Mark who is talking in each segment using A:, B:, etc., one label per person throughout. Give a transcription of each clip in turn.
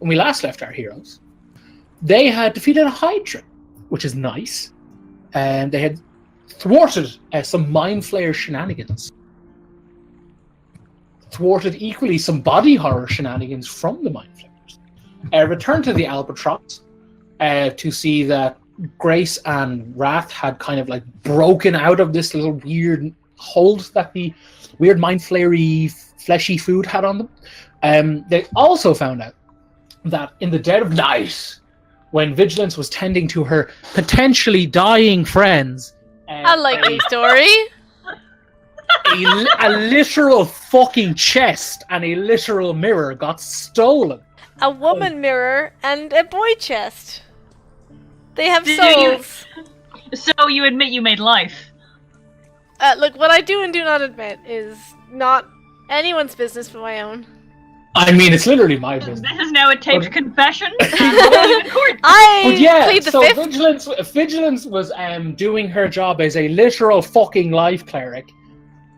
A: when we last left our heroes, they had defeated a Hydra, which is nice. And they had thwarted some Mind Flayer shenanigans. Thwarted equally some body horror shenanigans from the Mind Flayers. Returned to the Albatross to see that Grace and Wrath had kind of like broken out of this little weird hold that the weird Mind Flayery fleshy food had on them. They also found out that in the dead of night, when Vigilance was tending to her potentially dying friends,
B: I like the story.
A: A literal fucking chest and a literal mirror got stolen.
B: A woman mirror and a boy chest. They have souls.
C: So you admit you made life?
B: Look, what I do and do not admit is not anyone's business but my own.
A: I mean, it's literally my business.
C: This is now a taped confession.
B: I plead the fifth.
A: Vigilance was doing her job as a literal fucking life cleric,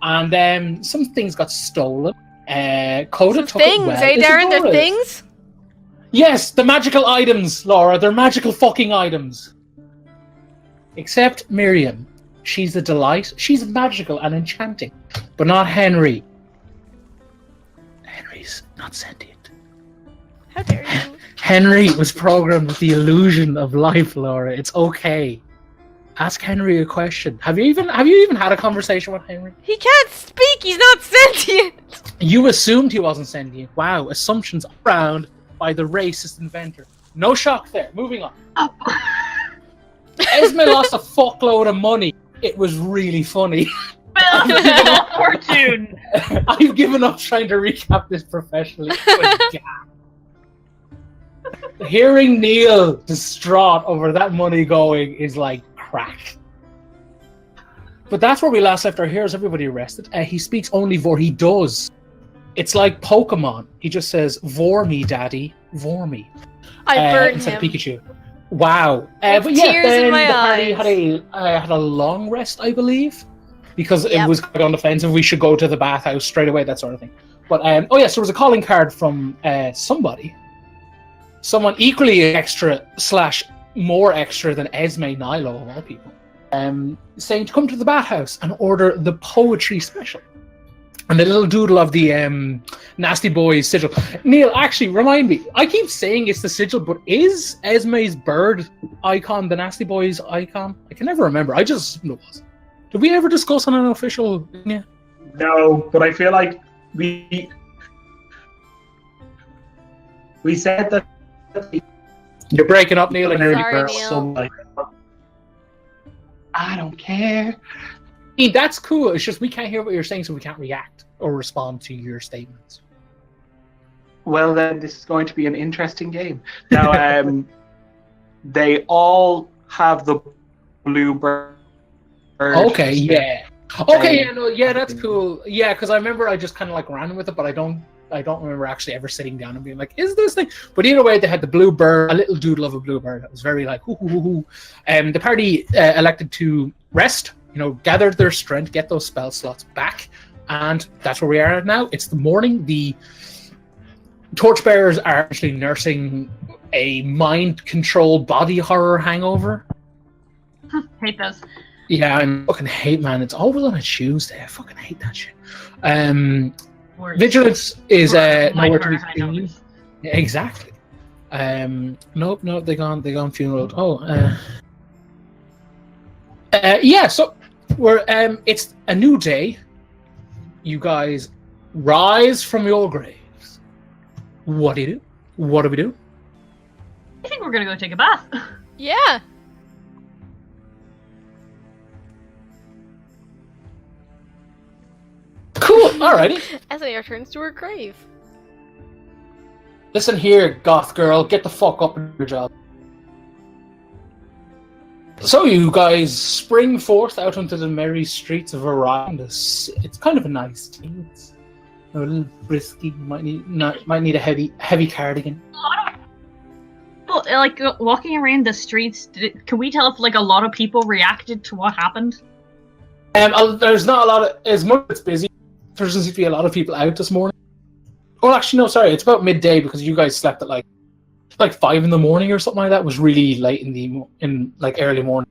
A: and some things got stolen. Coda took
B: things,
A: it well.
B: Darren? They're things?
A: Yes, the magical items, Laura. They're magical fucking items. Except Miriam. She's a delight. She's magical and enchanting. But not Henry. Henry's not sentient.
B: How dare you?
A: Henry was programmed with the illusion of life, Laura. It's okay. Ask Henry a question. Have you even had a conversation with Henry?
B: He can't speak. He's not sentient.
A: You assumed he wasn't sentient. Wow, assumptions around by the racist inventor. No shock there. Moving on. Esme lost a fuckload of money. It was really funny.
C: Fortune.
A: I've given up trying to recap this professionally. Hearing Neil distraught over that money going is like crack. But that's where we last left our heroes. Everybody arrested. He speaks only vor. He does. It's like Pokemon. He just says, "Vor me, daddy, vor me."
B: I burned
A: instead
B: him.
A: Of Pikachu. Wow.
B: With
A: But yeah,
B: tears
A: then
B: in my
A: the party
B: eyes.
A: had a long rest, I believe, because
B: Yep.
A: it was on the fence if we should go to the bathhouse straight away, that sort of thing. But so there was a calling card from someone equally extra / more extra than Esme Nilo of all people, saying to come to the bathhouse and order the poetry special. And the little doodle of the Nasty Boys sigil. Neil, actually, remind me. I keep saying it's the sigil, but is Esme's bird icon the Nasty Boys icon? I can never remember. I just assumed it was. Did we ever discuss on an official? Yeah.
D: No, but I feel like we said that.
A: You're breaking up, Neil.
B: Sorry, Neil.
D: So, I don't care.
A: I mean, that's cool. It's just we can't hear what you're saying, so we can't react or respond to your statements.
D: Well, then this is going to be an interesting game. Now, they all have the blue bird.
A: Okay, yeah. Okay, yeah, that's cool. Yeah, because I remember I just kind of like ran with it, but I don't remember actually ever sitting down and being like, "Is this thing?" But either way, they had the blue bird, a little doodle of a blue bird. It was very like, hoo hoo hoo hoo. The party elected to rest. Gather their strength, get those spell slots back, and that's where we are now. It's the morning. The torchbearers are actually nursing a mind-controlled body horror hangover.
C: Hate those.
A: Yeah, I fucking hate, man. It's always on a Tuesday. I fucking hate that shit. Vigilance is nowhere to be seen. Exactly. Nope, they gone funeral. Oh, yeah. So we're it's a new day. You guys rise from your graves. What do you do? What do we do?
C: I think we're gonna go take a bath.
B: Yeah.
A: Cool. Alrighty.
B: Esme returns to her grave.
A: Listen here, goth girl. Get the fuck up and do your job. So you guys spring forth out onto the merry streets of Orion. It's kind of a nice day. It's a little brisky. Might need a heavy cardigan.
C: A lot of people, like walking around the streets. Can we tell if like a lot of people reacted to what happened?
A: There's not a lot of, as much as it's busy. There doesn't seem to be a lot of people out this morning. Well, actually, no, sorry. It's about midday because you guys slept at like like 5 in the morning or something like that. It was really late in like early morning.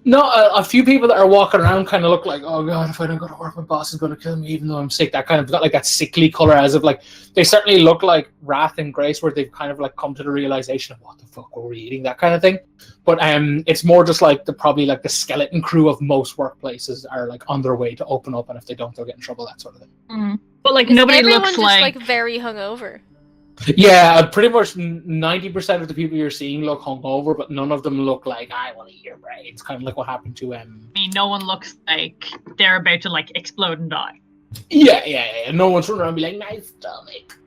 A: No, a few people that are walking around kind of look like, oh god, if I don't go to work, my boss is going to kill me, even though I'm sick. That kind of got like that sickly color, as if like they certainly look like Wrath and Grace, where they've kind of like come to the realization of what the fuck were we eating, that kind of thing. But it's more just like probably like the skeleton crew of most workplaces are like on their way to open up, and if they don't, they'll get in trouble, that sort of thing.
C: Mm. But like
B: Is
C: nobody
B: everyone
C: looks
B: just
C: like
B: very hungover?
A: Yeah, pretty much 90% of the people you're seeing look hungover, but none of them look like, I want to eat your brains. Kind of like what happened to
C: I mean, no one looks like they're about to like explode and die.
A: Yeah. No one's running around and be like, my stomach.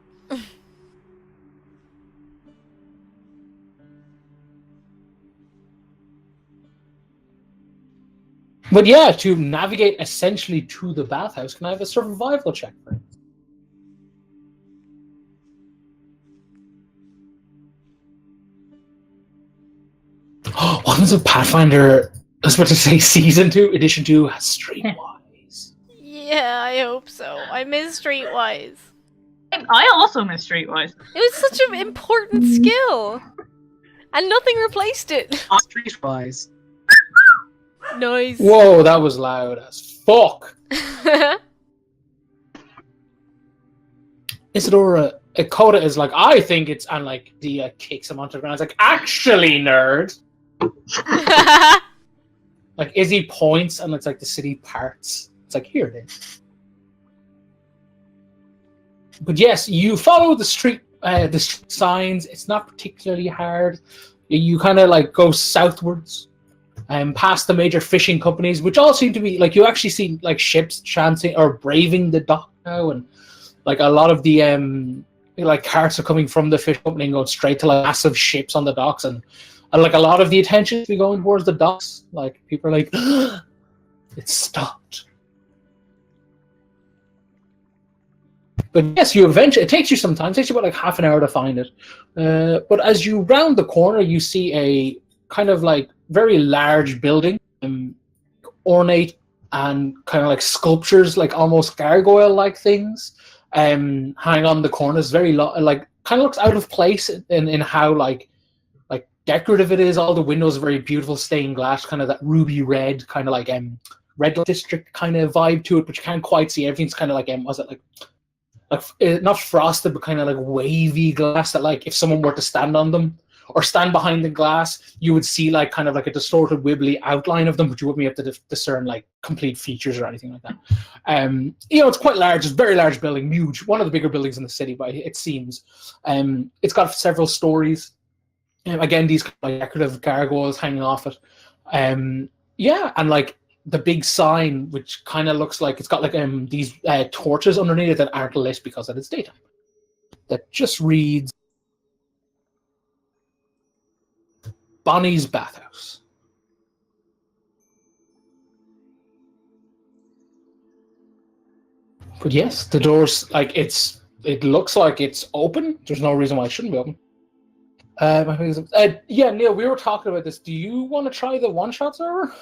A: But yeah, to navigate essentially to the bathhouse, can I have a survival check for it? Welcome to Pathfinder. I was about to say Season 2, Edition 2, Streetwise.
B: Yeah, I hope so. I miss Streetwise.
C: I also miss Streetwise.
B: It was such an important skill, and nothing replaced it.
D: Streetwise.
B: Nice.
A: Whoa, that was loud as fuck. Isadora, Coda is like, I think it's, and like, Dia kicks him onto the ground. It's like, actually, nerd. Like Izzy points, and it's like the city parts. It's like, here it is. But yes, you follow the street signs. It's not particularly hard. You kind of like go southwards, past the major fishing companies, which all seem to be like, you actually see like ships chancing or braving the dock now, and like a lot of the like carts are coming from the fish company and going straight to like massive ships on the docks, and like a lot of the attention is going towards the docks. Like people are like, it stopped. But yes, you eventually, it takes you some time. It takes you about like half an hour to find it. But as you round the corner, you see a kind of like very large building, ornate and kind of like sculptures, like almost gargoyle-like things, hang on the corners. Very like kind of looks out of place in how like decorative it is. All the windows are very beautiful stained glass, kind of that ruby red, kind of like red light district kind of vibe to it, but you can't quite see. Everything's kind of like was it like not frosted, but kind of like wavy glass that like if someone were to stand on them or stand behind the glass, you would see like kind of like a distorted wibbly outline of them, but you wouldn't be able to discern like complete features or anything like that. It's quite large. It's a very large building, huge, one of the bigger buildings in the city, but it seems. It's got several stories. Again, these kind of like decorative gargoyles hanging off it. And like the big sign, which kind of looks like it's got like these torches underneath it that aren't lit because it's daytime. That just reads Bonnie's Bathhouse. But yes, the doors, like it looks like it's open. There's no reason why it shouldn't be open. Neil, we were talking about this. Do you want to try the one-shot server?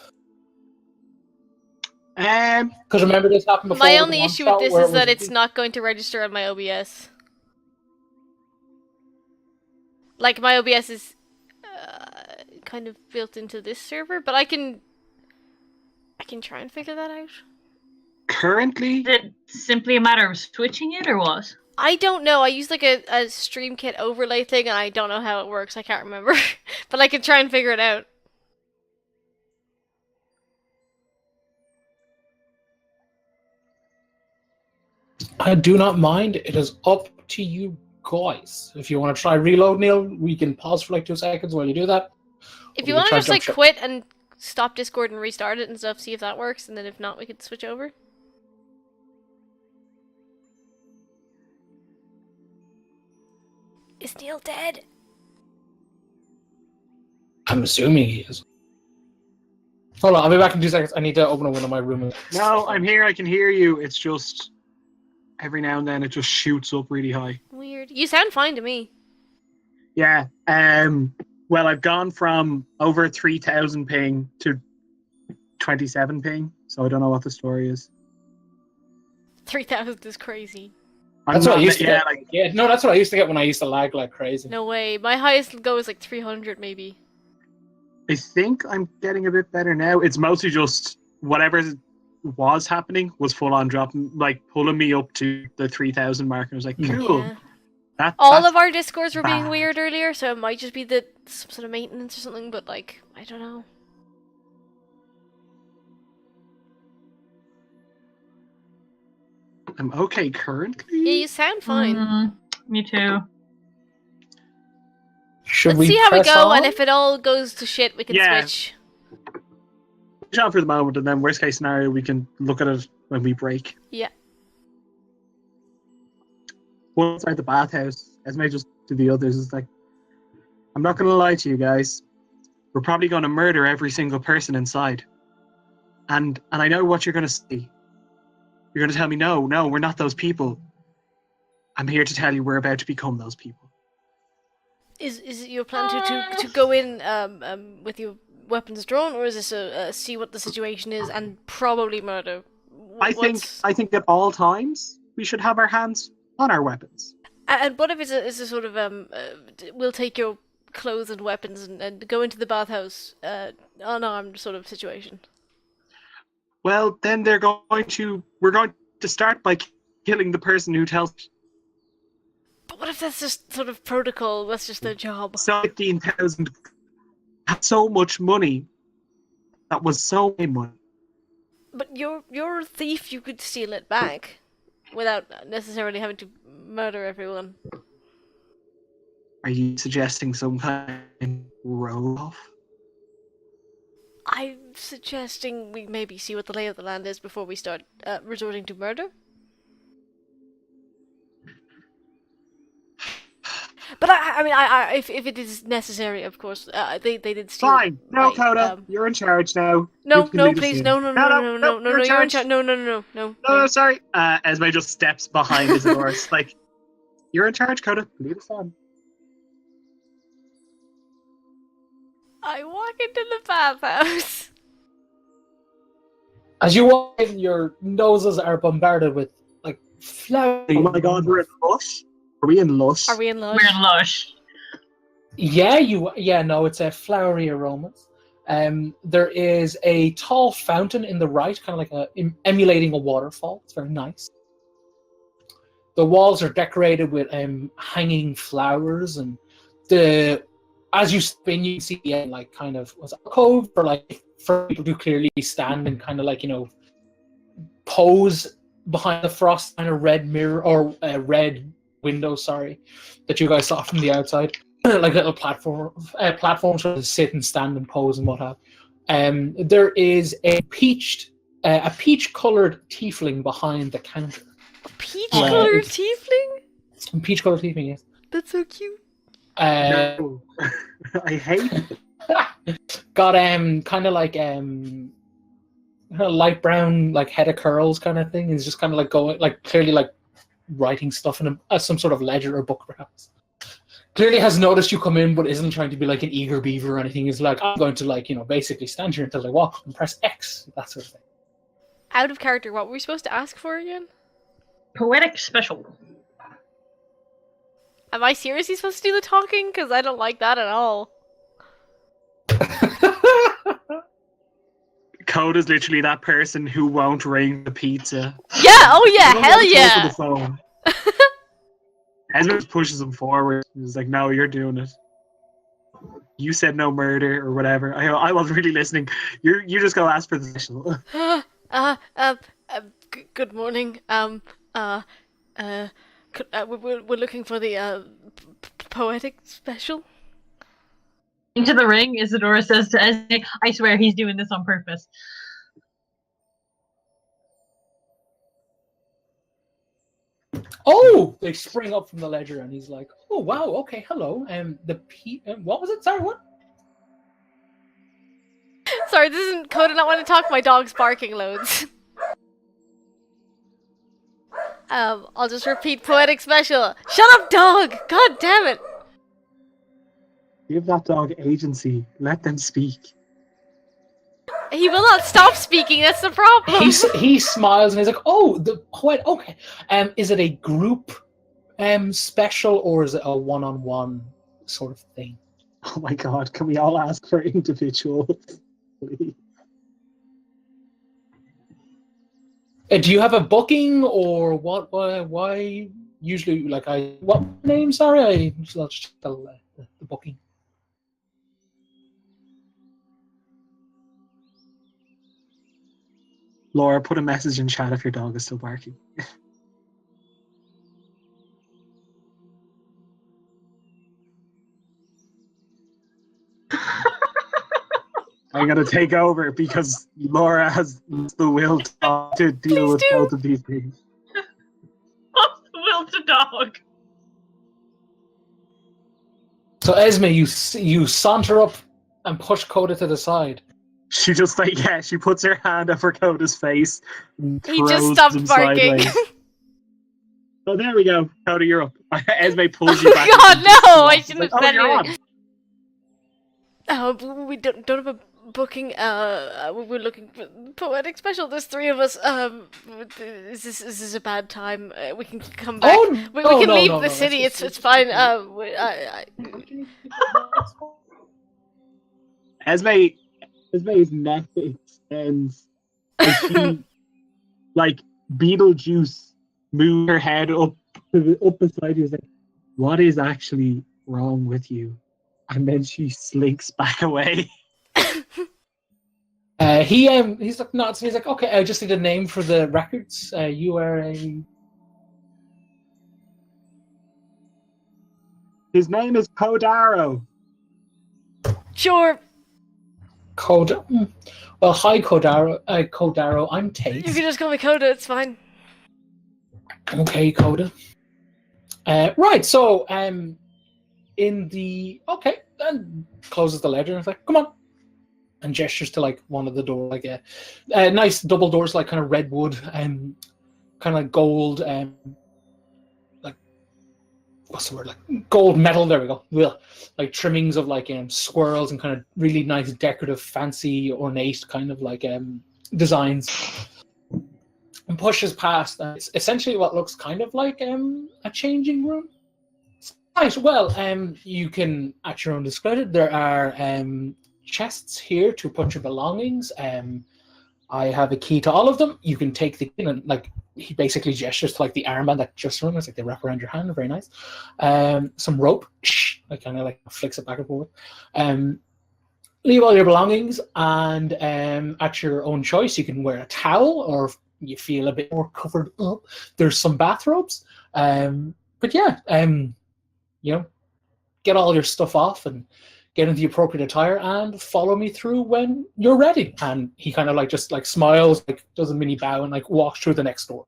A: Because remember this happened before.
B: My only issue with this is that it's not going to register on my OBS. Like, my OBS is kind of built into this server, but I can try and figure that out.
D: Currently?
C: Is it simply a matter of switching it, or what?
B: I don't know. I use like a StreamKit overlay thing, and I don't know how it works. I can't remember. But I can try and figure it out.
A: I do not mind. It is up to you guys. If you want to try reload, Neil, we can pause for like 2 seconds while you do that.
B: If you want to just like quit and stop Discord and restart it and stuff, see if that works, and then if not, we could switch over. Is Neil dead?
A: I'm assuming he is. Hold on, I'll be back in 2 seconds. I need to open a window in my room.
D: No, I'm here. I can hear you. It's just every now and then it just shoots up really high.
B: Weird. You sound fine to me.
D: Yeah. Well, I've gone from over 3,000 ping to 27 ping, so I don't know what the story is.
B: 3,000 is crazy.
A: That's what I used to
D: yeah,
A: get.
D: like
A: Yeah, no, that's what I used to get when I used to lag like crazy.
B: No way. My highest go is like 300 maybe.
D: I think I'm getting a bit better now. It's mostly just whatever was happening was full on dropping, like pulling me up to the 3,000 mark. And I was like, cool.
B: Yeah.
D: That,
B: All
D: that's
B: of our discords were being
D: bad.
B: weird earlier, so it might just be some sort of maintenance or something, but like, I don't know.
D: I'm okay currently.
B: Yeah, you sound fine.
C: Me too.
A: Should
B: Let's see how we
A: press
B: go,
A: on?
B: and if it all goes to shit, we can
D: Yeah.
B: switch.
D: Push on for the moment, and then worst case scenario, we can look at it when we break.
B: Yeah.
D: Once at the bathhouse, Esme just to the others is like, I'm not gonna lie to you guys. We're probably gonna murder every single person inside. And I know what you're gonna say. You're gonna tell me, no, we're not those people. I'm here to tell you we're about to become those people.
B: Is it your plan to go in with your weapons drawn, or is this a see what the situation is and probably murder?
D: I think at all times we should have our hands on our weapons.
B: And what if it's a sort of we'll take your clothes and weapons and go into the bathhouse unarmed sort of situation?
D: Well, then we're going to start by killing the person who tells
B: But what if that's just sort of protocol? That's just their job.
D: 15,000 had so much money. That was so much money.
B: But you're a thief. You could steal it back without necessarily having to murder everyone.
D: Are you suggesting some kind of roll-off?
B: I'm suggesting we maybe see what the lay of the land is before we start resorting to murder. But I mean, if it is necessary, of course, they did steal.
D: Fine. No,
B: my,
D: Coda. You're in charge now.
B: No,
D: You can
B: no,
D: lead us
B: please,
D: in.
B: no, you're in charge. No.
D: Sorry. Esme just steps behind Isidorus. Like, you're in charge, Coda. Lead us on.
B: I walk into the bathhouse.
A: As you walk in, your noses are bombarded with like flowery.
D: Oh my god, we're in Lush? Are we in Lush?
B: Are we in Lush?
C: We're in Lush.
A: Yeah, no, it's a flowery aromas. There is a tall fountain in the right, kind of like emulating a waterfall. It's very nice. The walls are decorated with hanging flowers, and as you spin, you see like kind of was a cove for people to clearly stand and kind of like pose behind the frost kind of red mirror or red window, that you guys saw from the outside, like little platforms where to sit and stand and pose and what have. There is a peach-colored tiefling behind the counter.
B: Peach-colored tiefling?
A: Peach-colored tiefling, yes.
B: That's so cute.
D: No. I hate it.
A: Got kind of like light brown like head of curls kind of thing. He's just kind of like going like clearly like writing stuff in some sort of ledger or book perhaps. Clearly has noticed you come in, but isn't trying to be like an eager beaver or anything. He's like, I'm going to basically stand here until I walk and press X, that sort of thing.
B: Out of character, what were we supposed to ask for again?
C: Poetic special.
B: Am I seriously supposed to do the talking? Because I don't like that at all.
D: Code is literally that person who won't ring the pizza.
B: Yeah, oh yeah,
D: They don't
B: hell
D: want to
B: yeah!
D: go to the phone. Ezra just pushes him forward. He's like, no, you're doing it. You said no murder or whatever. I wasn't really listening. You just go ask for the special.
B: Good morning. We're looking for the poetic special.
C: Into the ring, Isadora says to Esme, I swear he's doing this on purpose.
A: Oh! They spring up from the ledger and he's like, oh wow, okay, hello. What was it? Sorry, what?
B: Sorry, this isn't Code. I don't want to talk. My dog's barking loads. I'll just repeat poetic special. Shut up, dog! God damn it!
D: Give that dog agency. Let them speak.
B: He will not stop speaking. That's the problem.
A: He smiles and he's like, "Oh, wait, okay. Is it a group special or is it a one-on-one sort of thing?"
D: Oh my god, can we all ask for individuals? Please?
A: Do you have a booking or what? Why usually what name? Sorry, I'll just tell the booking.
D: Laura, put a message in chat if your dog is still barking. I'm gonna take over because Laura has the will to deal with both of these things.
C: What's the will to dog?
A: So Esme, you saunter up and push Coda to the side.
D: She just she puts her hand up her Coda's face. And
B: He just
D: throws
B: stopped
D: him
B: barking.
D: sideways. Oh, there we go. Coda, you're up. Esme pulls you back.
B: God, no! I shouldn't have said
D: you're
B: anything. We don't have a booking. We're looking for poetic special. There's 3 of us. Is this a bad time? We can come back.
A: Oh,
B: we can
A: no,
B: leave
A: no,
B: the
A: no,
B: city.
A: that's
B: It's fine.
D: Esme's neck extends. And she, like Beetlejuice, moves her head up beside you. Like, what is actually wrong with you? And then she slinks back away.
A: He's like nods. He's like, okay, I just need a name for the records. You are a.
D: His name is Kodaro.
B: Sure.
A: Well, hi, Kodaro. Kodaro, I'm Tate.
B: You can just call me Coda. It's fine.
A: Okay, Coda. Right. So, and closes the ledger and it's like, come on, and gestures to one of the doors, like a nice double doors, like kind of redwood and kind of like gold, like what's the word, like gold metal. There we go. Well, like trimmings of squirrels and kind of really nice decorative, fancy, ornate kind of designs. And pushes past. It's essentially what looks kind of like a changing room. Right. Well, you can at your own discretion. There are chests here to put your belongings. I have a key to all of them. You can take the key and he basically gestures to the armband that just runs, they wrap around your hand. Very nice. Some rope. Kind of flicks it back and forth. Leave all your belongings, and at your own choice, you can wear a towel, or if you feel a bit more covered up, there's some bathrobes. But yeah, get all your stuff off and get into the appropriate attire and follow me through when you're ready. And he kind of just smiles, does a mini bow and walks through the next door.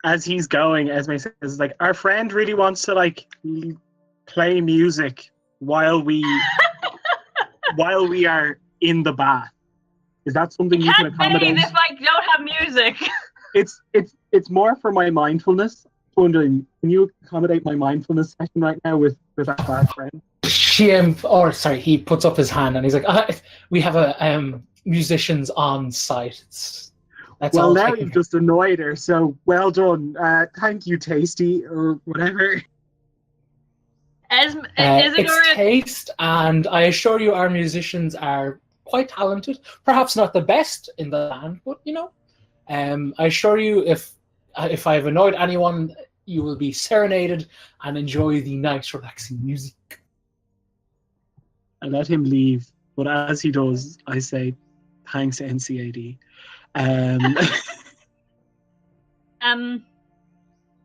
D: As he's going, Esme says, our friend really wants to play music while we are in the bath. Is that something you can accommodate?
C: If I don't have music.
D: It's more for my mindfulness. Wondering, can you accommodate my mindfulness session right now with our bad friend?
A: He puts up his hand and he's like, we have musicians on site.
D: Well, now you've just annoyed her, so well done. Thank you, Tasty, or whatever.
A: It's Taste, and I assure you our musicians are quite talented. Perhaps not the best in the land, but I assure you if I've annoyed anyone, you will be serenaded and enjoy the nice, relaxing music.
D: I let him leave, but as he does, I say, thanks, NCAD.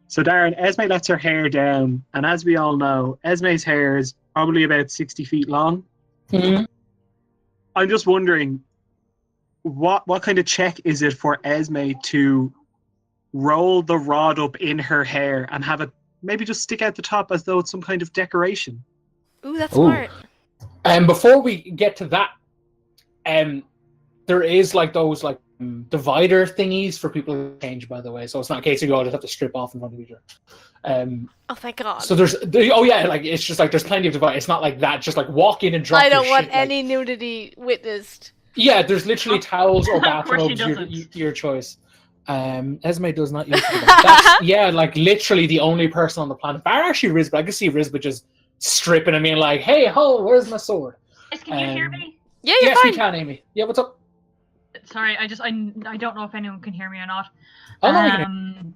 D: So Darren, Esme lets her hair down, and as we all know, Esme's hair is probably about 60 feet long.
A: Mm-hmm.
D: I'm just wondering, what kind of check is it for Esme to roll the rod up in her hair and have it maybe just stick out the top as though it's some kind of decoration?
B: Ooh, that's smart.
A: And before we get to that, there is those divider thingies for people to change, by the way. So it's not a case of you all just have to strip off in front of each other.
B: Oh, thank God.
A: So like it's just like there's plenty of divider. It's not like that. Just like walk in and drop.
B: I don't
A: your
B: want
A: shit,
B: any nudity witnessed.
A: Yeah, there's literally towels or
C: Of course he
A: bathrobes, your choice. Esme does not use them. That's, yeah, like literally the only person on the planet. Bar actually Rizba. I can see Rizba just stripping and being like, "Hey, ho, where's my sword?"
C: Guys, can you hear me?
B: Yeah, you're
A: yes,
B: fine.
A: we can, Amy. Yeah, what's up?
C: Sorry, I don't know if anyone can hear me or not.
A: Oh, no, we can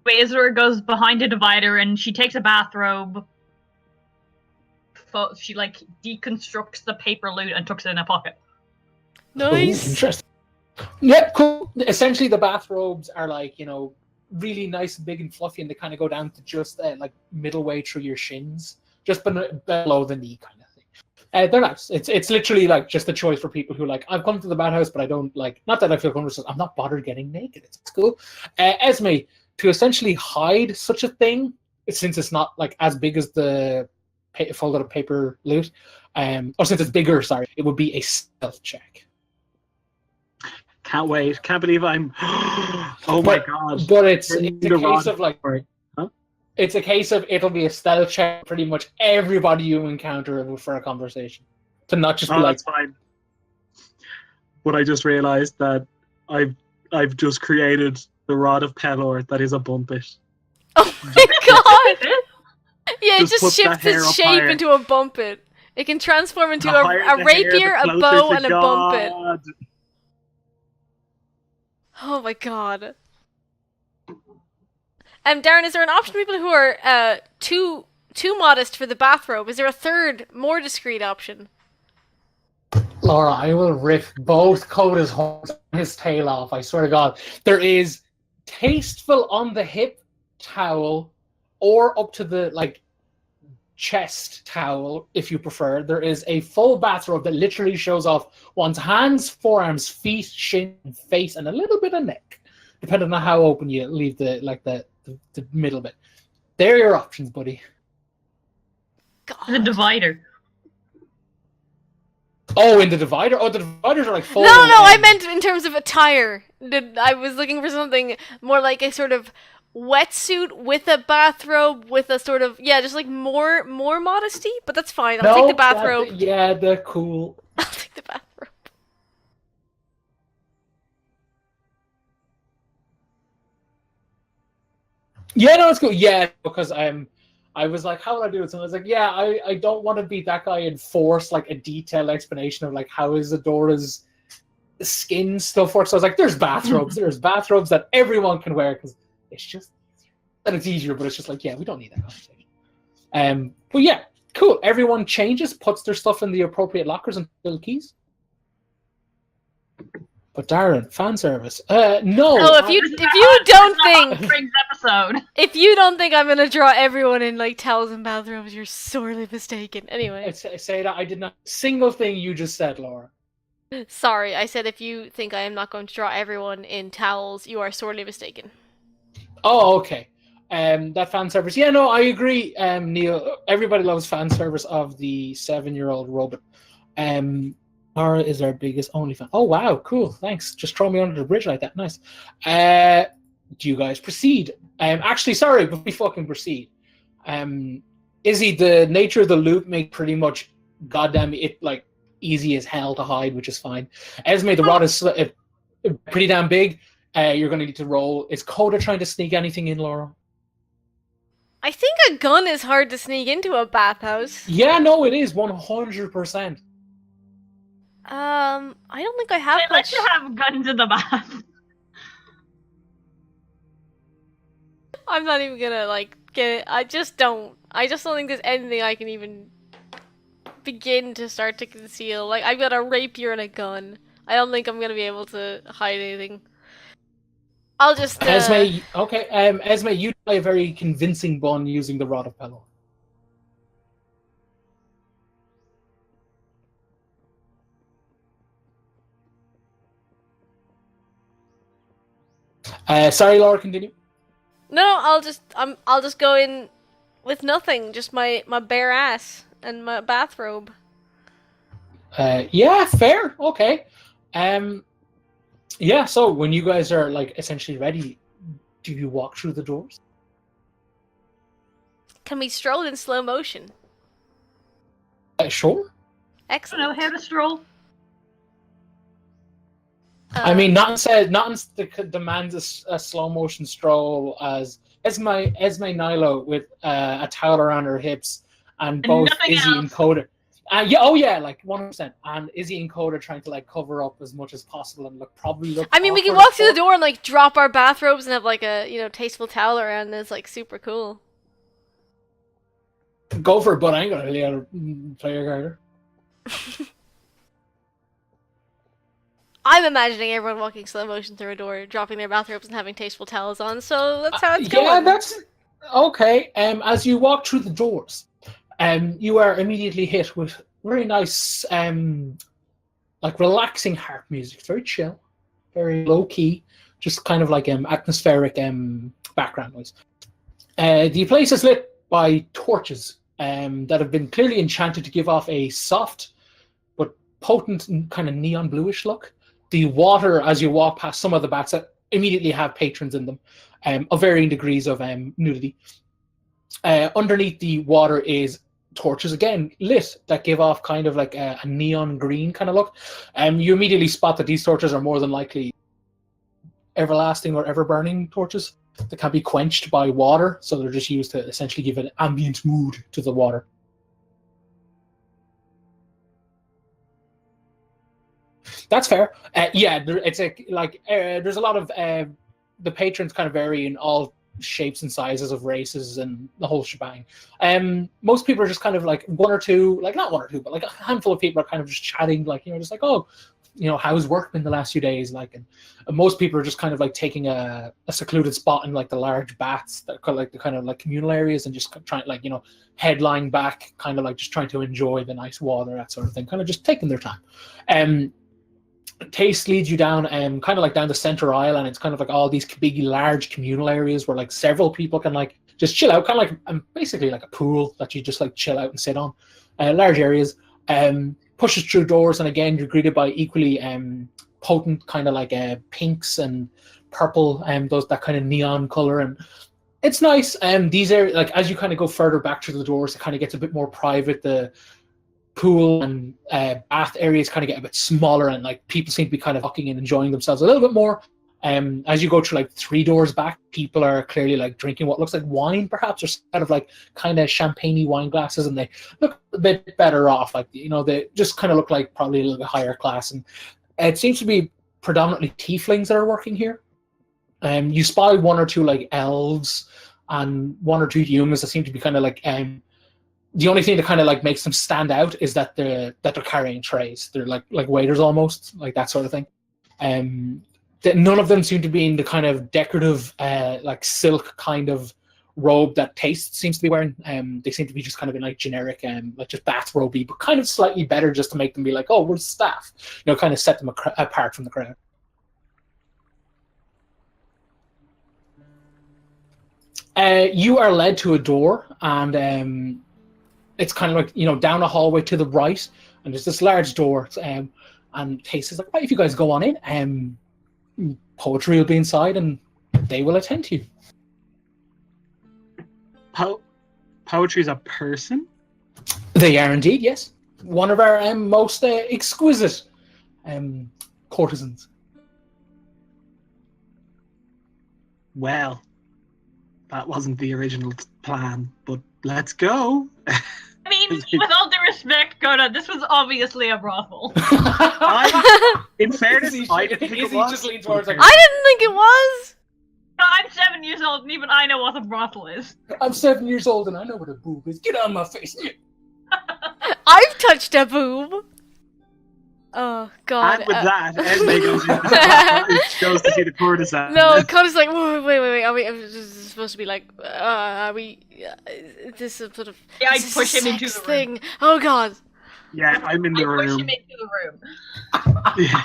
A: hear.
C: Izura goes behind a divider and she takes a bathrobe. She like deconstructs the paper loot and tucks it in a pocket.
B: Nice.
A: Ooh, interesting. Yep, cool. Essentially, the bathrobes are like, really nice and big and fluffy, and they kind of go down to just like middle way through your shins, just below the knee kind of thing. They're nice. It's literally like just a choice for people who like, I've come to the Bathhouse, but I don't like, not that I feel comfortable, I'm not bothered getting naked. It's cool. Esme, to essentially hide such a thing, since it's not like as big as the folded up paper loot, or since it's bigger, sorry, it would be a stealth check.
D: Can't wait. Can't believe I'm. Oh my god.
A: But it's a case of like.
D: Huh?
A: It's a case of it'll be a stealth check. Pretty much everybody you encounter for a conversation, to not just be like.
D: That's fine. But I just realised that I've just created the rod of Pelor that is a bumpet.
B: Oh my God! Yeah, it
D: Just
B: just
D: put the
B: shifts
D: hair
B: its
D: up
B: shape
D: higher.
B: into a bumpet. It can transform into
D: The higher
B: a
D: the hair,
B: rapier,
D: the
B: a
D: closer
B: bow,
D: to
B: and a bumpet.
D: God.
B: Oh my God. Darren, is there an option for people who are too modest for the bathrobe? Is there a third, more discreet option?
A: Laura, I will rip both Coda's horns and his tail off. I swear to God. There is tasteful on the hip towel, or up to the like chest towel, if you prefer. There is a full bathrobe that literally shows off one's hands, forearms, feet, shin, face, and a little bit of neck, depending on how open you leave the middle bit. They're your options, buddy.
B: God.
C: The divider.
A: Oh, in the divider? Oh, the dividers are like full.
B: No, I meant in terms of attire. I was looking for something more like a sort of wetsuit with a bathrobe, with a sort of, just like more modesty, but that's fine. I'll take the bathrobe.
A: Yeah, they're cool.
B: I'll take the bathrobe.
A: Yeah, no, it's cool. Yeah, because I was like, how would I do it? And I was like, yeah, I don't want to be that guy and force like a detailed explanation of like how is Adora's skin stuff works. So I was like, there's bathrobes that everyone can wear because it's just that it's easier, but it's just like, yeah, we don't need that conversation. But yeah, cool. Everyone changes, puts their stuff in the appropriate lockers and little keys. But Darren, fan service. No.
B: Oh, if you don't think
C: Brings episode.
B: if you don't think I'm gonna draw everyone in like towels and bathrobes, you're sorely mistaken. Anyway,
A: I say that I did not. Single thing you just said, Laura.
B: sorry, I said if you think I am not going to draw everyone in towels, you are sorely mistaken.
A: Oh, okay. That fan service. Yeah, no, I agree, Neil. Everybody loves fan service of the 7-year-old robot. Laura is our biggest only fan. Oh, wow, cool. Thanks. Just throw me under the bridge like that. Nice. Do you guys proceed? Actually, sorry, but we fucking proceed. Izzy, the nature of the loot make pretty much goddamn it like easy as hell to hide, which is fine. Esme, the rod is pretty damn big. You're going to need to roll. Is Coda trying to sneak anything in, Laura?
B: I think a gun is hard to sneak into a bathhouse.
A: Yeah, no, it is 100%.
B: I don't think I have
C: They let you have guns in the bath.
B: I'm not even gonna like get it. I just don't think there's anything I can even begin to start to conceal. Like, I've got a rapier and a gun. I don't think I'm gonna be able to hide anything. I'll just
A: Esme, okay. Esme, you play a very convincing bun using the rod of Pelor. Sorry, Laura, continue.
B: No, I'll just go in with nothing, just my bare ass and my bathrobe.
A: Yeah, fair. Okay. Yeah, so when you guys are like essentially ready, do you walk through the doors?
B: Can we stroll in slow motion?
A: Sure.
C: I don't know
B: Excellent.
C: how to stroll.
A: I mean, not demands a slow motion stroll as Esme Nilo with a towel around her hips, and both
C: nothing
A: Izzy and
C: else.
A: Coda. Yeah, oh yeah, like 100%. And Izzy and Coda trying to like cover up as much as possible and probably look.
B: I mean, we can
A: awkward
B: walk through the
A: for-
B: door and like drop our bathrobes and have like a tasteful towel around. And it's like super cool.
A: Go for it, but I ain't gonna really play your Carter.
B: I'm imagining everyone walking slow motion through a door, dropping their bathrobes and having tasteful towels on. So that's how it's going.
A: Yeah, that's okay. As you walk through the doors, you are immediately hit with very nice, like relaxing harp music. It's very chill, very low key, just kind of like atmospheric background noise. The place is lit by torches that have been clearly enchanted to give off a soft but potent kind of neon bluish look. The water, as you walk past some of the bats that immediately have patrons in them, of varying degrees of nudity. Underneath the water is torches again lit that give off kind of like a neon green kind of look. You immediately spot that these torches are more than likely everlasting or ever burning torches that can be quenched by water, so they're just used to essentially give an ambient mood to the water. That's fair. Yeah, it's there's a lot of the patrons kind of vary in all shapes and sizes of races and the whole shebang. Most people are just kind of like one or two, like not one or two, but like a handful of people are kind of just chatting, like just like, oh, how's work been the last few days, like, and most people are just kind of like taking a secluded spot in like the large baths that are like the kind of like communal areas and just trying like head lying back, kind of like just trying to enjoy the nice water, that sort of thing, kind of just taking their time. Taste leads you down kind of like down the center aisle, and it's kind of like all these big large communal areas where like several people can like just chill out, kind of like basically like a pool that you just like chill out and sit on. Large areas. Pushes through doors, and again you're greeted by equally potent kind of like pinks and purple, those that kind of neon color, and it's nice. These are like, as you kind of go further back through the doors, it kind of gets a bit more private. The pool and bath areas kind of get a bit smaller, and like people seem to be kind of walking and enjoying themselves a little bit more. As you go through like 3 doors back, people are clearly like drinking what looks like wine, perhaps, or kind of like kind of champagne-y wine glasses, and they look a bit better off. Like they just kind of look like probably a little bit higher class, and it seems to be predominantly tieflings that are working here. You spy 1 or 2 like elves and 1 or 2 humans that seem to be kind of like the only thing that kind of like makes them stand out is that they're carrying trays. They're like waiters almost, like that sort of thing. None of them seem to be in the kind of decorative like silk kind of robe that Taste seems to be wearing. They seem to be just kind of in like generic like just bathrobe-y, but kind of slightly better, just to make them be like, oh, we're staff, kind of set them apart from the crowd. You are led to a door, and it's kind of like down a hallway to the right, and there's this large door, and Taste is like, right, if you guys go on in, Poetry will be inside and they will attend to you.
D: Poetry's a person?
A: They are indeed, yes. One of our most exquisite courtesans.
D: Well, that wasn't the original plan, but let's go.
C: I mean, with all due respect, Coda, this was obviously a brothel.
D: In fairness, I didn't think it was.
A: Just leans towards like,
B: I didn't think it was.
C: No, I'm 7 years old, and even I know what a brothel is.
A: I'm 7 years old and I know what a boob is. Get out of my face.
B: I've touched a boob. Oh God.
D: And with that, Esme goes to see the courtesan.
B: No, Coda's like, wait. Are we supposed to be like, are we? Is this a sort of?
C: Yeah, I
B: is this
C: push
B: a
C: him into
B: sex
C: the room.
B: thing? Oh God.
D: Yeah, I'm in the
C: I push
D: room.
C: him into the room.
D: Yeah.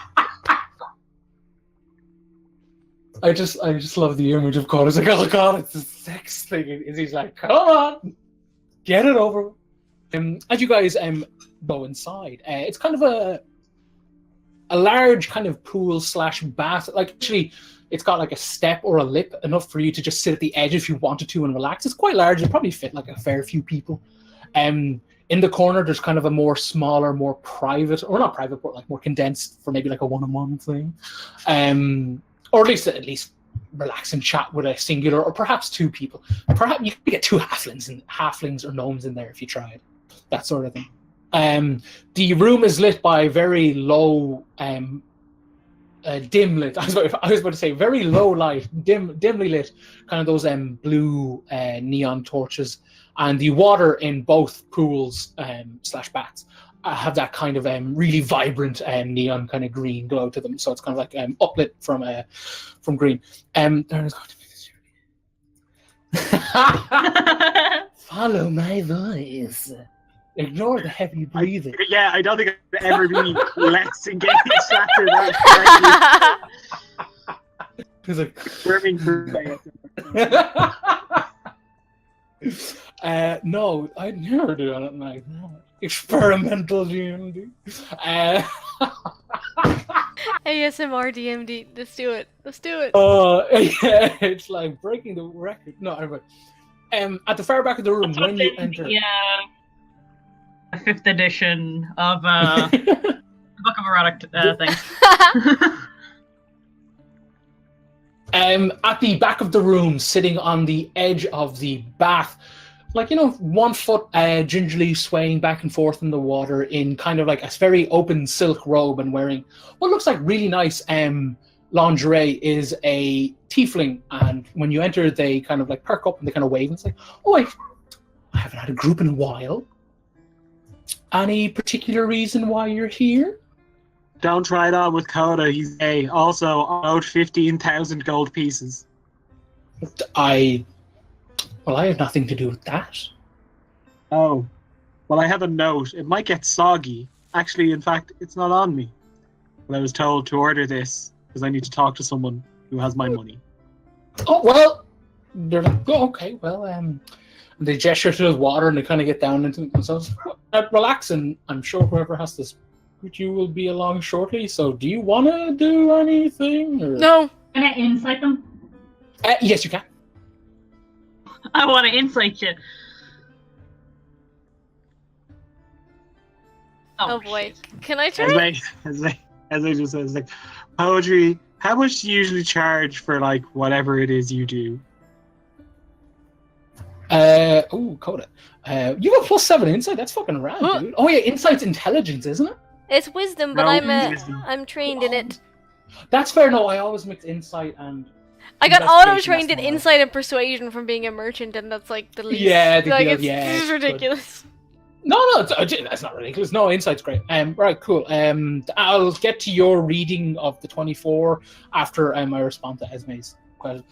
A: I just love the image of Coda. It's like, oh God, it's a sex thing. And he's like, come on, get it over. As you guys go inside, it's kind of a large kind of pool / bath. Like actually, it's got like a step or a lip enough for you to just sit at the edge if you wanted to and relax. It's quite large. It'd probably fit like a fair few people. In the corner, there's kind of a more smaller, more private, or not private, but like more condensed for maybe like a one-on-one thing, or at least relax and chat with a singular or perhaps two people. Perhaps you could get two halflings or gnomes in there if you tried, that sort of thing. The room is lit by very low, dim lit. I was about to say very low light, dimly lit, kind of those blue neon torches. And the water in both pools / baths have that kind of really vibrant neon kind of green glow to them. So it's kind of like uplit from green. There's going to be follow my voice. Ignore the heavy breathing.
D: I don't think I've ever been less engaged after that.
A: He's like,
D: Squirming through.
A: No, I'd never do anything like that. Experimental DMD.
B: ASMR DMD. Let's do it.
A: Yeah, it's like breaking the record. No, anyway. At the far back of the room, when you enter.
C: Yeah. 5th edition of the Book of Erotic things.
A: At the back of the room, sitting on the edge of the bath, like, 1 foot gingerly swaying back and forth in the water in kind of like a very open silk robe and wearing what looks like really nice lingerie, is a tiefling. And when you enter, they kind of like perk up and they kind of wave and say, "Oh, I haven't had a group in a while. Any particular reason why you're here?"
D: Don't try it on with Coda. He's gay. Also, owed 15,000 gold pieces.
A: I have nothing to do with that.
D: Oh. Well, I have a note. It might get soggy. Actually, in fact, it's not on me. But I was told to order this because I need to talk to someone who has my money.
A: Oh, well, they're like, "Oh, okay, well, they gesture to the water and they kind of get down into themselves. Relax, and I'm sure whoever has this with you will be along shortly. So, do you want to do anything? Or?
B: No.
C: Can I insight them?
A: Yes, you can.
C: I want to insight you.
B: Oh boy. Can I try?
D: As I just said, it's like, poetry, how much do you usually charge for, like, whatever it is you do?
A: Coda. You got +7 insight. That's fucking rad, dude. Oh yeah, insight's intelligence, isn't it?
B: It's wisdom, but
D: No,
B: I'm trained in it.
A: That's fair. No, I always mix insight and.
B: I got
A: Investigation,
B: auto-trained in
A: that's more
B: insight and persuasion from being a merchant, and that's like the least.
A: Yeah,
B: like,
A: it's
B: it's ridiculous.
A: No, that's not ridiculous. No, insight's great. Right, cool. I'll get to your reading of the 24 after I respond to Esme's question.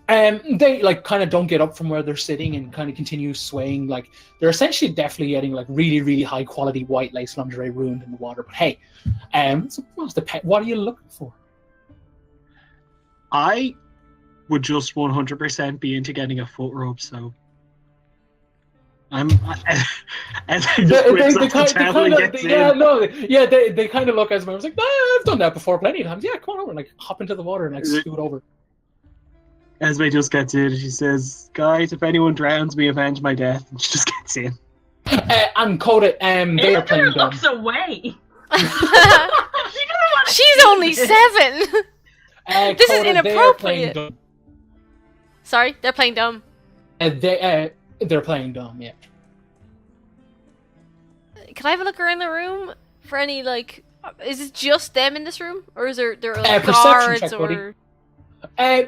A: They like kind of don't get up from where they're sitting and kind of continue swaying. Like they're essentially definitely getting like really, really high quality white lace lingerie ruined in the water. But hey, what are you looking for?
D: I would just 100% be into getting a foot rub, so as I just whips off the towel and gets in.
A: They kind of look as I was like, I've done that before plenty of times. Yeah, come on over and like hop into the water and like scoot over.
D: Esme just gets in and she says, "Guys, if anyone drowns me, avenge my death." And she just gets in.
A: And Coda, they are playing dumb.
C: Looks away.
B: She's only 7. This is inappropriate. Sorry, they're playing dumb.
A: They're playing dumb. Yeah.
B: Can I have a look around the room for any like? Is it just them in this room, or is there like guards
A: check,
B: or?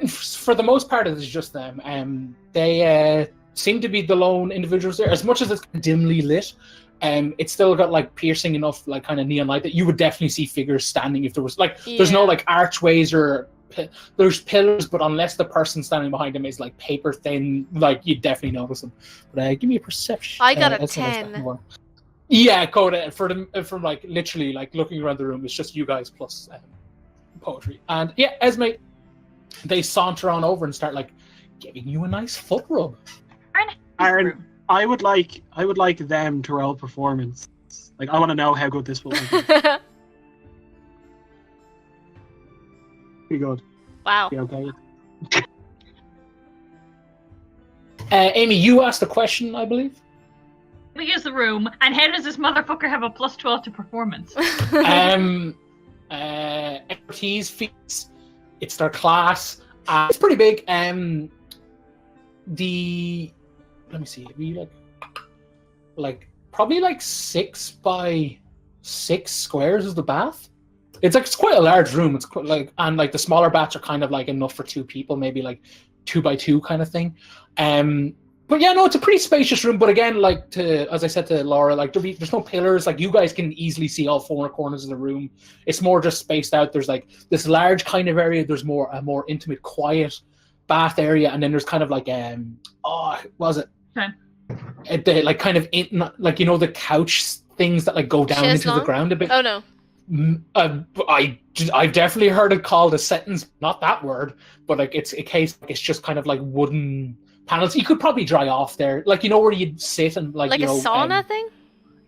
A: For the most part, it is just them. They seem to be the lone individuals there. As much as it's dimly lit, it's still got like piercing enough, like kind of neon light that you would definitely see figures standing if there was like. Yeah. There's no like archways or there's pillars, but unless the person standing behind them is like paper thin, like you'd definitely notice them. But give me a perception.
B: I got a 10.
A: Yeah, Coda. From like literally like looking around the room, it's just you guys plus poetry. And yeah, Esme. They saunter on over and start like giving you a nice foot rub.
D: Aaron, I would like them to roll performance. Like I want to know how good this will be. Pretty good.
B: Wow.
D: Yeah, okay.
A: Amy, you asked the question, I believe.
C: We use the room, and how does this motherfucker have a +12 to performance?
A: Expertise feats. It's their class. It's pretty big. Let me see. It'd be like probably like 6 by 6 squares is the bath. It's quite a large room. It's quite and the smaller baths are kind of like enough for 2 people, maybe like 2 by 2 kind of thing. But yeah, no, it's a pretty spacious room. But again, as I said to Laura, there's no pillars. Like, you guys can easily see all 4 corners of the room. It's more just spaced out. There's like this large kind of area. There's a more intimate, quiet bath area, and then there's kind of like what was it?
C: Okay.
A: The kind of the couch things that go down into the ground a bit.
B: Oh no.
A: I've definitely heard it called a sentence, not that word, but it's a case. It's just kind of like wooden panels. You could probably dry off there, where you'd sit and
B: a sauna thing,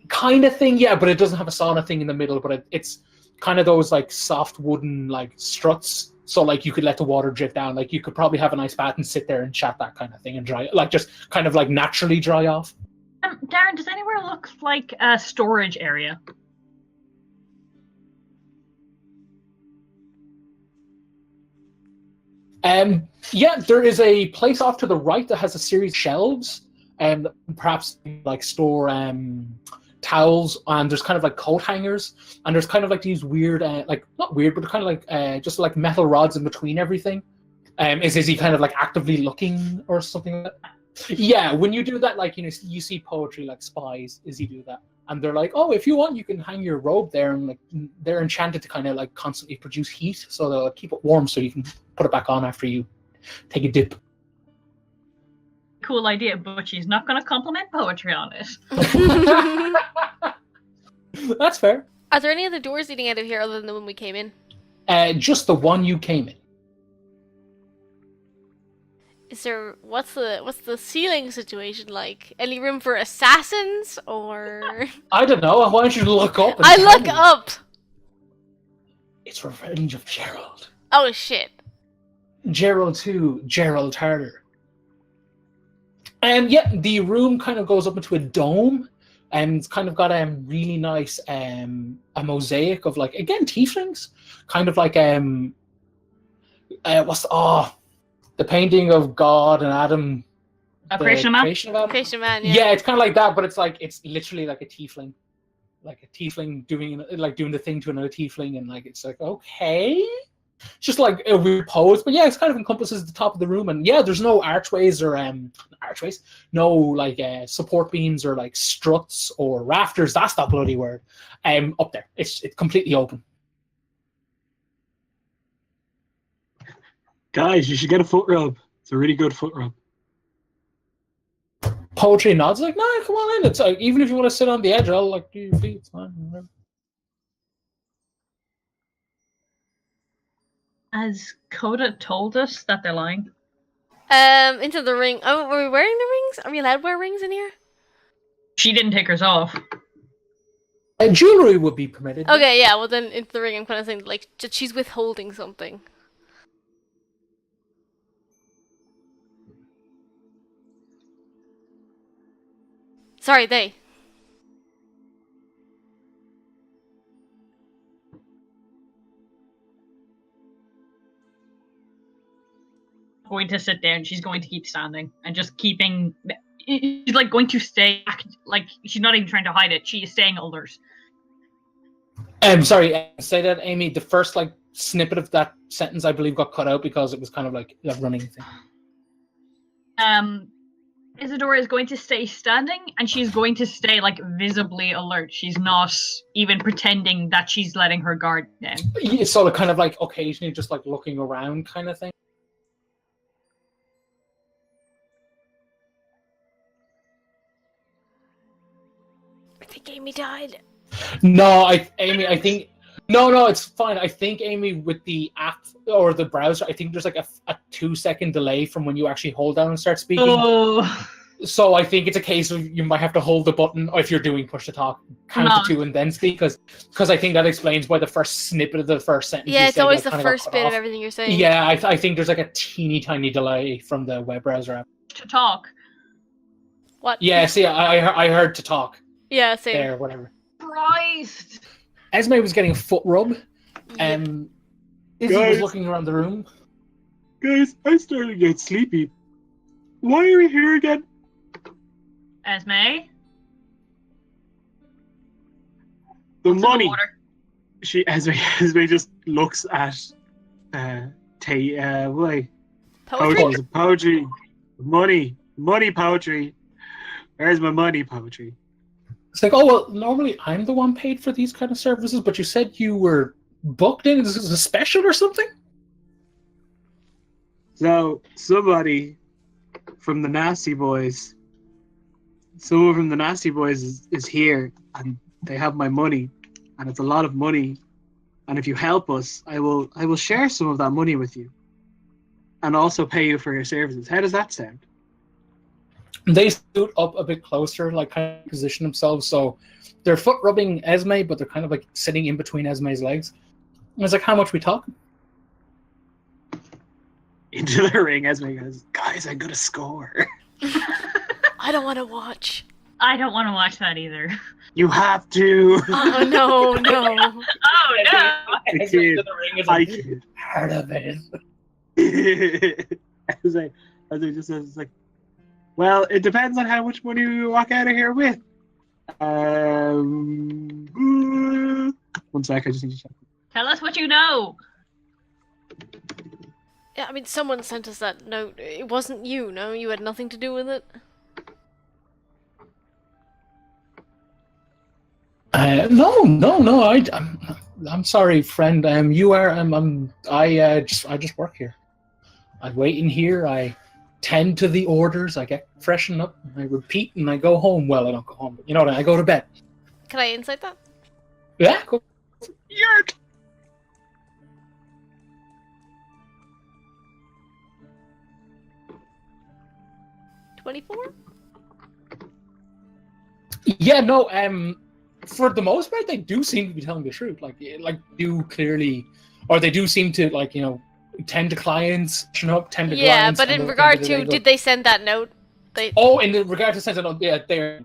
A: kind of thing. Yeah, but it doesn't have a sauna thing in the middle. But it's kind of those soft wooden struts. So you could let the water drip down. You could probably have a nice bath and sit there and chat, that kind of thing, and dry, just kind of naturally dry off.
C: Darren, does anywhere look like a storage area?
A: Yeah, there is a place off to the right that has a series of shelves, and perhaps store towels, and there's kind of coat hangers, and there's kind of these weird, not weird, but kind of just metal rods in between everything. Is he kind of actively looking or something like that? Yeah, when you do that, you see poetry spies. Is he do that? And they're like, oh, if you want, you can hang your robe there, and they're enchanted to kind of constantly produce heat, so they'll keep it warm, so you can put it back on after you take a dip.
C: Cool idea, but she's not going to compliment poetry on it.
A: That's fair.
B: Are there any other doors leading out of here other than the one we came in?
A: Just the one you came in.
B: Is there what's the ceiling situation like? Any room for assassins or?
A: I don't know. Why don't you look up?
B: I look up.
A: It's Revenge of Gerald.
B: Oh shit.
A: Gerald 2, Gerald harder. And yeah, the room kind of goes up into a dome, and it's kind of got a really nice a mosaic of again tieflings, kind of the painting of God and Adam.
C: Creation of Man?
B: Creation of Man, yeah.
A: Yeah, it's kind of like that, but it's literally like a tiefling. Like a tiefling doing the thing to another tiefling, and it's okay. It's just a weird pose. But yeah, it kind of encompasses the top of the room, and yeah, there's no archways or no support beams or struts or rafters. That's that bloody word. Up there. It's completely open.
D: Guys, you should get a foot rub. It's a really good foot rub.
A: Poetry nods no, come on in. It's even if you want to sit on the edge, I'll do your feet. It's fine. Whatever.
C: Has Coda told us that they're lying?
B: Into the ring. Oh, were we wearing the rings? Are we allowed to wear rings in here?
C: She didn't take hers off.
A: Jewelry would be permitted.
B: Okay, yeah. Well, then into the ring, I'm kind of saying that she's withholding something. Sorry, they.
C: Going to sit down. She's going to keep standing and just keeping. She's going to stay. She's not even trying to hide it. She is staying alert.
A: Sorry, say that, Amy. The first snippet of that sentence, I believe, got cut out because it was kind of a running thing.
C: Isadora is going to stay standing, and she's going to stay visibly alert. She's not even pretending that she's letting her guard down.
A: It's sort of kind of occasionally just looking around kind of thing.
B: I think Amy died.
A: No, Amy, I think no, it's fine. I think, Amy, with the app or the browser, I think there's a 2-second delay from when you actually hold down and start speaking.
C: Oh.
A: So I think it's a case of you might have to hold the button, or if you're doing push to talk, count to 2 and then speak, because I think that explains why the first snippet of the first sentence.
B: Yeah,
A: you
B: it's
A: said,
B: always
A: like,
B: the
A: kinda got
B: first
A: cut
B: bit
A: off.
B: of everything you're saying.
A: Yeah, I think there's like a teeny tiny delay from the web browser app.
C: To talk.
B: What?
A: Yeah, see, I heard to talk
B: Yeah, same.
A: there, whatever.
C: Christ!
A: Esme was getting a foot rub.
B: Yep.
A: Izzy was
D: Guys.
A: looking around the room.
D: Guys, I'm starting to get sleepy. Why are we here again?
C: Esme?
D: The
C: What's in the
D: money.
C: water?
D: Esme just looks at
B: Poetry?
D: Poetry. Money poetry. Where's my money poetry?
A: It's like, oh, well, normally I'm the one paid for these kind of services, but you said you were booked in. Is this a special or something?
D: So somebody from the Nasty Boys, someone from the Nasty Boys is here, and they have my money, and it's a lot of money. And if you help us, I will share some of that money with you, and also pay you for your services. How does that sound?
A: They stood up a bit closer, like kind of position themselves, so they're foot rubbing Esme, but they're kind of like sitting in between Esme's legs. And it's like, how much we talking?
D: Into the ring, Esme goes, guys, I got a score.
B: I don't want to watch.
C: I don't want to watch that either.
D: You have to.
B: Oh, no, no.
C: Oh no!
D: I
A: Esme into
D: kid.
A: the ring is
D: I
A: like,
D: kid.
A: part of it.
D: As I just says, it's like, well, it depends on how much money we walk out of here with. 1 sec, I just need to check.
C: Tell us what you know.
B: Yeah, I mean, someone sent us that note. It wasn't you, no? You had nothing to do with it?
A: No. I'm sorry, friend. You are. I just work here. I wait in here. I tend to the orders. I get freshened up. I repeat, and I go home. Well, I don't go home, but you know what? I go to bed.
B: Can I insight that?
A: Yeah, cool.
D: Yerk!
B: $24?
A: Yeah, no. For the most part, they do seem to be telling the truth. Like do clearly, or they do seem to tend to clients, tend to
B: Yeah,
A: clients.
B: but
A: and
B: in
A: they-
B: regard
A: they
B: to,
A: go-
B: did they send that note? They
A: in the regard to sense, yeah, they're.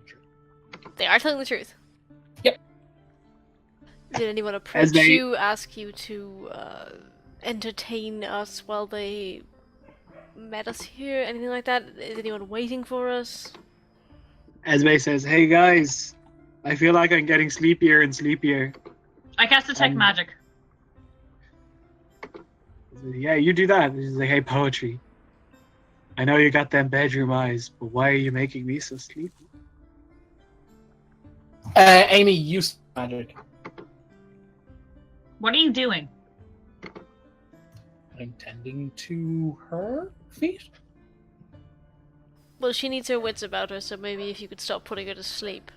B: they are telling the truth.
A: Yep.
B: Did anyone approach
D: they-
B: you, ask you to entertain us while they met us here? Anything like that? Is anyone waiting for us?
D: Esme says, hey guys, I feel like I'm getting sleepier and sleepier.
C: I cast detect magic.
D: Yeah, you do that. She's like, hey, poetry. I know you got them bedroom eyes, but why are you making me so sleepy?
A: Amy, use magic.
C: What are you doing?
A: I'm tending to her feet.
B: Well, she needs her wits about her, so maybe if you could stop putting her to sleep.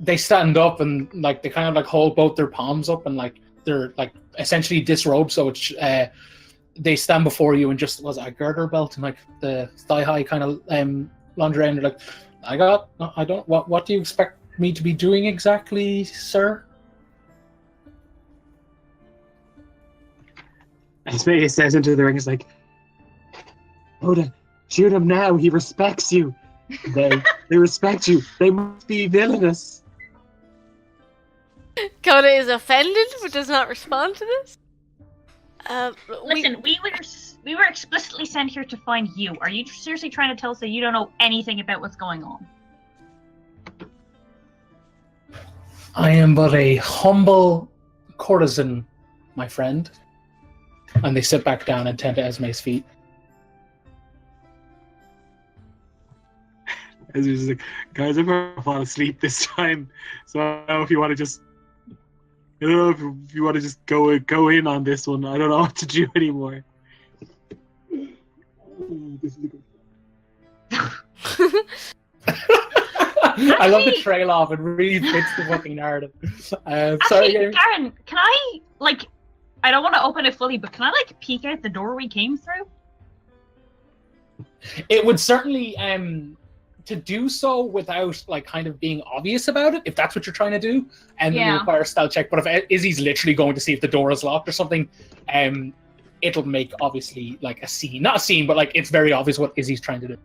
A: They stand up and they kind of hold both their palms up and they're essentially disrobed, so it's they stand before you and just was it a girder belt and the thigh high kind of lingerie, and they're like, what do you expect me to be doing exactly, sir?
D: Esme says into the ring, is like, Oda, shoot him now. He respects you. They respect you. They must be villainous.
B: Coda is offended but does not respond to this.
C: Listen, we were explicitly sent here to find you. Are you seriously trying to tell us that you don't know anything about what's going on?
A: I am but a humble courtesan, my friend. And they sit back down and tend to Esme's feet.
D: Esme's like, guys, I'm gonna fall asleep this time. So I don't know if you want to just, if you want to just go in on this one. I don't know what to do anymore. This is a good.
A: I love the trail off. It really fits the fucking narrative. Sorry,
C: Actually,
A: Gary.
C: Karen, can I I don't want to open it fully, but can I peek out the door we came through?
A: It would certainly to do so without like kind of being obvious about it, if that's what you're trying to do, and then require a stealth check. But if Izzy's literally going to see if the door is locked or something, it'll make obviously like a scene, not a scene, but like it's very obvious what Izzy's trying to do.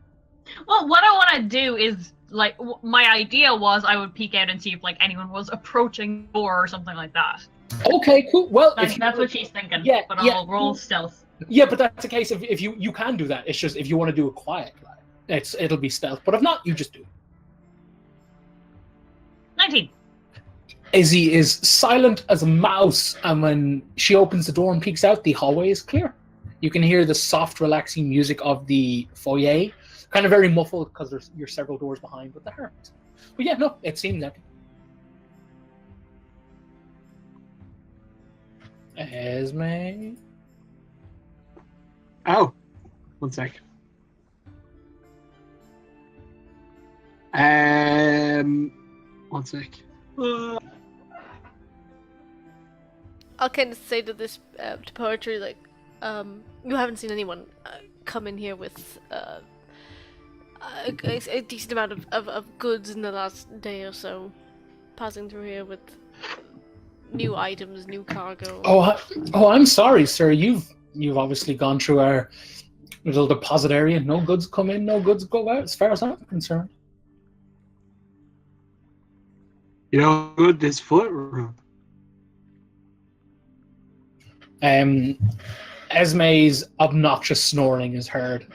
C: Well, what I want to do is like my idea was I would peek out and see if like anyone was approaching the door or something like that.
A: Okay, cool. Well,
C: That's what she's thinking.
A: Yeah,
C: but I'll roll stealth.
A: Yeah, but that's the case. If you can do that, it's just if you want to do it quiet, it'll be stealth. But if not, you just do it.
C: 19.
A: Izzy is silent as a mouse, and when she opens the door and peeks out, the hallway is clear. You can hear the soft, relaxing music of the foyer, kind of very muffled because you're several doors behind, but the heart. But yeah, no, it seems empty. Esme.
D: Oh, one sec. One sec.
B: I'll kind of say to this to poetry like, you haven't seen anyone come in here with a decent amount of goods in the last day or so, passing through here with new items, new cargo.
A: Oh, I'm sorry, sir. You've obviously gone through our little deposit area. No goods come in, no goods go out, as far as I'm concerned.
D: You know how good this foot rub?
A: Esme's obnoxious snoring is heard.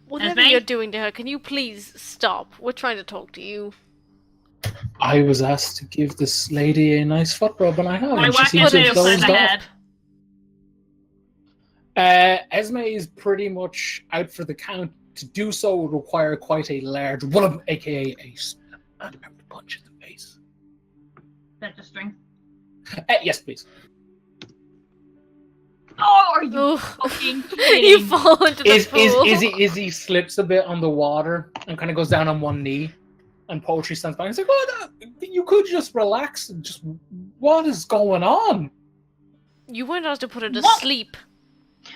B: Whatever
C: Esme?
B: you're doing to her, can you please stop? We're trying to talk to you.
A: I was asked to give this lady a nice foot rub, and I have.
C: I
A: And she
C: whack
A: seems
C: it
A: to have
C: over the
A: dozed off.
C: head.
A: Esme is pretty much out for the count. To do so would require quite a large one, aka a and a punch in the face.
C: That just string.
A: Yes, please.
C: Oh, are you
B: Ooh.
C: fucking
B: You
C: kidding?
B: fall into the pool.
A: Izzy slips a bit on the water and kind of goes down on one knee, and Poetry stands by and says, "Oh, no, you could just relax and just what is going on?"
B: You weren't asked to put her to
C: What?
B: sleep.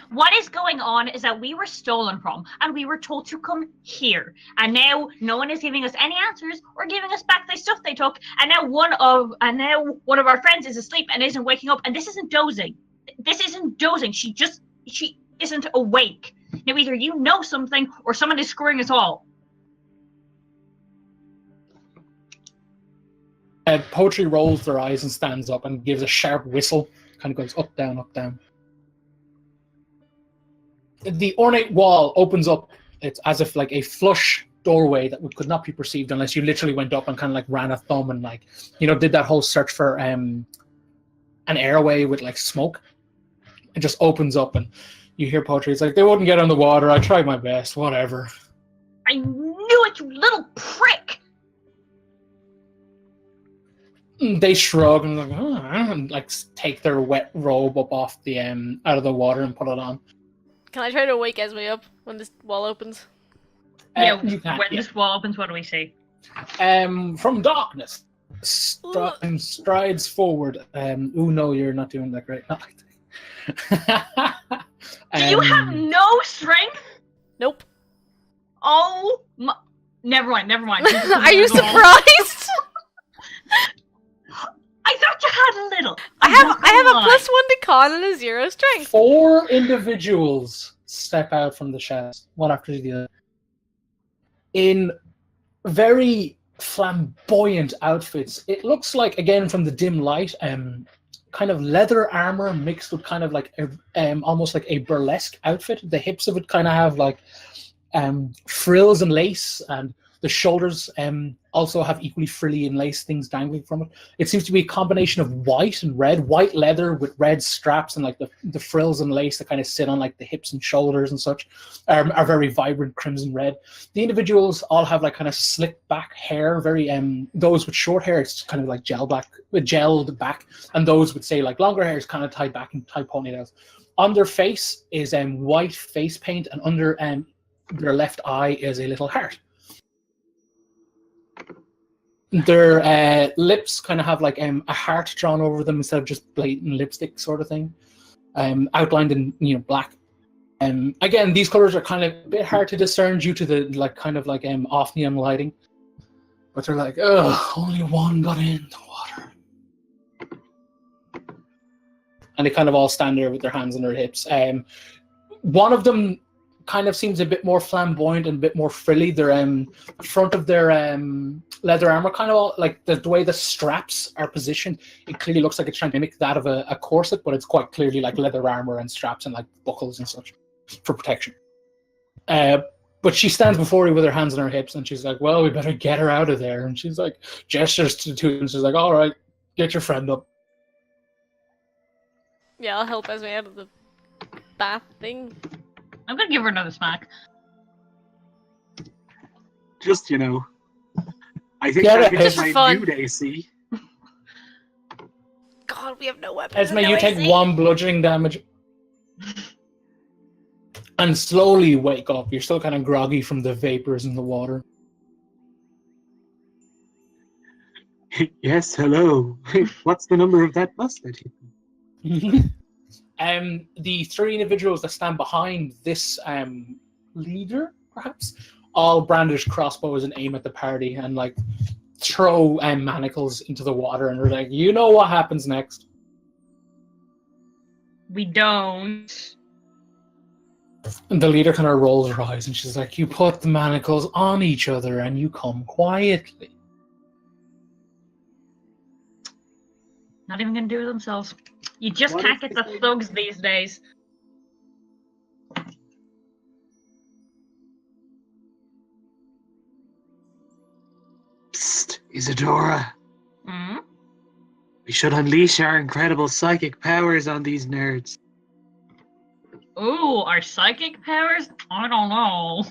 C: What is going on is that we were stolen from, and we were told to come here. And now no one is giving us any answers or giving us back the stuff they took. And now one of our friends is asleep and isn't waking up. And this isn't dozing. This isn't dozing. She isn't awake. Now either you know something or someone is screwing us all.
A: Poetry rolls their eyes and stands up and gives a sharp whistle. Kind of goes up, down, up, down. The ornate wall opens up. It's as if like a flush doorway that could not be perceived unless you literally went up and kind of like ran a thumb and like, did that whole search for an airway with like smoke. It just opens up and you hear Poetry. It's like, they wouldn't get on the water. I tried my best. Whatever.
C: I knew it, you little prick!
A: They shrug and like take their wet robe up off the out of the water and put it on.
B: Can I try to wake Esme up when this wall opens?
C: Yeah,
A: You can,
C: when this wall opens, what do we see?
A: From darkness, strides forward. No, you're not doing that great.
C: Do you have no strength?
B: Nope.
C: Oh, never mind.
B: Are you surprised?
C: I thought you had a little.
B: I have a +1 to con and a 0 strength.
A: 4 individuals step out from the shadows, one after the other, in very flamboyant outfits. It looks like, again, from the dim light, kind of leather armor mixed with kind of like almost like a burlesque outfit. The hips of it kind of have like frills and lace, and the shoulders also have equally frilly and lace things dangling from it. It seems to be a combination of white and red, white leather with red straps, and like the frills and lace that kind of sit on like the hips and shoulders and such are very vibrant crimson red. The individuals all have like kind of slick back hair, very those with short hair it's kind of like gelled back, and those with say like longer hair is kind of tied back and tied ponytails. On their face is white face paint, and under their left eye is a little heart. Their lips kind of have like a heart drawn over them instead of just blatant lipstick sort of thing, outlined in black. Again, these colors are kind of a bit hard to discern due to the off neon lighting. But they're like, ugh, only one got in the water. And they kind of all stand there with their hands on their hips. One of them kind of seems a bit more flamboyant and a bit more frilly. Their front of their leather armor, kind of all, like the way the straps are positioned, it clearly looks like it's trying to mimic that of a corset, but it's quite clearly like leather armor and straps and like buckles and such for protection. But she stands before you with her hands on her hips, and she's like, well, we better get her out of there. And she's like, gestures to the two, and she's like, all right, get your friend up.
B: Yeah, I'll help Esme out of the bath thing.
C: I'm gonna give her another smack.
D: Just, I think
A: Yeah,
D: that
B: just
D: is my
B: for fun.
D: mood, AC.
B: God, we have no weapons.
A: Esme,
B: and no
A: you take
B: AC.
A: 1 bludgeoning damage. And slowly wake up. You're still kind of groggy from the vapors in the water.
D: Yes, hello. What's the number of that bus that you...
A: The 3 individuals that stand behind this leader, perhaps, all brandish crossbows and aim at the party and like throw manacles into the water, and they're like, you know what happens next.
C: We don't.
A: And the leader kind of rolls her eyes and she's like, you put the manacles on each other and you come quietly.
C: Not even gonna do it themselves. You just
D: What
C: can't
D: is
C: get the
D: this thing?
C: thugs these days.
D: Psst, Isadora.
C: Hmm?
D: We should unleash our incredible psychic powers on these nerds.
C: Ooh, our psychic powers? I don't know.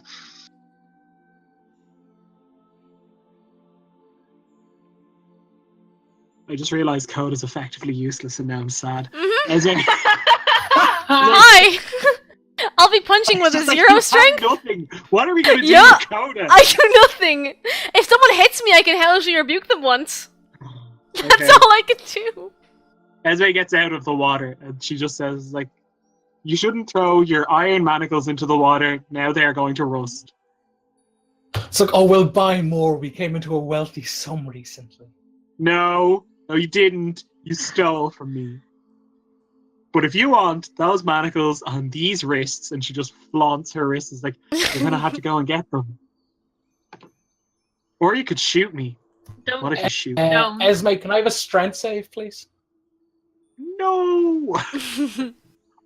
D: I just realized code is effectively useless and now I'm sad.
B: Mhm.
D: As in,
B: Hi! I'll be punching with a
D: It's just like,
B: 0
D: you have
B: strength?
D: Nothing. What are we gonna do
B: Yeah,
D: with Coda?
B: I do nothing! If someone hits me, I can hellishly rebuke them once. That's
D: Okay.
B: all I can do.
D: Esme gets out of the water and she just says, like, you shouldn't throw your iron manacles into the water. Now they are going to rust.
A: It's like, oh, we'll buy more. We came into a wealthy sum recently.
D: No, you didn't. You stole from me. But if you want those manacles on these wrists, and she just flaunts her wrists, it's like, you're gonna have to go and get them. Or you could shoot me.
C: Don't.
D: What if you shoot?
C: No.
A: Esme, can I have a strength save, please?
D: No.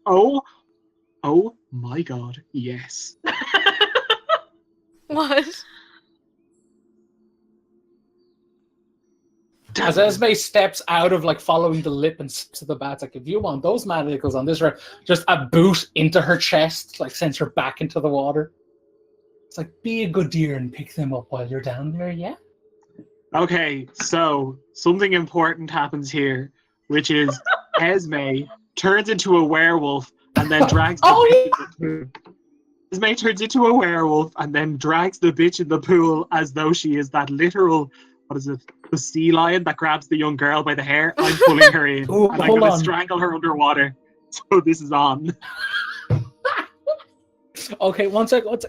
D: Oh my God! Yes.
B: What?
A: As Esme steps out of like following the lip and to the bat, like, if you want those manacles on this round, just a boot into her chest, like sends her back into the water. It's like, be a good dear and pick them up while you're down there, yeah?
D: Okay, so something important happens here, which is Esme turns into a werewolf and then drags the bitch in the pool. Esme turns into a werewolf and then drags the bitch in the pool as though she is that literal, what is it, the sea lion that grabs the young girl by the hair. I'm pulling her in
A: Ooh,
D: and I'm
A: hold
D: going to
A: on.
D: strangle her underwater. So this is on.
A: Okay, one sec.
D: What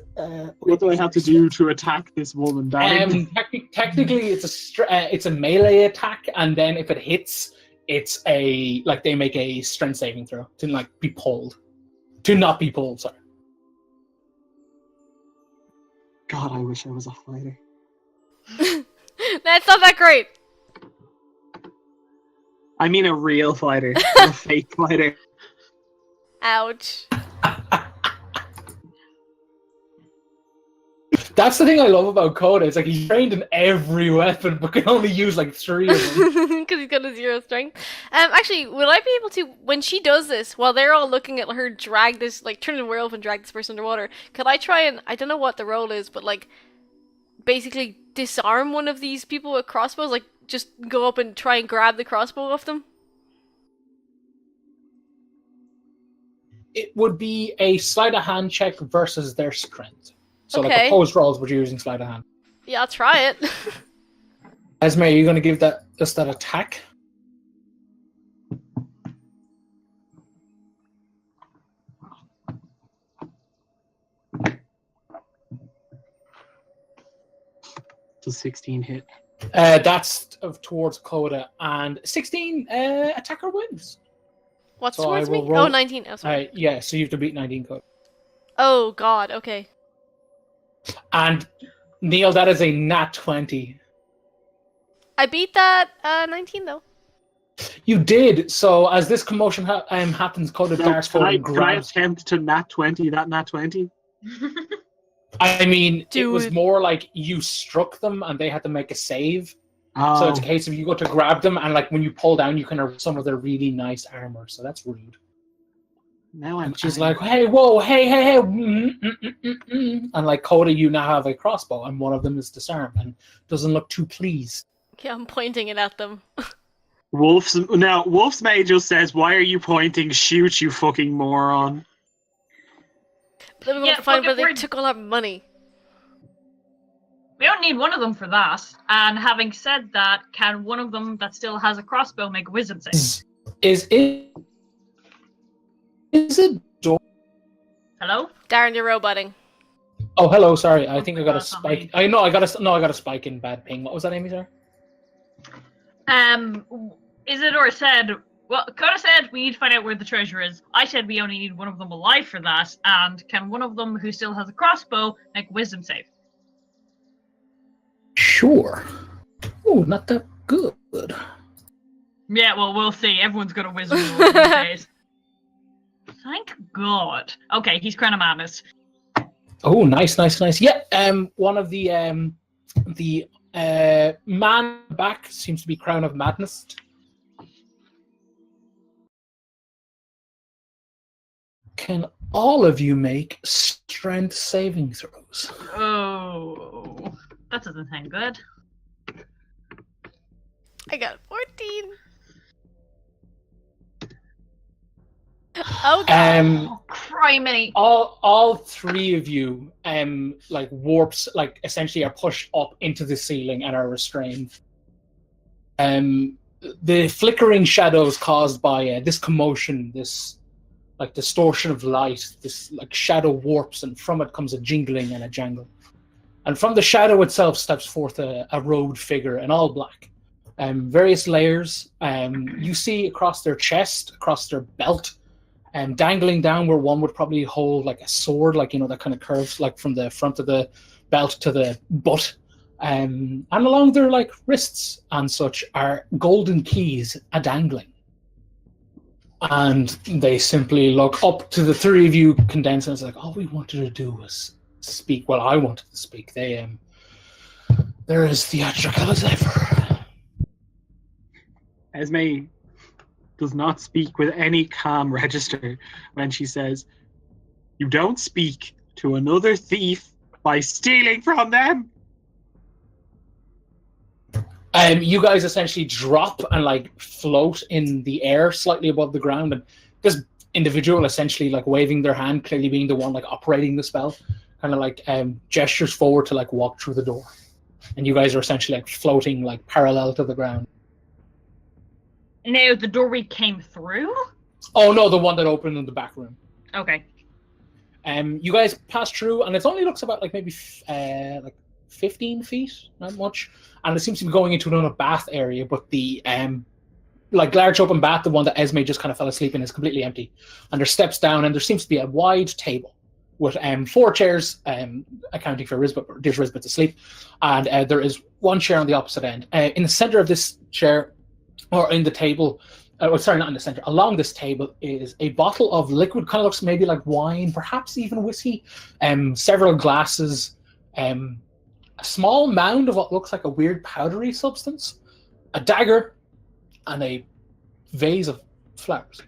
D: do I have to do to attack this woman, darling?
A: Technically, it's a melee attack, and then if it hits, it's a like they make a strength saving throw to like be pulled, to not be pulled. Sorry.
D: God, I wish I was a fighter.
B: That's not that great.
D: I mean a real fighter, not a fake fighter.
B: Ouch.
A: That's the thing I love about Coda. It's like he's trained in every weapon, but can only use like 3 of them.
B: Because he's got a 0 strength. Actually, will I be able to, when she does this, while they're all looking at her drag this, like, turn into a werewolf and drag this person underwater, could I try and, I don't know what the role is, but, like, basically disarm one of these people with crossbows? Like, just go up and try and grab the crossbow off them?
A: It would be a sleight of hand check versus their strength. So like
B: Okay.
A: opposed rolls, but you're using sleight of hand.
B: Yeah, I'll try it.
A: Esme, are you going to give that just that attack?
D: Does 16 hit?
A: That's towards Coda, and 16 attacker wins.
B: What's
A: So
B: towards
A: I
B: me?
A: will roll.
B: Oh, 19. Oh, sorry.
A: Yeah, so you have to beat 19 Coda.
B: Oh, God. Okay.
A: And Neil, that is a nat 20.
B: I beat that 19, though.
A: You did. So as this commotion happens, Coda
D: So
A: darts forward and
D: can I
A: grabs.
D: attempt to nat 20 that nat 20?
A: I mean, it
B: Do
A: was
B: it.
A: more like you struck them and they had to make a save.
D: Oh,
A: So it's a case of you go to grab them, and like when you pull down, you can have some of their really nice armor. So that's rude.
D: now I'm.
A: And she's like, "Hey, whoa, hey, and like Coda, you now have a crossbow, and one of them is disarmed and doesn't look too pleased.
B: Yeah, I'm pointing it at them.
D: Wolf's Mage just says, "Why are you pointing? Shoot, you fucking moron!"
B: Then we
C: Yeah,
B: want to find
C: fuck
B: where
C: it,
B: they took all our money.
C: We don't need one of them for that. And having said that, can one of them that still has a crossbow make a wisdom save?
A: Is it door?
C: Hello?
B: Darren, you're roboting.
A: Oh, hello. Sorry, I think I got a
C: That's not
A: spike.
C: me.
A: I got a spike in bad ping. What was that, Amy? Sorry.
C: Isidore said, well, Coda said we need to find out where the treasure is. I said we only need one of them alive for that. And can one of them who still has a crossbow make a wisdom save?
A: Sure. Oh, not that good.
C: Yeah, well, we'll see. Everyone's got a wisdom roll these days. Thank God. Okay, he's Crown of Madness.
A: Oh, nice. Yeah. One of the man back seems to be Crown of Madness. Can all of you make strength saving throws?
C: Oh, that doesn't sound good.
B: I got 14. Oh, God.
C: Oh, criminy.
A: All three of you like warps, like essentially are pushed up into the ceiling and are restrained. The flickering shadows caused by this commotion, this like distortion of light, this like shadow warps, and from it comes a jingling and a jangle. And from the shadow itself steps forth a robed figure in all black. Various layers. You see across their chest, across their belt, dangling down where one would probably hold like a sword, like, you know, that kind of curves like from the front of the belt to the butt. And along their like wrists and such are golden keys a dangling. And they simply look up to the three of you condensed, and it's like, all we wanted to do was speak. Well, I wanted to speak. They're as theatrical as ever.
D: Esme does not speak with any calm register when she says, "You don't speak to another thief by stealing from them."
A: You guys essentially drop and like float in the air slightly above the ground, and this individual essentially like waving their hand, clearly being the one like operating the spell, kind of like gestures forward to like walk through the door, and you guys are essentially like floating like parallel to the ground.
C: Now, the door we came through?
A: Oh no, the one that opened in the back room.
C: Okay.
A: You guys pass through, and it only looks about like maybe like 15 feet, not much, and it seems to be going into another bath area. But the like large open bath, the one that Esme just kind of fell asleep in, is completely empty. And there's steps down, and there seems to be a wide table with 4 chairs, accounting for Risbet. There's Risbet asleep, and there is one chair on the opposite end. In the center of this chair, or in the table. Sorry, not in the center. Along this table is a bottle of liquid, kind of looks maybe like wine, perhaps even whiskey. Several glasses, a small mound of what looks like a weird powdery substance, a dagger, and a vase of flowers.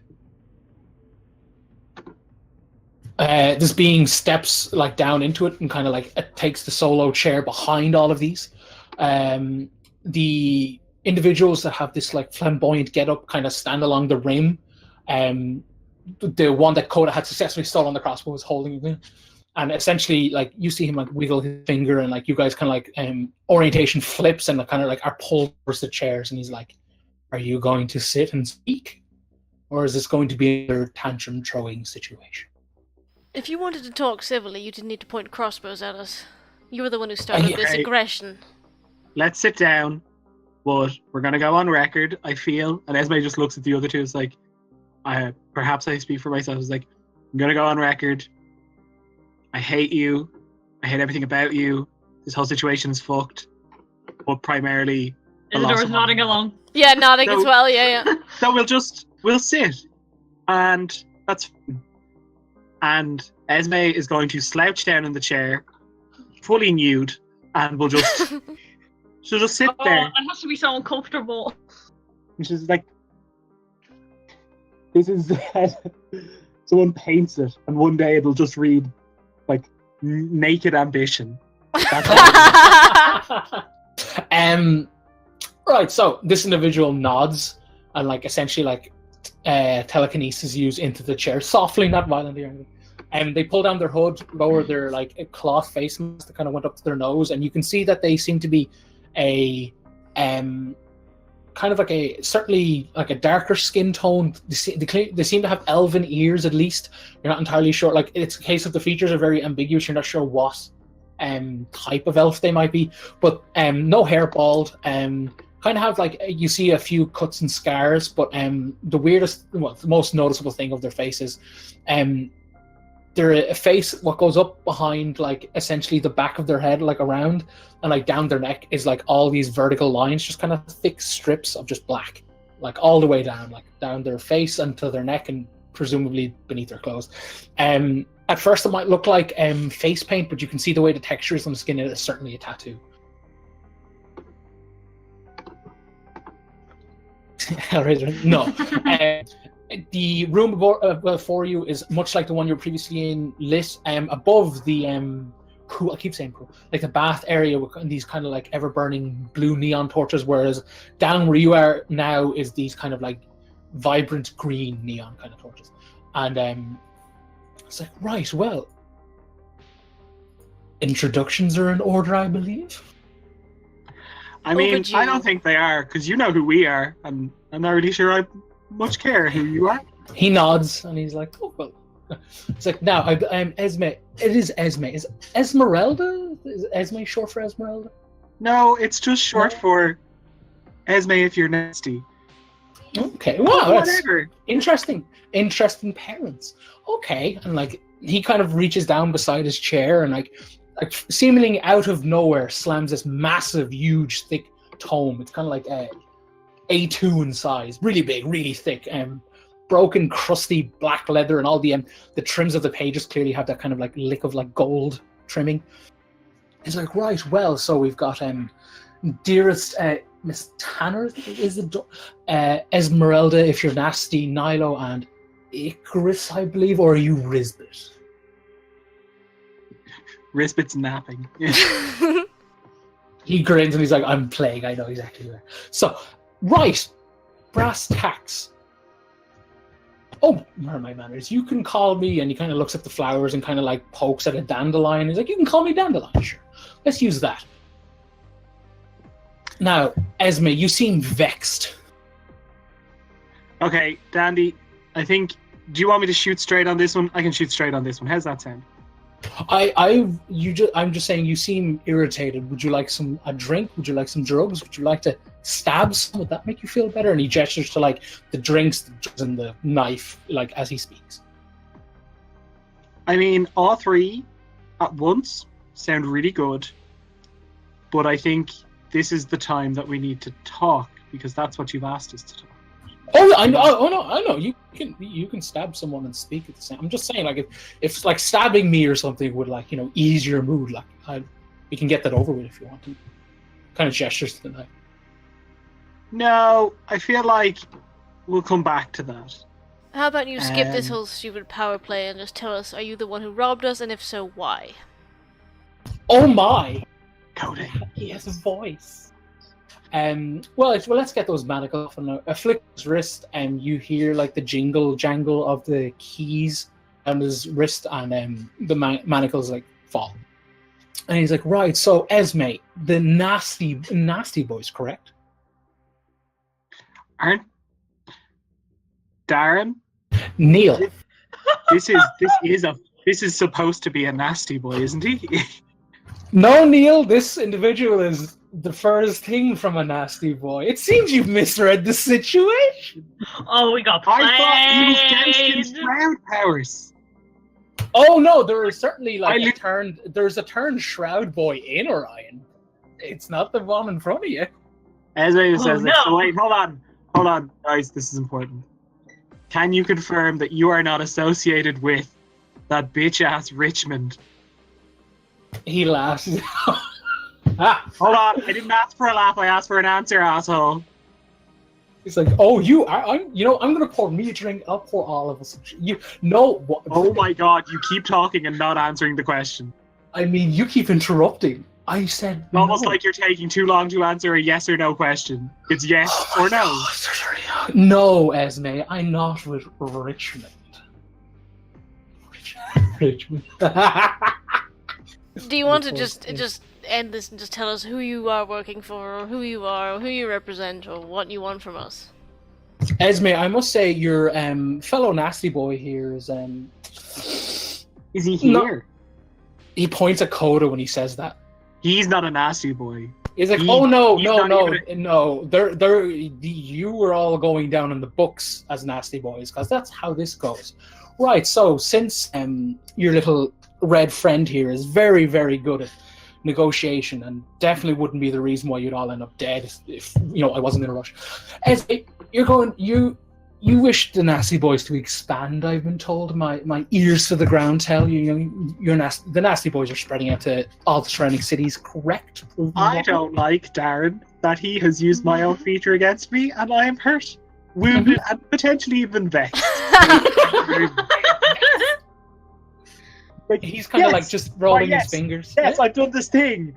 A: This being steps like down into it, and kind of like it takes the solo chair behind all of these. The individuals that have this like flamboyant get-up kind of stand along the rim. The one that Coda had successfully stolen the crossbow was holding it, and essentially like you see him like wiggle his finger, and like you guys kind of like orientation flips and kind of like are pulled towards the chairs, and he's like, "Are you going to sit and speak, or is this going to be another tantrum throwing situation?"
B: If you wanted to talk civilly, you didn't need to point crossbows at us. You were the one who started this aggression.
D: let's sit down, but we're going to go on record, I feel. And Esme just looks at the other two. It's like, perhaps I speak for myself. It's like, I'm going to go on record. I hate you. I hate everything about you. This whole situation's fucked. But primarily...
C: Isidore's nodding along.
B: Yeah, nodding as well, yeah.
D: So we'll sit. And that's fine. And Esme is going to slouch down in the chair, fully nude, and she'll just sit there.
C: It has to be so uncomfortable.
D: And she's like, this is someone paints it, and one day it'll just read like naked ambition. That's
A: right, so this individual nods and like essentially like telekinesis used into the chair, softly, not violently or anything. And they pull down their hood, lower their like a cloth face mask that kind of went up to their nose, and you can see that they seem to be a kind of like certainly like a darker skin tone. They seem to have elven ears at least. You're not entirely sure. Like it's a case of the features are very ambiguous. You're not sure what type of elf they might be, but no hair, bald. Kind of have like you see a few cuts and scars, but the most noticeable thing of their faces, they're a face what goes up behind like essentially the back of their head, like around and like down their neck is like all these vertical lines, just kind of thick strips of just black, like all the way down, like down their face and to their neck and presumably beneath their clothes. At first it might look like face paint, but you can see the way the texture is on the skin. It is certainly a tattoo. No. The room before you is much like the one you were previously in, lit above the pool. I keep saying pool, like the bath area with these kind of like ever-burning blue neon torches, whereas down where you are now is these kind of like vibrant green neon kind of torches. And it's like, right, well, introductions are in order, I believe.
D: I mean, I don't think they are, because you know who we are, and I'm not really sure I much care who you are.
A: He nods, and he's like, oh, well. It's like, now, I'm Esme. It is Esme. Is Esmeralda? Is Esme short for Esmeralda?
D: No, it's just short for Esme if you're nasty.
A: Okay, wow, that's
D: whatever.
A: Interesting parents. Okay, and like, he kind of reaches down beside his chair and like seemingly out of nowhere slams this massive, huge, thick tome. It's kind of like A2 in size, really big, really thick, broken, crusty black leather, and all the trims of the pages clearly have that kind of like lick of like gold trimming. It's like, right, well, so we've got dearest Miss Tanner, is it Esmeralda if you're nasty, Nilo, and Icarus, I believe, or are you Risbit?
D: Risbit's napping.
A: He grins and he's like, I'm Plague, I know exactly where. So, right, brass tacks. Oh, where are my manners? You can call me, and he kind of looks at the flowers and kind of like pokes at a dandelion. He's like, you can call me Dandelion, sure. Let's use that. Now, Esme, you seem vexed.
D: Okay, Dandy, I think, do you want me to shoot straight on this one? I can shoot straight on this one. How's that sound?
A: I'm just saying you seem irritated. Would you like a drink? Would you like some drugs? Would you like to stab some? Would that make you feel better? And he gestures to like the drinks and the knife, like as he speaks.
D: I mean, all three at once sound really good, but I think this is the time that we need to talk, because that's what you've asked us to talk.
A: Oh, I know. Oh, no, I know. You can stab someone and speak at the same. I'm just saying, like, if like stabbing me or something would like ease your mood, like we can get that over with if you want to. Kind of gestures to the knife.
D: No, I feel like we'll come back to that.
B: How about you skip this whole stupid power play and just tell us, are you the one who robbed us, and if so, why?
A: Oh my!
D: Cody.
A: He has a voice. Well, let's get those manacles off. And a flick his wrist, and you hear like the jangle of the keys on his wrist, and the manacles like fall. And he's like, right, so Esme, the nasty boys, correct?
D: Aren't Darren?
A: Neil.
D: This is supposed to be a nasty boy, isn't he?
A: No, Neil, this individual is the first thing from a nasty boy. It seems you've misread the situation.
C: Oh, we got
D: I thought he was
C: played.
D: doused in shroud powers.
A: Oh no, there is certainly
D: I
A: like
D: lit-
A: there's a turned shroud boy in Orion. It's not the one in front of you.
D: Ezra says,
C: no.
D: so wait, hold on, guys, this is important. Can you confirm that you are not associated with that bitch-ass Richmond?
A: He laughs.
D: Hold on, I didn't ask for a laugh, I asked for an answer, asshole.
A: He's like, oh, I'm gonna pour me a drink. I'll pour all of us. What?
D: Oh my god, you keep talking and not answering the question.
A: I mean, you keep interrupting. I said
D: Almost
A: no.
D: like you're taking too long to answer a yes or no question. It's yes or no.
A: No, Esme, I'm not with Richmond. Richmond.
B: Do you want to just end this and just tell us who you are working for, or who you are, or who you represent, or what you want from us?
A: Esme, I must say your fellow nasty boy here is
D: Is he here?
A: No. He points at Coda when he says that.
D: He's not a nasty boy.
A: He's like,
D: He-
A: oh no,
D: he's
A: no,
D: not
A: no, no. You were all going down in the books as nasty boys, because that's how this goes. Right, so since your little red friend here is very, very good at negotiation and definitely wouldn't be the reason why you'd all end up dead if I wasn't in a rush. You wish the nasty boys to expand, I've been told. My ears to the ground tell you, the nasty boys are spreading out to all the surrounding cities, correct?
D: I don't like Darren that he has used my own feature against me, and I am hurt, wounded, and potentially even vexed.
A: He's kind of
D: Yes.
A: like just rolling
D: Why,
A: his fingers.
D: Yes,
A: Yeah.
D: I've done this thing.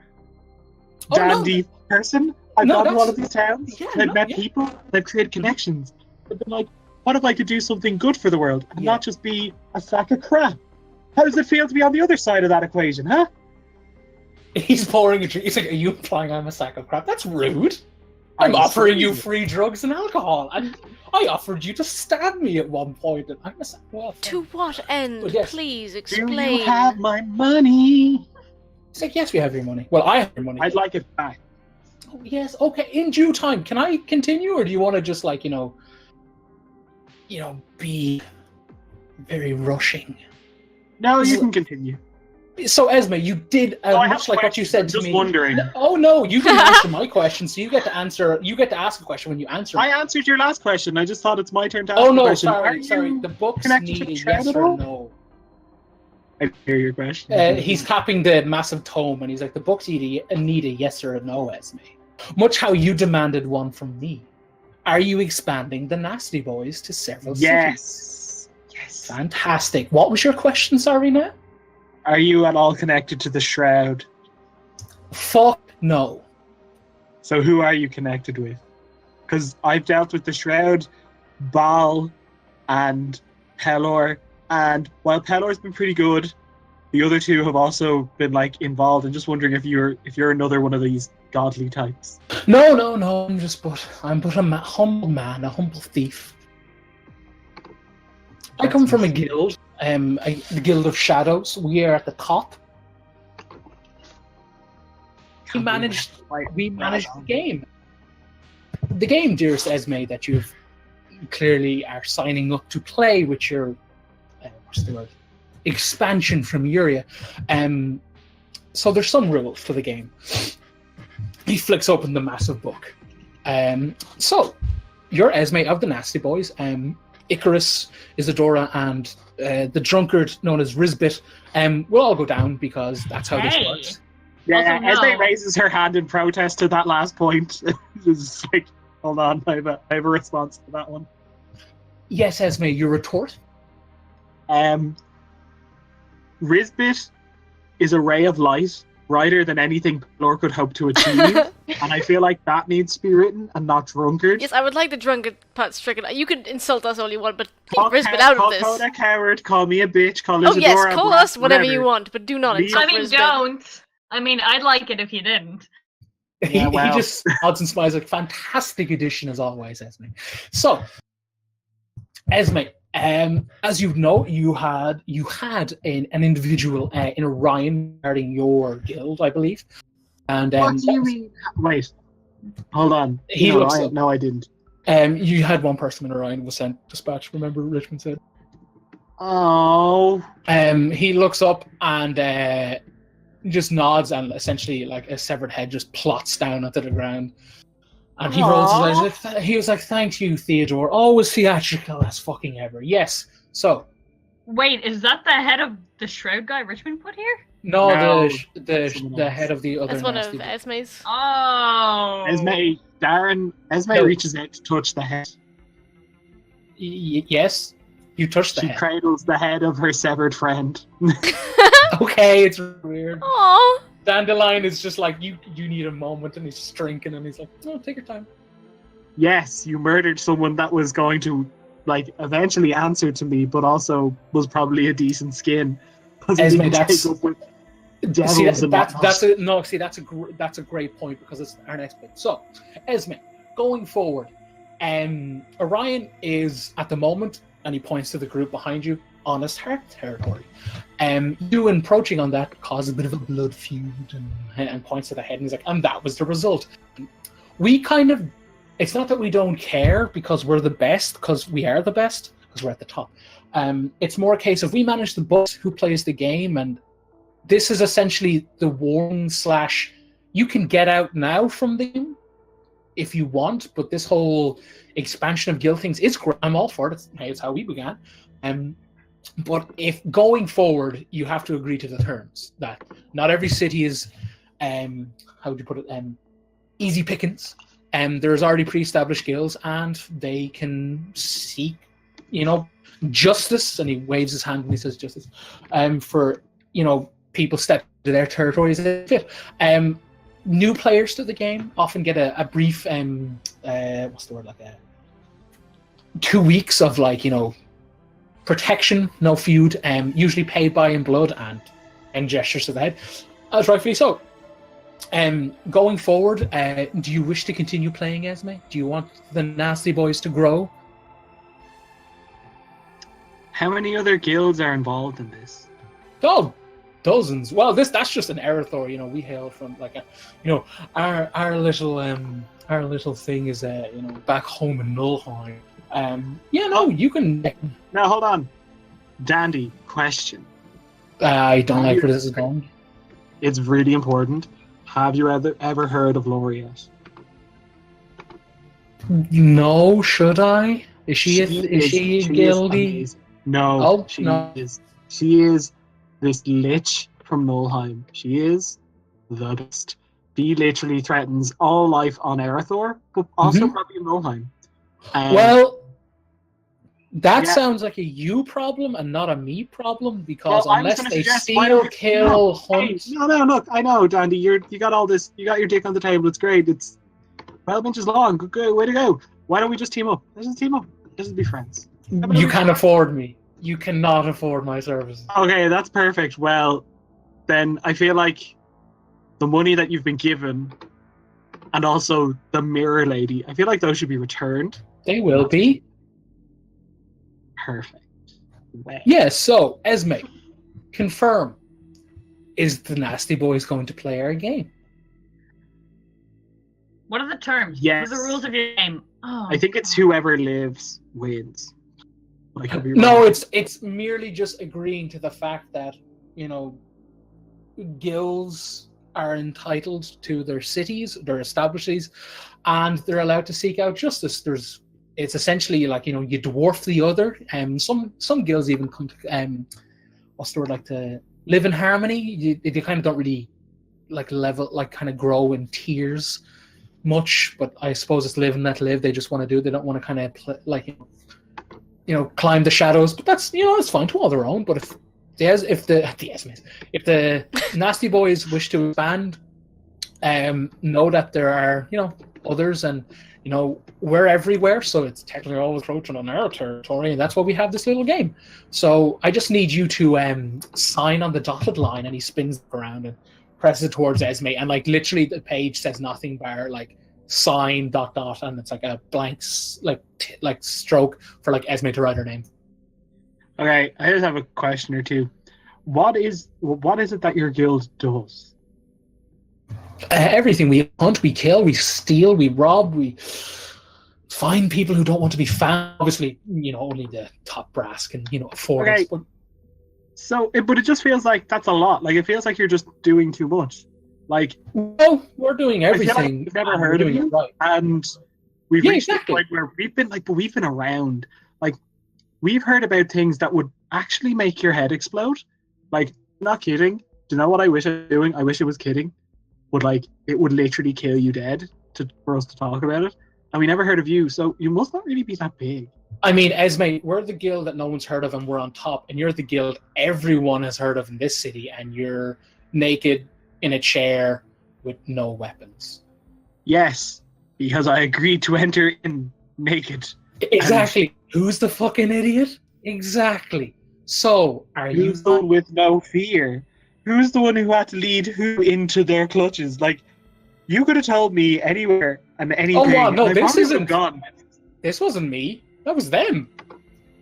A: Oh, no.
D: Dandy person. I've
A: No,
D: gone to
A: that's-
D: all of these towns,
A: Yeah,
D: and I've
A: no,
D: met
A: yeah.
D: people, and I've created connections. I've been like, what if I could do something good for the world and
A: Yeah.
D: not just be a sack of crap? How does it feel to be on the other side of that equation, huh?
A: He's pouring a drink. He's like, are you implying I'm a sack of crap? That's rude. I'm
D: I'm
A: offering you
D: sorry.
A: free drugs and alcohol. And I offered you to stab me at one point. And I'm a sack of crap.
B: To what end?
A: But yes.
B: Please
D: Do
B: explain.
D: you have my money?
A: He's like, yes, we have your money. Well, I have your money.
D: I'd like it back.
A: Oh, yes, okay, in due time. Can I continue, or do you want to just be very rushing?
D: No,
A: This
D: you
A: is-
D: can continue.
A: So, Esme, you did
D: Oh, I have
A: much like what you
D: questions,
A: said
D: I'm
A: to
D: just
A: me.
D: wondering.
A: Oh no, you didn't answer my question, so you get to answer. You get to ask a question when you answer.
D: I answered your last question. I just thought it's my turn to ask
A: Oh
D: the
A: no,
D: question. Are
A: sorry.
D: you
A: The books
D: connected
A: need
D: to
A: a
D: the
A: yes
D: shroud
A: or
D: at all?
A: no.
D: I hear your question.
A: He's tapping the massive tome, and he's like, "The books need a yes or a no, Esme." Much how you demanded one from me. Are you expanding the Nasty Boys to several cities?
D: Yes. Yes.
A: Fantastic. What was your question, sorry, now?
D: Are you at all connected to the shroud?
A: Fuck no.
D: So who are you connected with? Because I've dealt with the shroud, Baal, and Pelor, and while Pelor's been pretty good, the other two have also been involved. I'm just wondering if you're another one of these godly types.
A: No. I'm but a humble man, a humble thief. I come from a guild, the Guild of Shadows. We are at the top. We manage the game. The game, dearest Esme, that you've clearly are signing up to play with your what's the word? Expansion from Uria. So there's some rules to the game. He flicks open the massive book. So you're Esme of the Nasty Boys. Icarus, Isadora, and the drunkard known as Rizbit will all go down because that's how this
C: Hey.
A: works.
D: Yeah,
C: Also,
D: Esme
C: no.
D: raises her hand in protest to that last point. It's like, hold on, I have a response to that one.
A: Yes, Esme, your retort.
D: Rizbit is a ray of light, brighter than anything Lore could hope to achieve, and I feel like that needs to be written and not drunkard.
B: Yes, I would like the drunkard part stricken. You can insult us all you want, but
D: Call
B: leave Rizbit out of
D: call
B: this.
D: Coda a coward, call me a bitch, call
B: Oh
D: Isadora
B: yes,
D: a
B: call
D: brat,
B: us whatever you want, but do not
D: Leave-
B: insult
C: I mean,
B: Rizbit.
C: don't. I mean, I'd like it if you didn't.
D: Yeah,
A: He
D: well.
A: just nods and smiles like, fantastic addition as always, Esme. So, Esme, as you know, you had an individual in Orion regarding your guild, I believe. And
D: What do you mean? Wait, hold on.
A: He
D: no,
A: looks up.
D: No, I didn't.
A: You had one person in Orion was sent dispatch. Remember, Richmond said.
D: Oh.
A: He looks up and just nods, and essentially, like a severed head just plots down onto the ground. And he rolls his eyes. He was like, "Thank you, Theodore. Always theatrical as fucking ever." Yes. So.
C: Wait, is that the head of the shroud guy Richmond put here?
A: No,
D: No,
A: the head of the other.
B: That's one of
A: nasty boy.
B: Esme's.
C: Oh.
D: Esme reaches out to touch the head.
A: Yes, you touched the
D: She
A: head.
D: cradles the head of her severed friend.
A: Okay, it's weird.
B: Aww.
A: Dandelion is just like, you need a moment, and he's just drinking, and he's like, "No, take your time."
D: Yes, you murdered someone that was going to, like, eventually answer to me, but also was probably a decent skin.
A: Esme, that's
D: up with
A: see,
D: devils and whatnot.
A: that's a great point, because it's our next bit. So, Esme, going forward, Orion is at the moment, and he points to the group behind you, honest heart territory. You encroaching on that caused a bit of a blood feud, and points to the head, and he's like, and that was the result. We kind of, it's not that we don't care because we're the best, because we are the best, because we're at the top. It's more a case of we manage the books, who plays the game, and this is essentially the warning / you can get out now from the game if you want, but this whole expansion of guild things is great. I'm all for it. It's how we began. But if going forward, you have to agree to the terms that not every city is, how would you put it, easy pickings. There's already pre-established guilds, and they can seek, justice. And he waves his hand and he says justice. For people step to their territories as they fit. New players to the game often get a brief what's the word, like 2 weeks of protection, no feud, usually paid by in blood and gestures to the head, as rightfully so. Going forward, do you wish to continue playing Esme? Do you want the Nasty Boys to grow?
D: How many other guilds are involved in this?
A: Oh, dozens. Well, that's just an Erythor. We hail from our little thing is back home in Nullheim. You can.
D: Now hold on, Dandy. Question.
A: I don't like where this is going.
D: It's really important. Have you ever heard of Laureate?
A: No, should I? Is she a guildie?
D: No,
A: no.
D: She is this lich from Nullheim. She is the best. She literally threatens all life on Erythor, but also probably in Nullheim.
A: That sounds like a you problem and not a me problem, because unless they steal, kill, hunt.
D: No, look, I know, Dandy, you got all this, you got your dick on the table, it's great, it's 12 inches long, good, way to go. Why don't we just team up? Let's just team up. Let's just be friends.
A: You can't afford me. You cannot afford my services.
D: Okay, that's perfect. Well, then I feel like the money that you've been given and also the mirror lady, I feel like those should be returned.
A: They will be.
D: Perfect. Wow.
A: Yes, so, Esme, confirm. Is the Nasty Boys going to play our game?
C: What are the terms?
D: Yes.
C: What are the rules of your game? Oh.
D: I think it's whoever lives wins. I could be
A: No,
D: wrong.
A: it's merely just agreeing to the fact that, guilds are entitled to their cities, their establishments, and they're allowed to seek out justice. It's essentially like, you dwarf the other. Some guilds even come to, what's the word, like to live in harmony. They kind of don't really kind of grow in tiers much, but I suppose it's live and let live. They just want to do it. They don't want to kind of climb the shadows, but that's, it's fine, to all their own. But if the Nasty Boys wish to expand, know that there are, others, and we're everywhere, so it's technically always approaching on our territory, and that's why we have this little game. So I just need you to sign on the dotted line, and he spins around and presses it towards Esme, and literally the page says nothing bar sign ... and it's like a blank stroke for Esme to write her name.
D: Okay, I just have a question or two. What is it that your guild does?
A: Everything. We hunt, we kill, we steal, we rob, we find people who don't want to be found. Obviously, only the top brass can, afford
D: Okay.
A: us. But
D: So, but it just feels like that's a lot. Like, it feels like you're just doing too much. Like,
A: no, we're doing
D: I feel like
A: everything.
D: I've never
A: and we're
D: heard of
A: doing
D: you,
A: it right.
D: and we've
A: Yeah,
D: reached
A: exactly.
D: the point where we've been around. Like, we've heard about things that would actually make your head explode. Like, I'm not kidding. Do you know what I wish I was doing? I wish it was kidding. But, like, it would literally kill you dead for us to talk about it. And we never heard of you, so you must not really be that big.
A: I mean, Esme, we're the guild that no one's heard of and we're on top, and you're the guild everyone has heard of in this city, and you're naked in a chair with no weapons.
D: Yes, because I agreed to enter in naked.
A: Exactly. Who's the fucking idiot? Exactly. So, are you
D: Who's the one with no fear? Who's the one who had to lead who into their clutches? Like, you could have told me anywhere and anything.
A: Oh, wow, no,
D: and I
A: this
D: probably would have
A: isn't-
D: gone.
A: This wasn't me. That was them.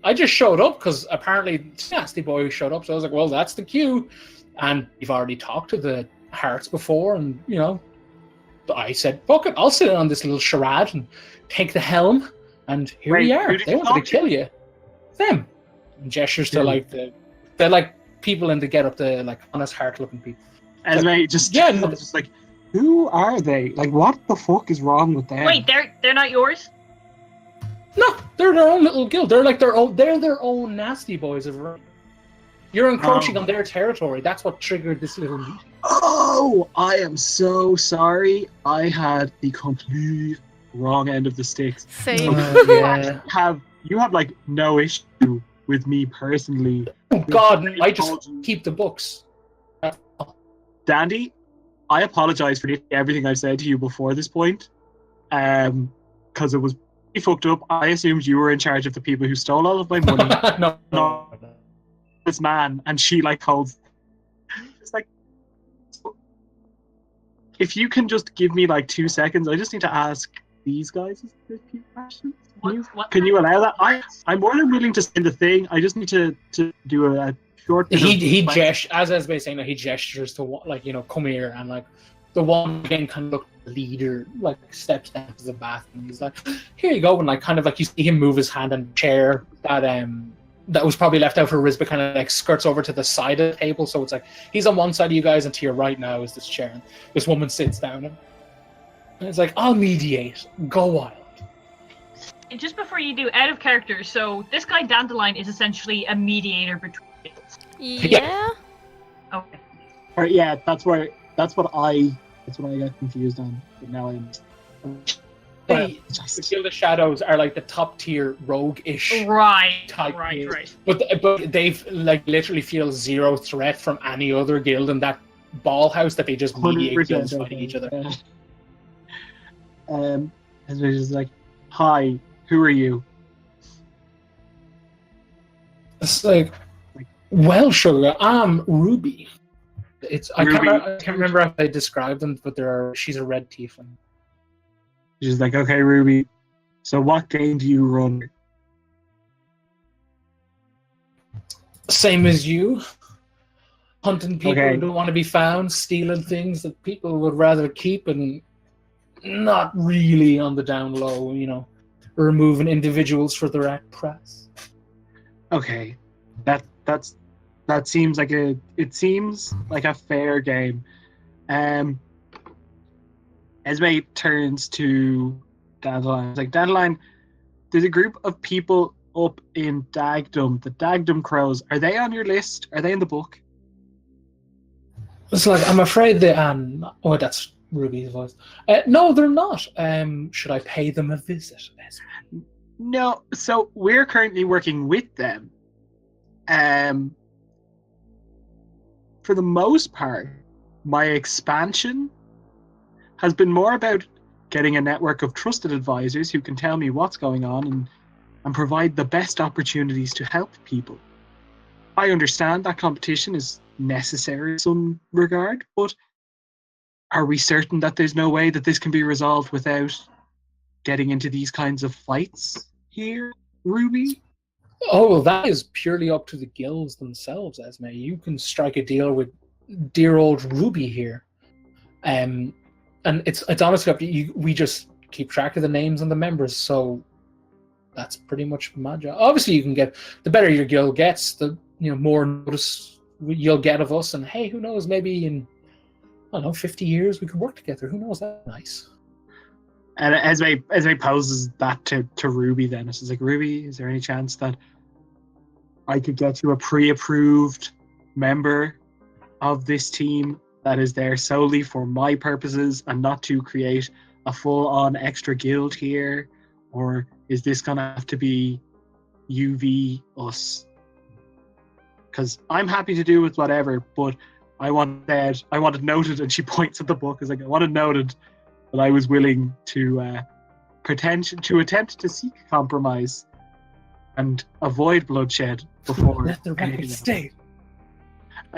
A: I just showed up because apparently Nasty Boy showed up. So I was like, well, that's the cue. And you've already talked to the Hearts before. And, I said, fuck it. I'll sit in on this little charade and take the helm. And here we
D: Wait,
A: are.
D: who did
A: They
D: you
A: wanted to
D: talk to?
A: kill you. Them. And gestures to
D: Yeah.
A: like they're like people in the get up, the like honest heart looking people.
D: Esme just,
A: Yeah, no.
D: just like, who are they? Like, what the fuck is wrong with them?
C: Wait, they're not yours?
A: No, they're their own little guild. They're like their own Nasty Boys of Orion. You're encroaching on their territory. That's what triggered this little meeting.
D: Oh, I am so sorry. I had the complete wrong end of the sticks.
B: Same.
A: Yeah.
D: You have like no issue with me personally.
A: Oh God, I just keep the books.
D: Dandy, I apologize for everything I've said to you before this point, because it was pretty fucked up. I assumed you were in charge of the people who stole all of my money.
A: no.
D: This man, and she like holds. It's like, if you can just give me like 2 seconds, I just need to ask these guys a few questions. Can you allow that? I'm more than willing to send the thing. I just need to do a short.
A: He gestures, as Esme saying that, he gestures to come here, and like the one again kind of look leader like steps down to the bath, and he's like, here you go, and like kind of like you see him move his hand and chair that was probably left out for Riz, but kind of like skirts over to the side of the table, so it's like he's on one side of you guys, and to your right now is this chair, and this woman sits down, and it's like, I'll mediate, go wild.
C: Just before you do, out of character, so this guy Dandelion is essentially a mediator between guilds.
B: Yeah.
C: Okay.
D: Or, yeah, that's what I got confused on. But now I'm.
A: The Guild of Shadows are like the top tier rogue-ish
C: Right.
A: type
C: Right.
A: guild.
C: Right.
A: But they've like literally feel zero threat from any other guild in that ball house that they just mediate
D: 100%
A: guilds fighting each other.
D: As we're just like, hi, who are you?
A: It's like, well, sugar, I'm Ruby. I can't remember how they describe them, but she's a red tiefling.
D: She's like, okay, Ruby. So what game do you run?
A: Same as you. Hunting people
D: Okay.
A: who don't want to be found, stealing things that people would rather keep, and not really on the down low, removing individuals for the right price.
D: Okay, that seems like a fair game. Esme turns to Dandelion. It's like, Dandelion, there's a group of people up in Dagdom, the Dagdom Crows. Are they on your list? Are they in the book?
A: It's like, I'm afraid they oh, that's Ruby's voice. No, they're not. Should I pay them a visit?
D: No. So we're currently working with them. For the most part, my expansion has been more about getting a network of trusted advisors who can tell me what's going on and provide the best opportunities to help people. I understand that competition is necessary in some regard, but are we certain that there's no way that this can be resolved without getting into these kinds of fights here, Ruby?
A: Oh, well, that is purely up to the guilds themselves, Esme. You can strike a deal with dear old Ruby here. and it's honestly up to you. We just keep track of the names and the members, so that's pretty much my job. Obviously, you can get the better your guild gets, the more notice you'll get of us. And hey, who knows? Maybe in 50 years we could work together. Who knows? That's nice.
D: And Esme poses that to Ruby. Then it's just like, Ruby, is there any chance that I could get you a pre-approved member of this team that is there solely for my purposes and not to create a full-on extra guild here? Or is this gonna have to be UV us? Because I'm happy to do with whatever, but I wanted noted, and she points at the book, is like, I wanted noted that I was willing to attempt to seek compromise and avoid bloodshed before
A: Let the record
D: anything
A: state.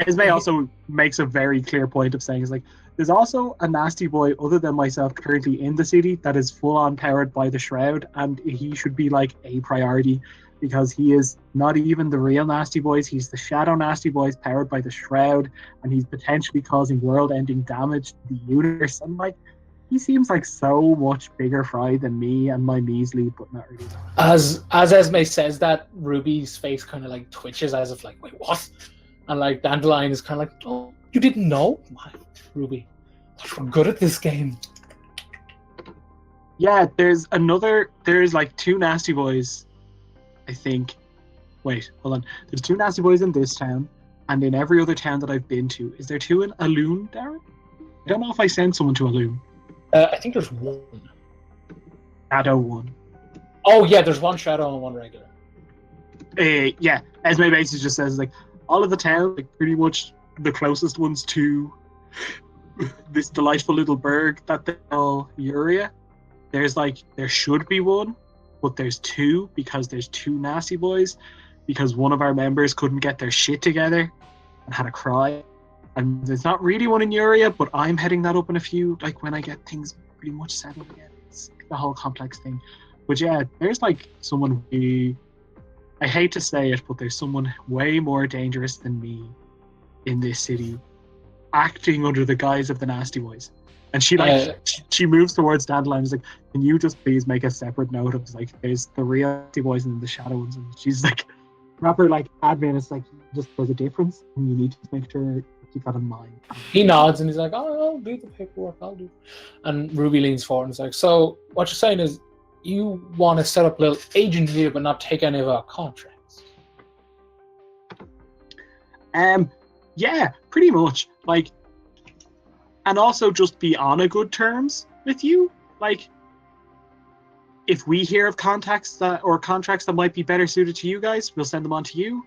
D: Esme also makes a very clear point of saying, is like, there's also a nasty boy other than myself currently in the city that is full on powered by the Shroud, and he should be like a priority because he is not even the real nasty boys. He's the shadow nasty boys powered by the Shroud, and he's potentially causing world-ending damage to the universe. And like, he seems like so much bigger fry than me and my measly, but not really.
A: As Esme says that, Ruby's face kind of like twitches as if like, wait, what? And like Dandelion is kind of like, oh, you didn't know? Ruby, we're good at this game.
D: Yeah, there's like two nasty boys, I think. Wait, hold on. There's two nasty boys in this town, and in every other town that I've been to. Is there two in Aloon, Darren? I don't know if I sent someone to Aloon.
A: I think there's one.
D: Shadow one.
A: Oh yeah, there's one shadow and one regular.
D: Yeah, Esme basically just says like, all of the towns, like pretty much the closest ones to this delightful little burg that they call Uria. There should be one, but there's two because there's two nasty boys, because one of our members couldn't get their shit together and had a cry. And there's not really one in Uria, but I'm heading that up in a few, like when I get things pretty much settled again. It's the whole complex thing. But yeah, there's like someone who, I hate to say it, but there's someone way more dangerous than me in this city, acting under the guise of the nasty boys. And she she moves towards Dandelion and is like, can you just please make a separate note of like, there's the real nasty boys and the shadow ones? And she's like, proper like admin, it's like, just there's a difference and you need to make sure keep that in mind.
A: He nods and he's like, oh, I'll do the paperwork, I'll do. And Ruby leans forward and is like, so what you're saying is you want to set up a little agent deal but not take any of our contracts?
D: Yeah, pretty much. Like, and also just be on a good terms with you. Like, if we hear of contracts that might be better suited to you guys, we'll send them on to you.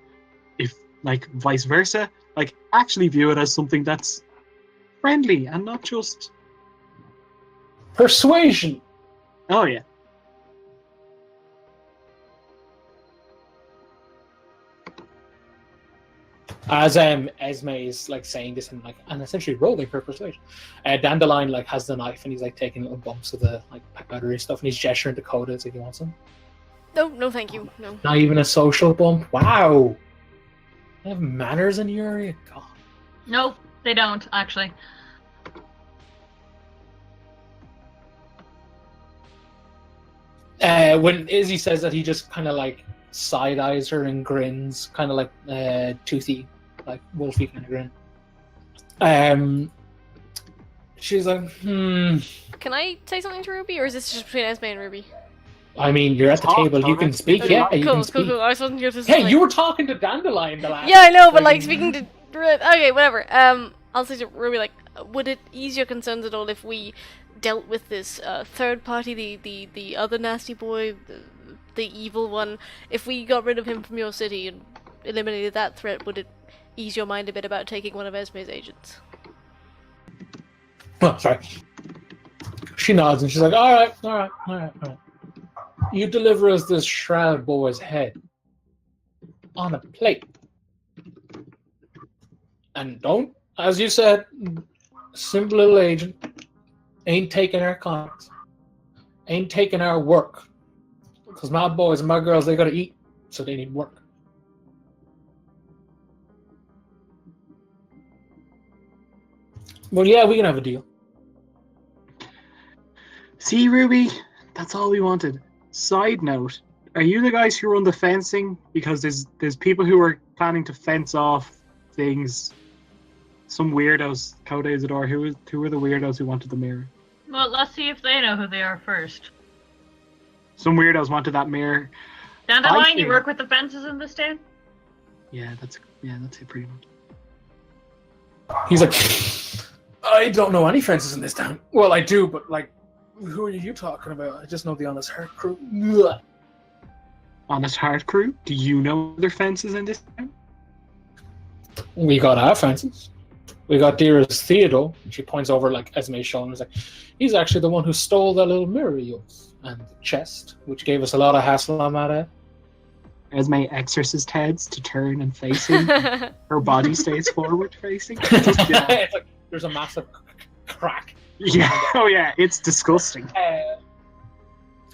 D: If like vice versa, like actually view it as something that's friendly and not just
A: persuasion.
D: Oh yeah.
A: As Esme is like saying this and essentially rolling her persuasion, Dandelion like has the knife and he's like taking little bumps of the like powdery stuff and he's gesturing to Coda as if he wants some.
B: No, thank you. No.
A: Not even a social bump. Wow. They have manners in Uria. God.
C: Nope, they don't actually.
A: When Izzy says that, he just kind of like side eyes her and grins, kind of like toothy, like wolfy kind of grin. She's like,
B: Can I say something to Ruby, or is this just between Esme and Ruby?
A: I mean, you're at the table. You can speak. Yeah, you can speak.
B: Cool. I was wasn't here to
A: Hey, you were talking to Dandelion the last.
B: Yeah, I know, but like speaking to. Okay, whatever. I'll say to Ruby, like, would it ease your concerns at all if we dealt with this third party, the other nasty boy, the evil one? If we got rid of him from your city and eliminated that threat, would it ease your mind a bit about taking one of Esme's agents?
A: Oh, sorry. She nods and she's like, all right. You deliver us this shroud boy's head on a plate. And don't, as you said, simple little agent ain't taking our contracts, ain't taking our work. Because my boys and my girls, they gotta eat, so they need work. Well, yeah, we can have a deal.
D: See, Ruby, that's all we wanted. Side note, are you the guys who run the fencing? Because there's people who are planning to fence off things. Some weirdos, Code Isidore, who are the weirdos who wanted the mirror?
C: Well, let's see if they know who they are first.
D: Some weirdos wanted that mirror.
C: Dandelion, you
D: think-
C: work with the fences in this town?
D: Yeah, that's it pretty much.
A: He's like, I don't know any fences in this town. Well, I do, but like, who are you talking about? I just know the Honest Heart crew. Ugh.
D: Honest Heart crew? Do you know other fences in this town?
A: We got our fences. We got dearest Theodore. She points over like Esme's shoulder and is like, he's actually the one who stole that little mirror of yours. And the chest, which gave us a lot of hassle on that.
D: Esme exorcist heads to turn and face him. Her body stays forward facing. Just, yeah.
A: It's like, there's a massive crack.
D: Yeah. Oh yeah, it's disgusting.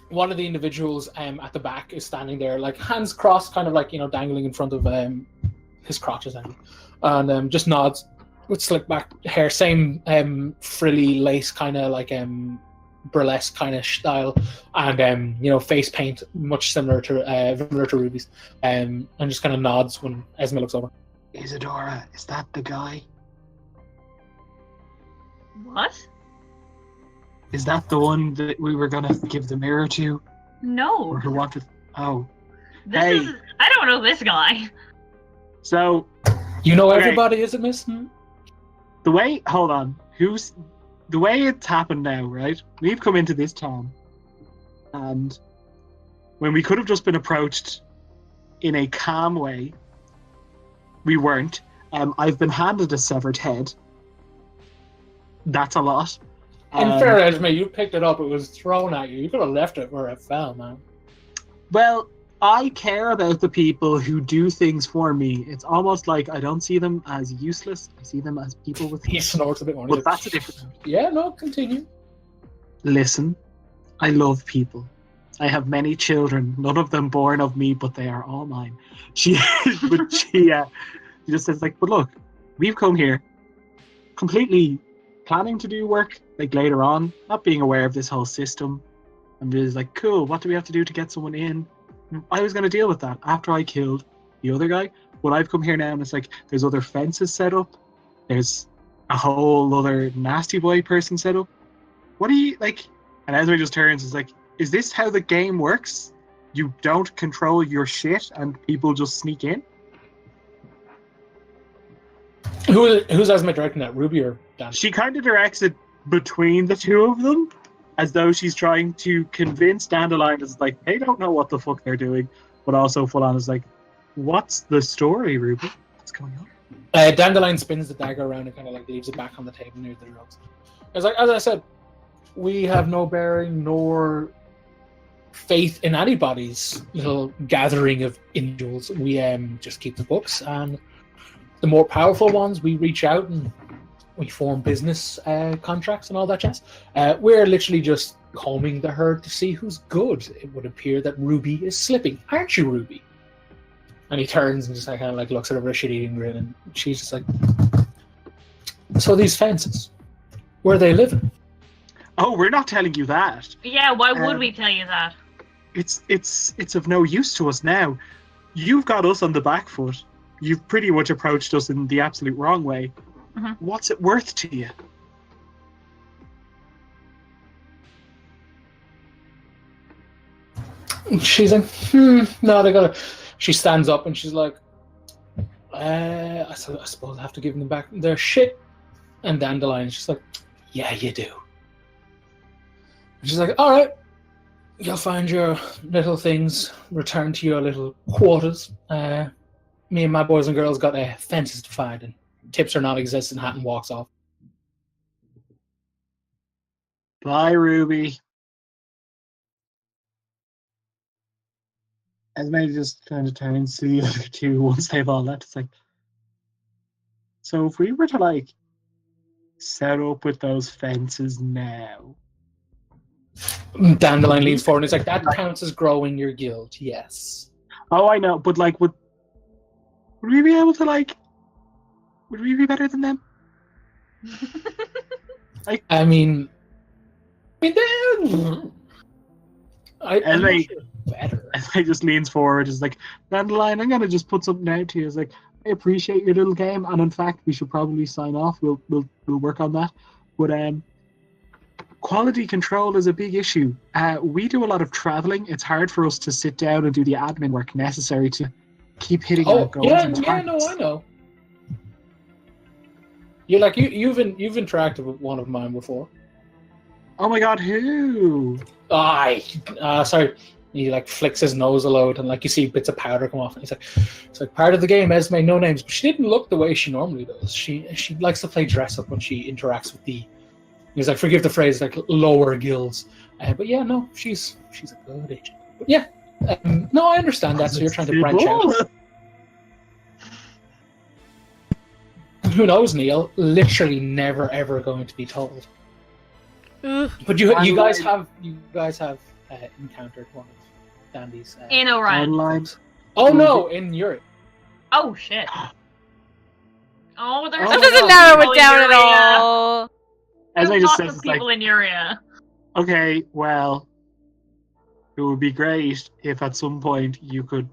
A: One of the individuals at the back is standing there, like hands crossed, kind of like, dangling in front of his crotches, and just nods with slick back hair, same frilly lace kind of like burlesque kind of style, and face paint much similar to Ruby's, and just kind of nods when Esme looks over.
D: Isadora, is that the guy?
C: What?
D: Is that the one that we were gonna give the mirror to?
C: No.
D: Or who wanted? Oh,
C: This
D: hey.
C: is. I don't know this guy.
D: So
A: You know
D: Okay.
A: everybody, is it, miss?
D: the way, hold on, the way it's happened now, right? We've come into this town, and when we could have just been approached in a calm way, we weren't. I've been handed a severed head. That's a lot.
A: In fair Esme, you picked it up, it was thrown at you. You could have left it where it fell, man.
D: Well, I care about the people who do things for me. It's almost like I don't see them as useless. I see them as people with.
A: He snorts a bit more.
D: But that's a different.
A: Yeah, no, continue.
D: Listen, I love people. I have many children, none of them born of me, but they are all mine. She just says like, but look, we've come here completely planning to do work like later on, not being aware of this whole system. I'm just like, cool, what do we have to do to get someone in? I was going to deal with that after I killed the other guy. But I've come here now and it's like, there's other fences set up. There's a whole other nasty boy person set up. What do you, like, and Ezra just turns and is like, is this how the game works? You don't control your shit and people just sneak in?
A: Who's Esme directing that? Ruby or Dan?
D: She kind of directs it between the two of them, as though she's trying to convince Dandelion is like, they don't know what the fuck they're doing, but also full on is like, what's the story, Ruby? What's going on?
A: Dandelion spins the dagger around and kind of like leaves it back on the table near the drugs. It's like, as I said, we have no bearing nor faith in anybody's little gathering of individuals. We just keep the books, and the more powerful ones, we reach out and we form business contracts and all that jazz. We're literally just combing the herd to see who's good. It would appear that Ruby is slipping. Aren't you, Ruby? And he turns and just like, kind of like looks at her with a shit-eating grin, and she's just like, so these fences, where are they living?
D: Oh, we're not telling you that.
C: Yeah, why would we tell you that?
D: It's of no use to us now. You've got us on the back foot. You've pretty much approached us in the absolute wrong way.
C: Mhm.
D: What's it worth to you?
A: She's like, no, they gotta. She stands up and she's like, I suppose I have to give them back their shit. And Dandelion's just like, yeah, you do. And she's like, all right, you'll find your little things, return to your little quarters. Me and my boys and girls got fences to find, and tips are non-existent. Hatton walks off.
D: Bye, Ruby. Esme just kind of turns to the other two once they've all left. It's like, so if we were to like set up with those fences now,
A: Dandelion leans forward and he's like, that counts as growing your guild, yes.
D: oh, I know, but like, would we be able to like? Would we be better than them?
A: I mean, I'm not sure better.
D: Esme just leans forward, is like, Dandelion, I'm gonna just put something out to you. It's like, I appreciate your little game, and in fact, we should probably sign off. We'll work on that. But quality control is a big issue. We do a lot of traveling. It's hard for us to sit down and do the admin work necessary to keep hitting our goals. And targets.
A: I know. You're like you've interacted with one of mine before.
D: Oh my god, who?
A: Sorry. He like flicks his nose a load, and like you see bits of powder come off, and he's like, "It's like part of the game. Esme, no names, but she didn't look the way she normally does. She likes to play dress up when she interacts with the." He's like, forgive the phrase, like lower guilds, but yeah, no, she's a good agent. But yeah, no, I understand that. So you're trying to branch out. Who knows, Neil? Literally never ever going to be told. But you guys have encountered one of Dandy's
C: in Orion.
D: Online.
A: Oh no, in Europe.
C: Oh shit. Oh, there's
B: That doesn't narrow it down at all.
D: As I
C: There's
D: just
C: lots
D: said,
C: of
D: it's
C: people
D: like,
C: in Uria.
D: okay, well, it would be great if at some point you could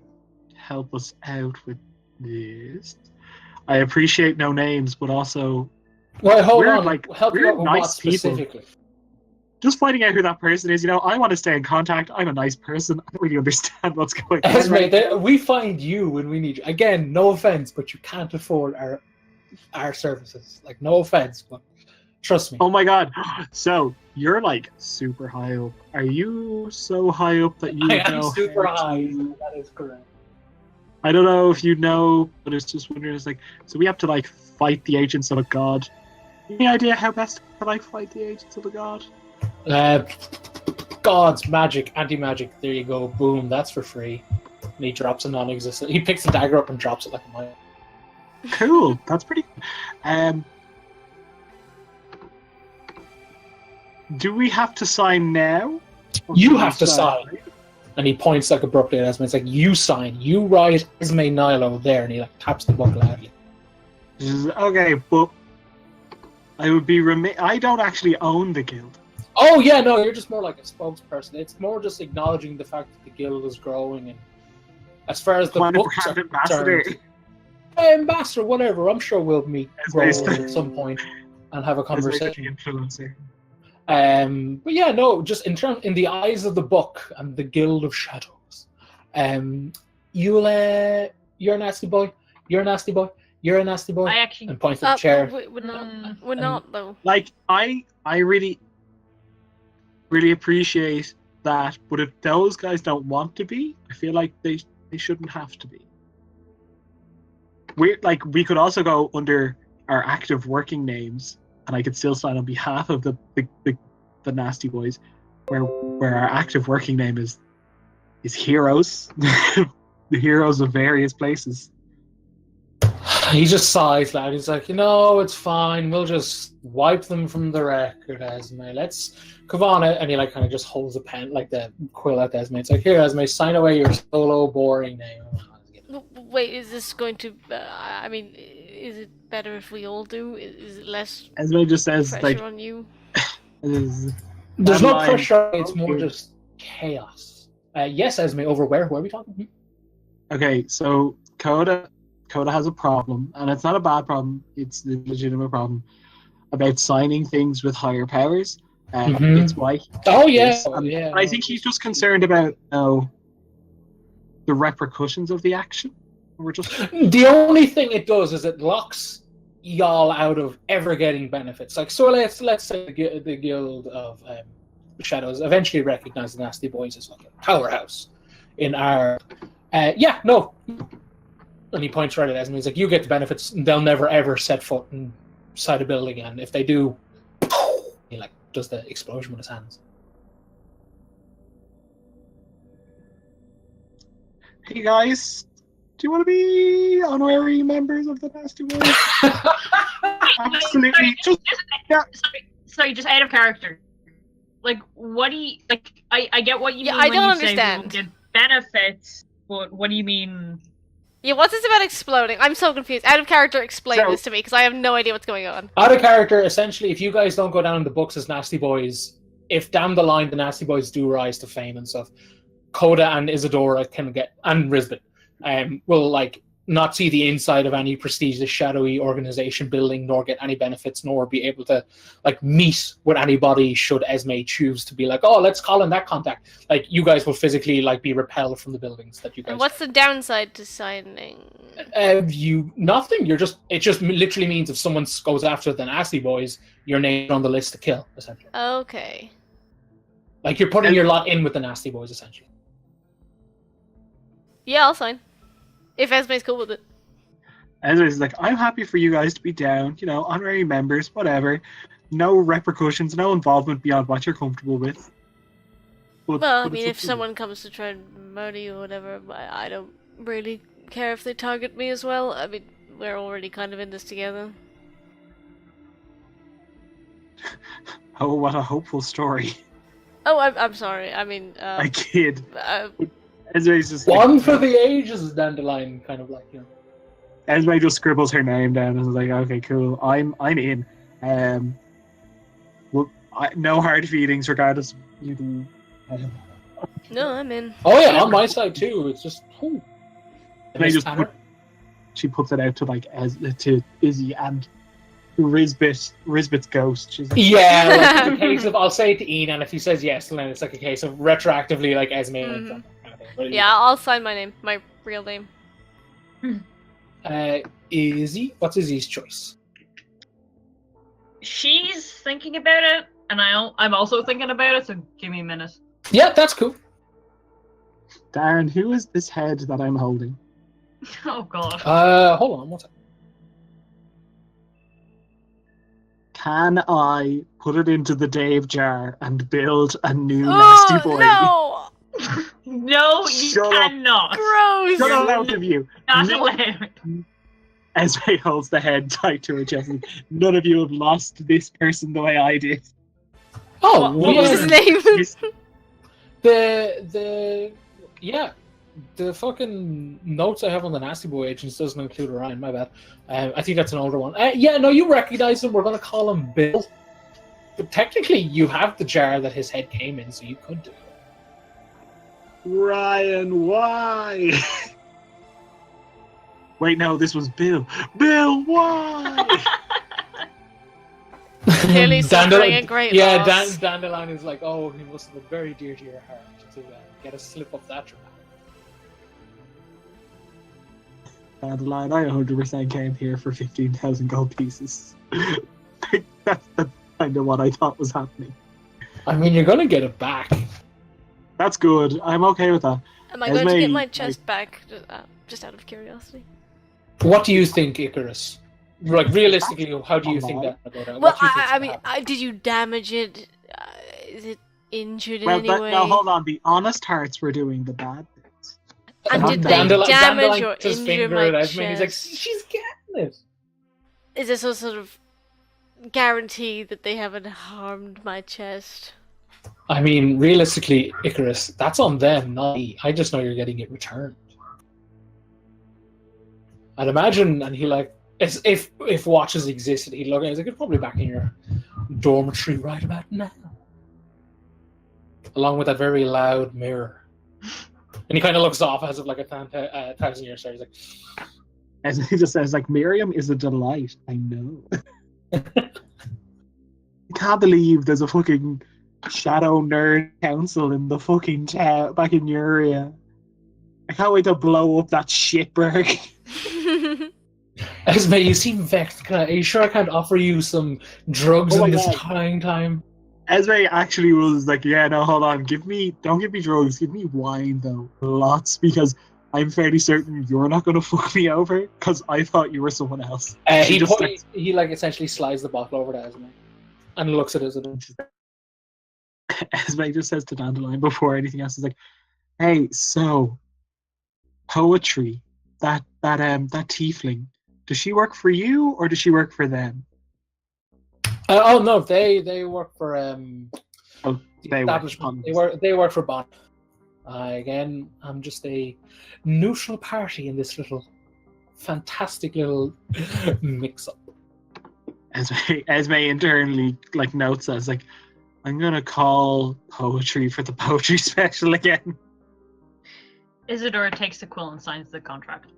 D: help us out with this. I appreciate no names, but also
A: Well, hold
D: we're
A: on.
D: like
A: Help you
D: we're
A: out with
D: nice
A: what specifically?
D: just finding out who that person is. I want to stay in contact. I'm a nice person. I don't really understand what's going on.
A: Esme, we find you when we need you. Again, no offense, but you can't afford our services. Like, no offense, but trust me.
D: Oh my god! So you're like super high up. Are you so high up that you
A: I am
D: know
A: super
D: how
A: high.
D: to-
A: That is correct.
D: I don't know if you know, but it's just wondering. It's like, so we have to like fight the agents of a god. Any idea how best to like fight the agents of a god?
A: Gods, magic, anti-magic. There you go. Boom. That's for free. And he drops a non-existent. He picks the dagger up and drops it like a mine.
D: Cool. That's pretty. Do we have to sign now? Or
A: You
D: can we
A: have to sign. And he points like abruptly at Esme. It's like, you sign. You write Esme Nilo there. And he like taps the book loudly.
D: Okay, but I would be I don't actually own the guild.
A: Oh yeah, no, you're just more like a spokesperson. It's more just acknowledging the fact that the guild is growing, and as far as the
D: Kind of
A: books are
D: brand ambassador.
A: concerned, ambassador, whatever. I'm sure we'll meet
D: As
A: at some point and have a
D: As like the
A: conversation.
D: influencer.
A: But yeah, no, just in the eyes of the book and the Guild of Shadows, you're a nasty boy. You're a nasty boy. You're a nasty boy.
C: I actually.
A: And points at the chair.
B: We're not though.
D: Like I really appreciate that, but if those guys don't want to be, I feel like they shouldn't have to be. We could also go under our active working names, and I could still sign on behalf of the nasty boys, where our active working name is heroes, the heroes of various places.
A: He just sighs loud. He's like, it's fine. We'll just wipe them from the record, Esme. Let's come on. And he like kind of just holds a pen, like the quill at Esme. It's like, here, Esme, sign away your solo boring name.
B: Wait, is this going to? Is it better if we all do? Is it less
D: Esme just says
B: pressure
D: like,
B: on you?
A: There's no
D: line.
A: pressure. It's more just chaos. Yes, Esme. Over where? Who are we talking?
D: okay, so Coda has a problem, and it's not a bad problem. It's a legitimate problem about signing things with higher powers.
A: Mhm.
D: It's why.
A: Oh yeah,
D: And
A: yeah.
D: I think he's just concerned about the repercussions of the action. We're just
A: The only thing it does is it locks y'all out of ever getting benefits. Like, so let's say the Guild of Shadows eventually recognize the Nasty Boys as like a powerhouse in our. And he points right at Esme. He's like, you get the benefits, and they'll never ever set foot inside a building. And if they do, he like does the explosion with his hands.
D: hey guys, do you want to be honorary members of the Nasty Boys? Absolutely.
C: Sorry, just out of character. Like, what do you like? I get what you
B: Yeah,
C: mean.
B: I
C: when
B: don't
C: you say we
B: understand.
C: won't get benefits, but what do you mean?
B: Yeah, what's this about exploding? I'm so confused. Out of character, explain
D: So-
B: this to me because I have no idea what's going on.
A: Out of character, essentially, if you guys don't go down in the books as Nasty Boys, if down the line the Nasty Boys do rise to fame and stuff, Coda and Isadora can get, and Risbet, will like not see the inside of any prestigious shadowy organization building, nor get any benefits, nor be able to like meet with anybody should Esme choose to be like, oh, let's call in that contact. Like you guys will physically like be repelled from the buildings that you guys.
B: And what's the downside to signing?
A: Nothing. It just literally means if someone goes after the Nasty Boys, your name's on the list to kill, essentially.
B: Okay.
A: Like you're putting your lot in with the Nasty Boys, essentially.
B: Yeah, I'll sign. If Esme's cool with it.
D: Esme's like, I'm happy for you guys to be down, you know, honorary members, whatever. No repercussions, no involvement beyond what you're comfortable with.
B: Well, I mean, if someone comes to try and murder you or whatever, I don't really care if they target me as well. I mean, we're already kind of in this together.
D: Oh, what a hopeful story.
B: Oh, I'm sorry. I mean,
D: I kid. Esme's just
A: one
D: like,
A: for the ages, Dandelion, kind of like, you know.
D: Esme just scribbles her name down and is like, okay, cool, I'm in. Well, no hard feelings, regardless of you do.
B: No, I'm in.
A: Oh yeah, on my side too. It's just,
D: she puts it out to like to Izzy and Risbet's ghost. She's like,
A: yeah, like, it's a case of I'll say it to Ian, and if he says yes, then it's like a case of retroactively like Esme.
B: Mm-hmm. Yeah, I'll sign my name, my real name.
A: Izzy, what's Izzy's choice?
C: She's thinking about it, and I'm also thinking about it. So give me a minute.
A: Yeah, that's cool.
D: Darren, who is this head that I'm holding?
C: Oh god.
A: Hold on, one second.
D: Can I put it into the Dave jar and build a new Nasty Boy?
B: No!
C: No, you cannot.
B: Gross!
D: Shut up, both of you.
C: Not allowed.
D: Esme holds the head tight to her chest. None of you have lost this person the way I did.
A: Oh,
B: what was his name?
A: The fucking notes I have on the Nasty Boy agents doesn't include Orion. My bad. I think that's an older one. No, you recognize him. We're gonna call him Bill. But technically, you have the jar that his head came in, so you could do it.
D: Ryan, why? Wait, no, this was Bill. Bill, why?
B: Clearly suffering a great loss.
A: Dandelion is like, oh, he must have been very dear to your heart to get a slip of that jar.
D: Dandelion, I 100% came here for 15,000 gold pieces. That's kind of what I thought was happening.
A: I mean, you're gonna get it back.
D: That's good. I'm okay with that.
B: Am I going to get my chest back? Just out of curiosity.
A: What do you think, Icarus? Like, realistically, how do you think that would go down?
B: Well, I mean, did you damage it? Is it injured in any way?
D: Now, hold on. The honest hearts were doing the bad things.
B: And did they damage or injure my chest?
A: He's like, she's getting it.
B: Is this a sort of guarantee that they haven't harmed my chest?
A: I mean, realistically, Icarus, that's on them, not me. I just know you're getting it returned. I'd imagine, and he like, if watches existed, he'd look at it, he's like, it's probably back in your dormitory right about now. Along with that very loud mirror. And he kind of looks off as if like a 1,000-year story. He's like,
D: as he just says, like, Miriam is a delight. I know. I can't believe there's a fucking shadow nerd council in the fucking town back in your area. I can't wait to blow up that shitberg.
A: Esme, you seem vexed. Are you sure I can't offer you some drugs in this trying time?
D: Esme actually was like, yeah, no, hold on. Don't give me drugs. Give me wine, though. Lots, because I'm fairly certain you're not going to fuck me over, because I thought you were someone else.
A: He essentially slides the bottle over to Esme and looks at us.
D: Esme just says to Dandelion before anything else, is like, hey, so poetry, that tiefling, does she work for you or does she work for them?
A: Oh no, they work for
D: they
A: work for Bond. Again, I'm just a neutral party in this little fantastic little mix-up.
D: Esme internally like notes as like, I'm gonna call poetry for the poetry special again.
C: Isidora takes the quill and signs the contract.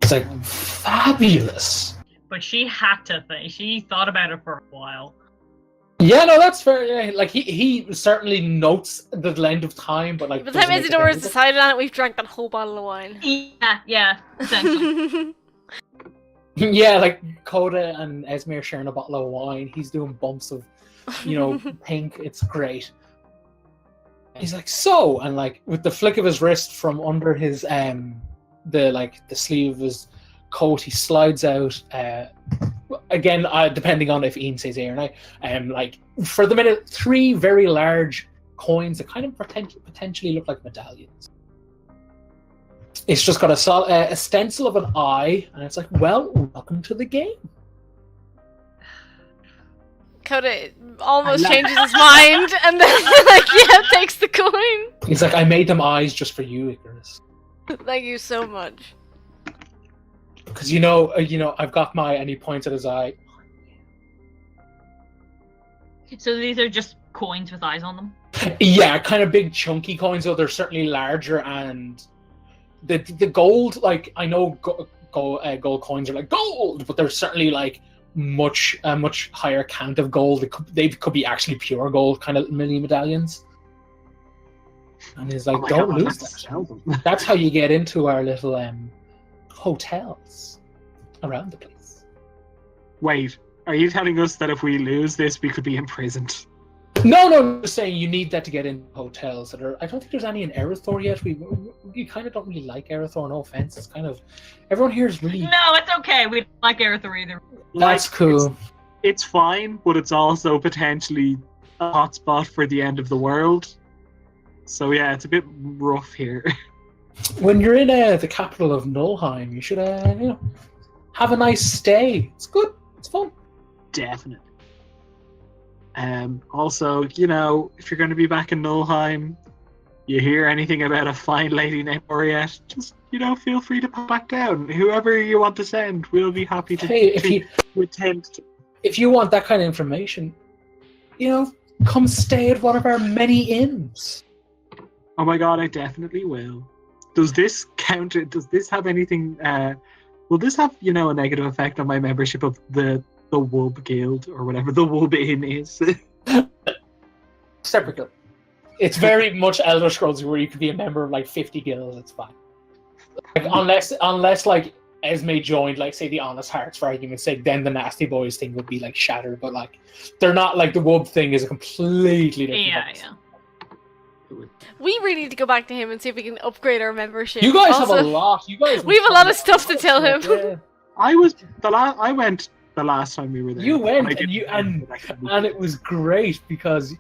A: It's like, fabulous.
C: But she had to think. She thought about it for a while.
A: Yeah, no, that's fair. Yeah. Like he certainly notes the length of time, but like
B: By the time
A: doesn't make it
B: Isidora's
A: anything.
B: decided on it, we've drank that whole bottle of wine.
C: Yeah, essentially.
A: Yeah, like Coda and Esme are sharing a bottle of wine. He's doing bumps of, pink. It's great. He's like, so, and like with the flick of his wrist from under his the sleeve of his coat, he slides out. Again, depending on if Ian says A or no, like for the minute, 3 very large coins that kind of potentially look like medallions. It's just got a stencil of an eye, and it's like, well, welcome to the game.
B: Coda almost changes his mind, and then takes the coin.
A: He's like, I made them eyes just for you, Icarus.
B: Thank you so much.
A: Because I've got my, and he points at his eye.
C: So these are just coins with eyes on them?
A: Yeah, kind of big chunky coins, though they're certainly larger, and the gold, like, I know gold coins are like gold, but they're certainly like much higher count of gold. They could be actually pure gold kind of mini medallions. And he's like, don't lose that. That's how you get into our little hotels around the place.
D: Wait, are you telling us that if we lose this, we could be imprisoned?
A: No, I'm just saying you need that to get into hotels that are. I don't think there's any in Erythor yet. We kind of don't really like Erythor. No offense, it's kind of everyone here is really.
C: No, it's okay. We don't like Erythor either.
A: That's cool.
D: It's fine, but it's also potentially a hotspot for the end of the world. So yeah, it's a bit rough here.
A: When you're in the capital of Nullheim, you should have a nice stay. It's good. It's fun.
D: Definitely. Also, if you're going to be back in Nullheim, you hear anything about a fine lady named Orion, just feel free to pop back down. Whoever you want to send, we'll be happy to.
A: Hey, if you want that kind of information, come stay at one of our many inns.
D: Oh my god, I definitely will. Does this count? Does this have anything? Will this have a negative effect on my membership of the Wub Guild or whatever the Wub Inn is?
A: Separate guild. It's very much Elder Scrolls where you could be a member of like 50 guilds. It's fine. Like, unless like Esme joined, like say the Honest Hearts for argument's sake, then the Nasty Boys thing would be like shattered. But like they're not like the Wub thing is a completely different.
C: Yeah.
B: We really need to go back to him and see if we can upgrade our membership.
A: You guys have a lot.
B: We have a lot of stuff to tell him.
A: Yeah.
D: I went the last time we were there.
A: You went and it was great because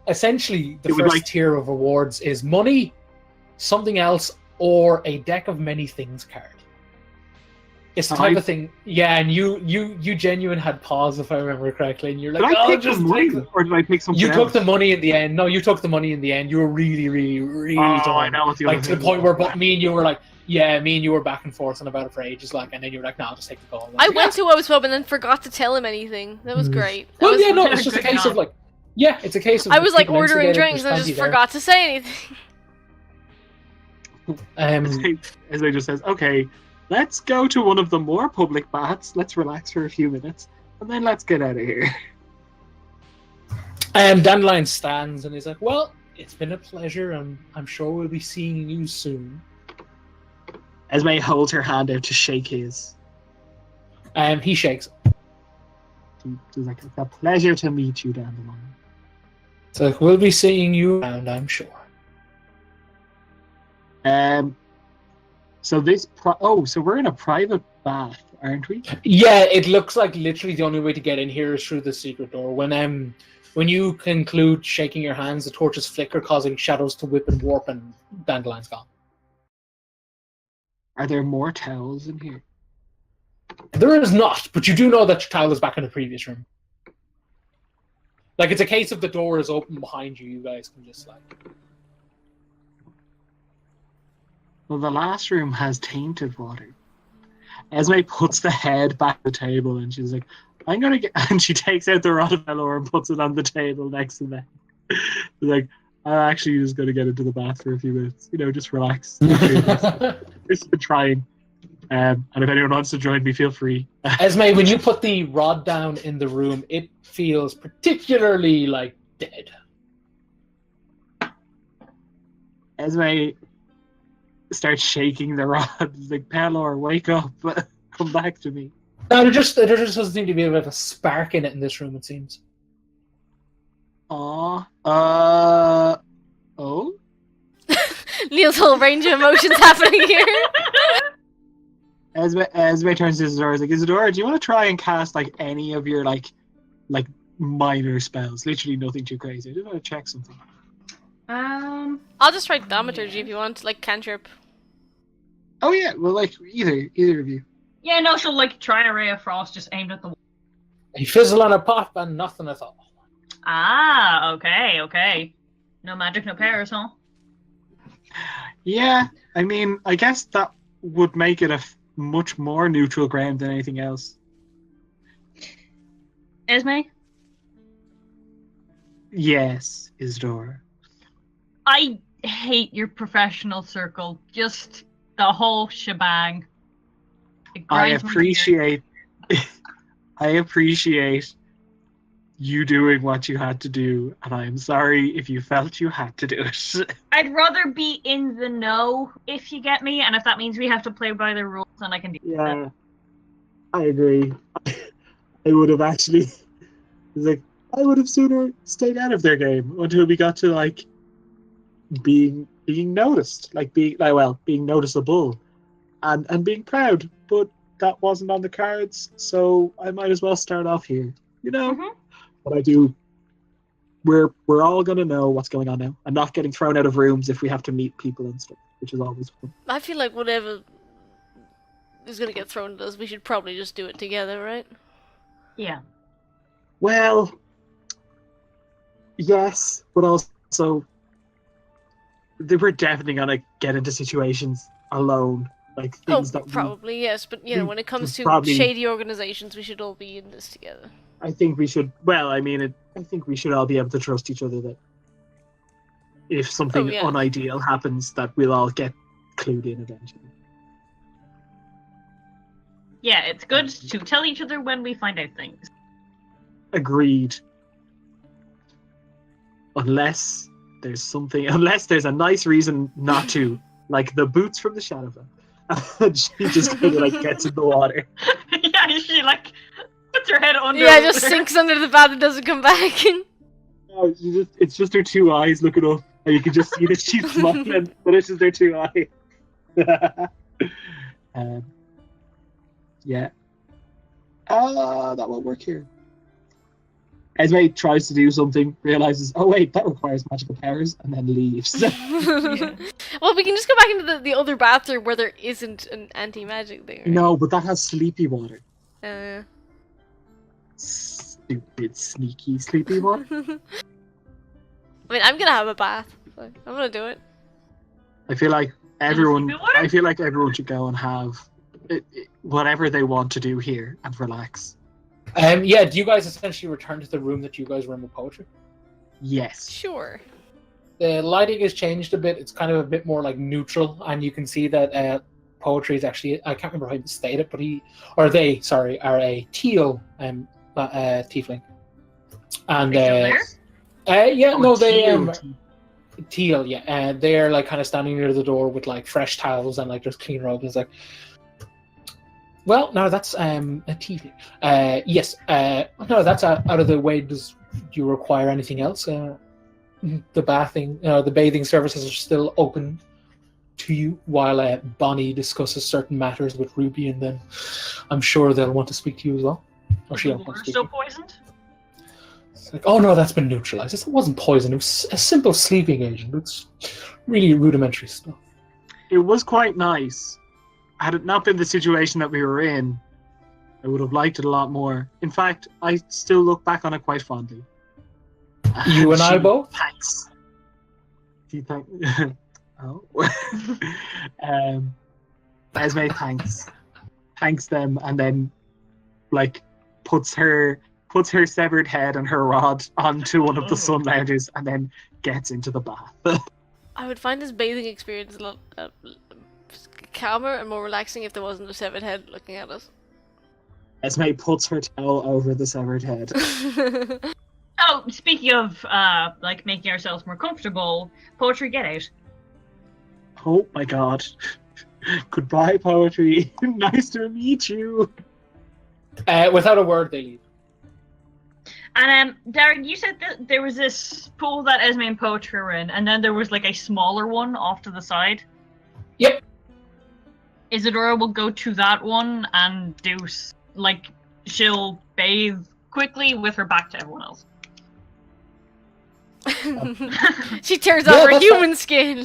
A: essentially the first tier of rewards is money, something else, or a deck of many things card. It's the type of thing, yeah. And you genuine had pause if I remember correctly, and you're like,
D: did I take money, or did I take something?
A: You
D: else?
A: took the money in the end. No, you took the money in the end. You were really, really, really done.
D: I know what the
A: like to the point where me and you were like, yeah, me and you were back and forth on about it for ages, like, and then you were like, no, I'll just take the goal.
B: I went to Woe's Pub and then forgot to tell him anything. That was great.
A: It's just a case of like, yeah, it's a case of.
B: I was like ordering drinks and I just forgot to say anything.
D: As I just says, okay, let's go to one of the more public baths. Let's relax for a few minutes, and then let's get out of here.
A: Dandelion stands and he's like, well, it's been a pleasure, and I'm sure we'll be seeing you soon.
D: Esme holds her hand out to shake his.
A: He shakes.
D: She's like, it's a pleasure to meet you, Dandelion.
A: It's like, we'll be seeing you around, I'm sure.
D: So we're in a private bath, aren't we?
A: Yeah, it looks like literally the only way to get in here is through the secret door. When you conclude shaking your hands, the torches flicker, causing shadows to whip and warp, and Dandelion's gone.
D: Are there more towels in here?
A: There is not, but you do know that your towel is back in the previous room. Like, it's a case of the door is open behind you. You guys can just like.
D: Well, the last room has tainted water. Esme puts the head back on the table and she's like, I'm gonna get, and she takes out the rod of Elor and puts it on the table next to them. Like, I'm actually just gonna get into the bath for a few minutes. Just relax. Just been trying. And if anyone wants to join me, feel free.
A: Esme, when you put the rod down in the room, it feels particularly like dead.
D: Esme starts shaking the rod. He's like, Pelor, wake up. Come back to me.
A: No, there just doesn't seem to be a bit of a spark in it in this room, it seems.
D: Oh?
B: Neil's whole range of emotions happening here.
D: Esme turns to Isadora. He's like, Isadora, do you want to try and cast like any of your like minor spells? Literally nothing too crazy. I just want to check something.
B: I'll just try Thaumaturgy if you want, like cantrip.
D: Oh yeah, well like either of you.
C: Yeah, no, she'll like try a ray of frost just aimed at the wall.
A: A fizzle on a pop and nothing at all.
C: Ah, okay. No magic, no powers, huh?
D: Yeah, I mean, I guess that would make it a much more neutral ground than anything else.
C: Esme?
D: Yes, Isadora.
C: I hate your professional circle. Just the whole shebang. It
D: I
C: grinds my gears.
D: appreciate you doing what you had to do, and I am sorry if you felt you had to do it.
C: I'd rather be in the know, if you get me, and if that means we have to play by the rules, then I can do that.
D: Yeah, I agree. I would have actually. It's like I would have sooner stayed out of their game until we got to like being noticed, being noticeable, and being proud. But that wasn't on the cards, so I might as well start off here.
C: Mhm.
D: But I do. We're all gonna know what's going on now. I'm not getting thrown out of rooms if we have to meet people and stuff, which is always fun.
B: I feel like whatever is gonna get thrown at us, we should probably just do it together, right?
C: Yeah.
D: Well, yes, but also we're definitely gonna get into situations alone, like things that
B: probably yes, but when it comes to
D: probably-
B: shady organizations, we should all be in this together.
D: I think we should. Well, I mean, I think we should all be able to trust each other that if something unideal happens, that we'll all get clued in eventually.
C: Yeah, it's good to tell each other when we find out things.
D: Agreed. Unless there's a nice reason not to, like the boots from the Shadowfell. And she just kind of like gets in the water.
C: Yeah, she like puts her head under.
B: Yeah, just sinks under the bath and doesn't come back.
D: No, it's just her two eyes looking up, and you can just see that she's smiling, but it's just her two eyes. Yeah. That won't work here. Esme tries to do something, realizes, oh wait, that requires magical powers, and then leaves.
B: Well, we can just go back into the other bathroom where there isn't an anti-magic thing. Right?
D: No, but that has sleepy water.
B: Yeah.
D: Stupid, sneaky sleepy water.
B: I mean, I'm gonna have a bath. So I'm gonna do it.
D: I feel like everyone should go and have whatever they want to do here and relax.
A: Yeah, do you guys essentially return to the room that you guys were in with poetry?
D: Yes.
B: Sure.
A: The lighting has changed a bit. It's kind of a bit more like neutral, and you can see that poetry is actually, I can't remember how to state it, but are a teal tiefling. And teal, yeah. And they're like kind of standing near the door with like fresh towels and like just clean robes. It's like, well, no, that's a tiefling. Yes. No, that's out of the way. Do you require anything else? The bathing services are still open to you while Bonnie discusses certain matters with Ruby, and then I'm sure they'll want to speak to you as well. Or she'll want to speak.
C: Still poisoned?
A: It's like, oh no, that's been neutralized. It wasn't poison. It was a simple sleeping agent. It's really rudimentary stuff.
D: It was quite nice. Had it not been the situation that we were in, I would have liked it a lot more. In fact, I still look back on it quite fondly.
A: You and I both?
D: Thanks. Oh. Esme thanks them, and then like puts her severed head and her rod onto one of the sun lounges and then gets into the bath.
B: I would find this bathing experience a lot calmer and more relaxing if there wasn't a severed head looking at us.
D: Esme puts her towel over the severed head.
C: Oh, speaking of like making ourselves more comfortable, poetry, get out.
D: Oh my god. Goodbye, poetry. Nice to meet you.
A: Without a word, they leave.
C: And Darren, you said that there was this pool that Esme and poetry were in, and then there was like a smaller one off to the side.
A: Yep.
C: Isadora will go to that one and do like she'll bathe quickly with her back to everyone else.
B: She tears off her human skin.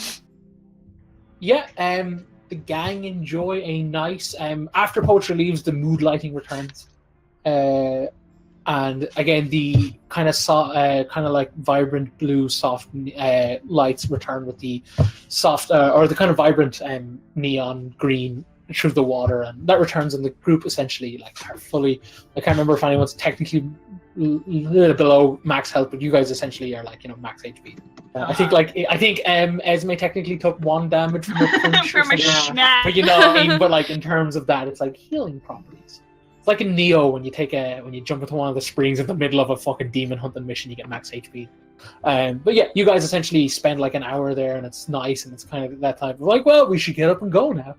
A: Yeah, the gang enjoy a nice. After poetry leaves, the mood lighting returns, and again the kind of like vibrant blue, soft lights return with the soft or the kind of vibrant neon green through the water, and that returns, and the group essentially like are fully. I can't remember if anyone's technically a little below max health, but you guys essentially are like max HP. I think Esme technically took 1 damage from a punch
C: from a smack.
A: but you know what I mean. But like in terms of that, it's like healing properties. It's like in Neo when you jump into one of the springs in the middle of a fucking demon hunting mission, you get max HP. But yeah, you guys essentially spend like an hour there, and it's nice, and it's kind of that type of like, well, we should get up and go now.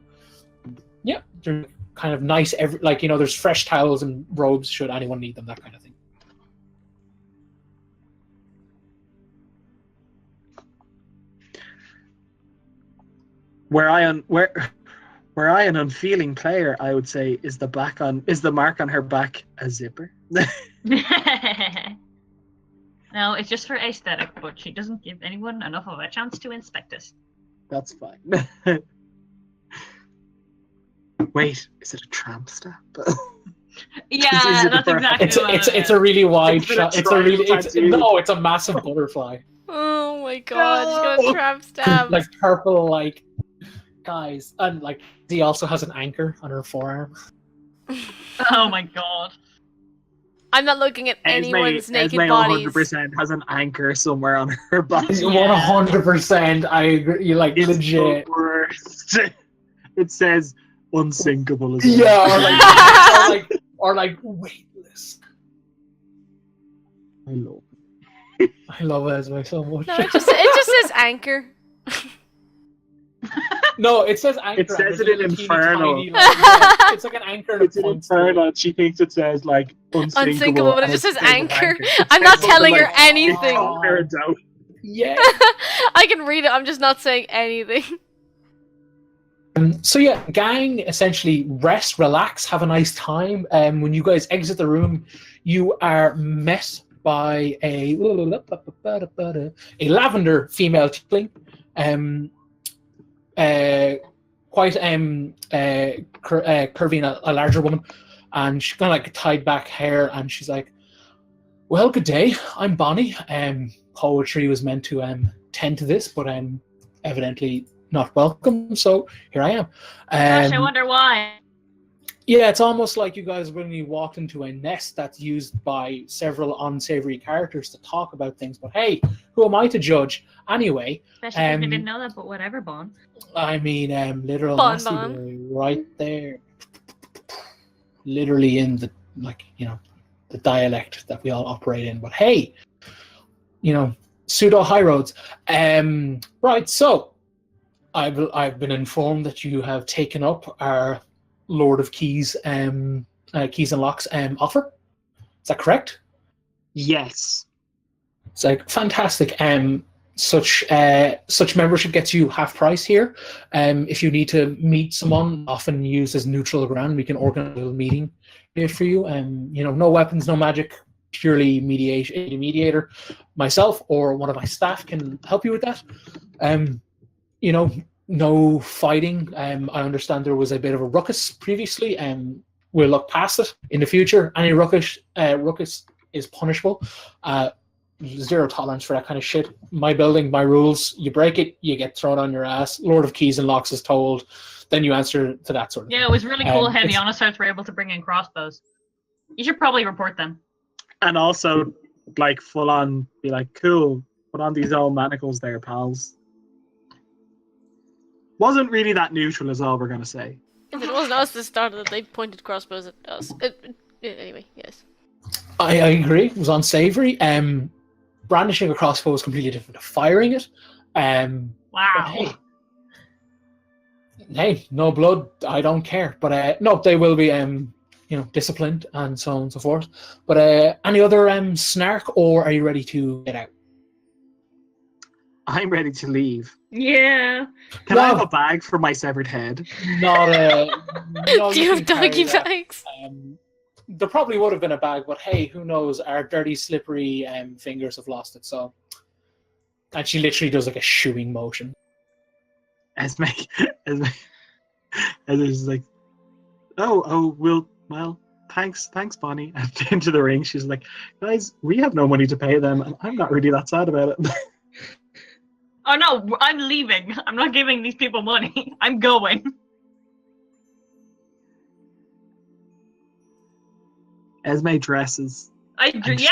A: Yeah, they're kind of nice. There's fresh towels and robes should anyone need them, that kind of thing.
D: Where I an unfeeling player, I would say, is the mark on her back a zipper?
C: No, it's just for aesthetic, but she doesn't give anyone enough of a chance to inspect it.
D: That's fine. Wait, is it a tramp stamp?
C: Yeah, that's exactly what
A: it's a really wide shot. It's a massive butterfly.
B: Oh my god, she's got a tramp stamp.
A: Like purple, like guys, and like she also has an anchor on her forearm.
C: Oh my god.
B: I'm not looking at anyone's naked
D: Esme
B: bodies.
D: 100% has an anchor somewhere on her body.
A: 100%. I agree. You like
D: It's
A: legit.
D: the worst. It says unsinkable as well.
A: Yeah, or like weightless. I love Esme so much.
B: No, it just says anchor.
A: No, it says anchor.
D: It says it in
A: teeny,
D: Infernal.
A: tiny, it's like an anchor.
D: It's in Infernal. She thinks it says like
B: Unsinkable, but it just says anchor.
D: It
B: I'm
D: says
B: not
D: something
B: telling her
D: like,
B: anything.
D: "Oh, they're a dope."
A: Yeah.
B: I can read it. I'm just not saying anything.
A: So yeah, gang essentially rest, relax, have a nice time. When you guys exit the room, you are met by a lavender female tiefling, quite curvy and a larger woman, and she's kind of like tied back hair, and she's like, "Well, good day. I'm Bonnie. Poetry was meant to tend to this, but evidently not welcome, so here I am."
C: Gosh, I wonder why.
A: Yeah, it's almost like you guys when you walked into a nest that's used by several unsavory characters to talk about things. But hey, who am I to judge? Anyway,
C: Especially if I didn't know that, but whatever, Bon.
A: I mean, literal
B: Bon
A: nasty
B: Bon.
A: boy right there, literally in the the dialect that we all operate in. But hey, pseudo high roads. Right, so I've been informed that you have taken up our Lord of Keys, Keys and Locks offer. Is that correct?
D: Yes.
A: It's like fantastic. Such membership gets you half price here. If you need to meet someone, often used as neutral ground, we can organize a little meeting here for you. No weapons, no magic, purely mediator. Myself or one of my staff can help you with that. No fighting. I understand there was a bit of a ruckus previously, and we'll look past it in the future. Any ruckus is punishable. Zero tolerance for that kind of shit. My building, my rules. You break it, you get thrown on your ass. Lord of Keys and Locks is told. Then you answer to that sort of thing.
C: Yeah, it was really cool how the Honest Hearts were able to bring in crossbows. You should probably report them.
D: And also, like, full on be like, cool, put on these old manacles there, pals. Wasn't really that neutral, is all we're going to say.
B: If it wasn't us that started it, they pointed crossbows at us. Anyway, yes.
A: I agree. It was unsavory. Brandishing a crossbow is completely different to firing it.
C: Wow.
A: Hey, no blood. I don't care. But no, they will be disciplined and so on and so forth. But any other snark, or are you ready to get out?
D: I'm ready to leave.
C: Yeah.
D: Can I have a bag for my severed head?
A: No,
B: Do you have doggy bags?
A: There probably would have been a bag, but hey, who knows? Our dirty, slippery fingers have lost it. So, and she literally does like a shooing motion.
D: Esme is like, well, thanks, Bonnie. And into the ring, she's like, guys, we have no money to pay them, and I'm not really that sad about it.
C: Oh no, I'm leaving. I'm not giving these people money. I'm going.
D: Esme dresses.
C: I dress,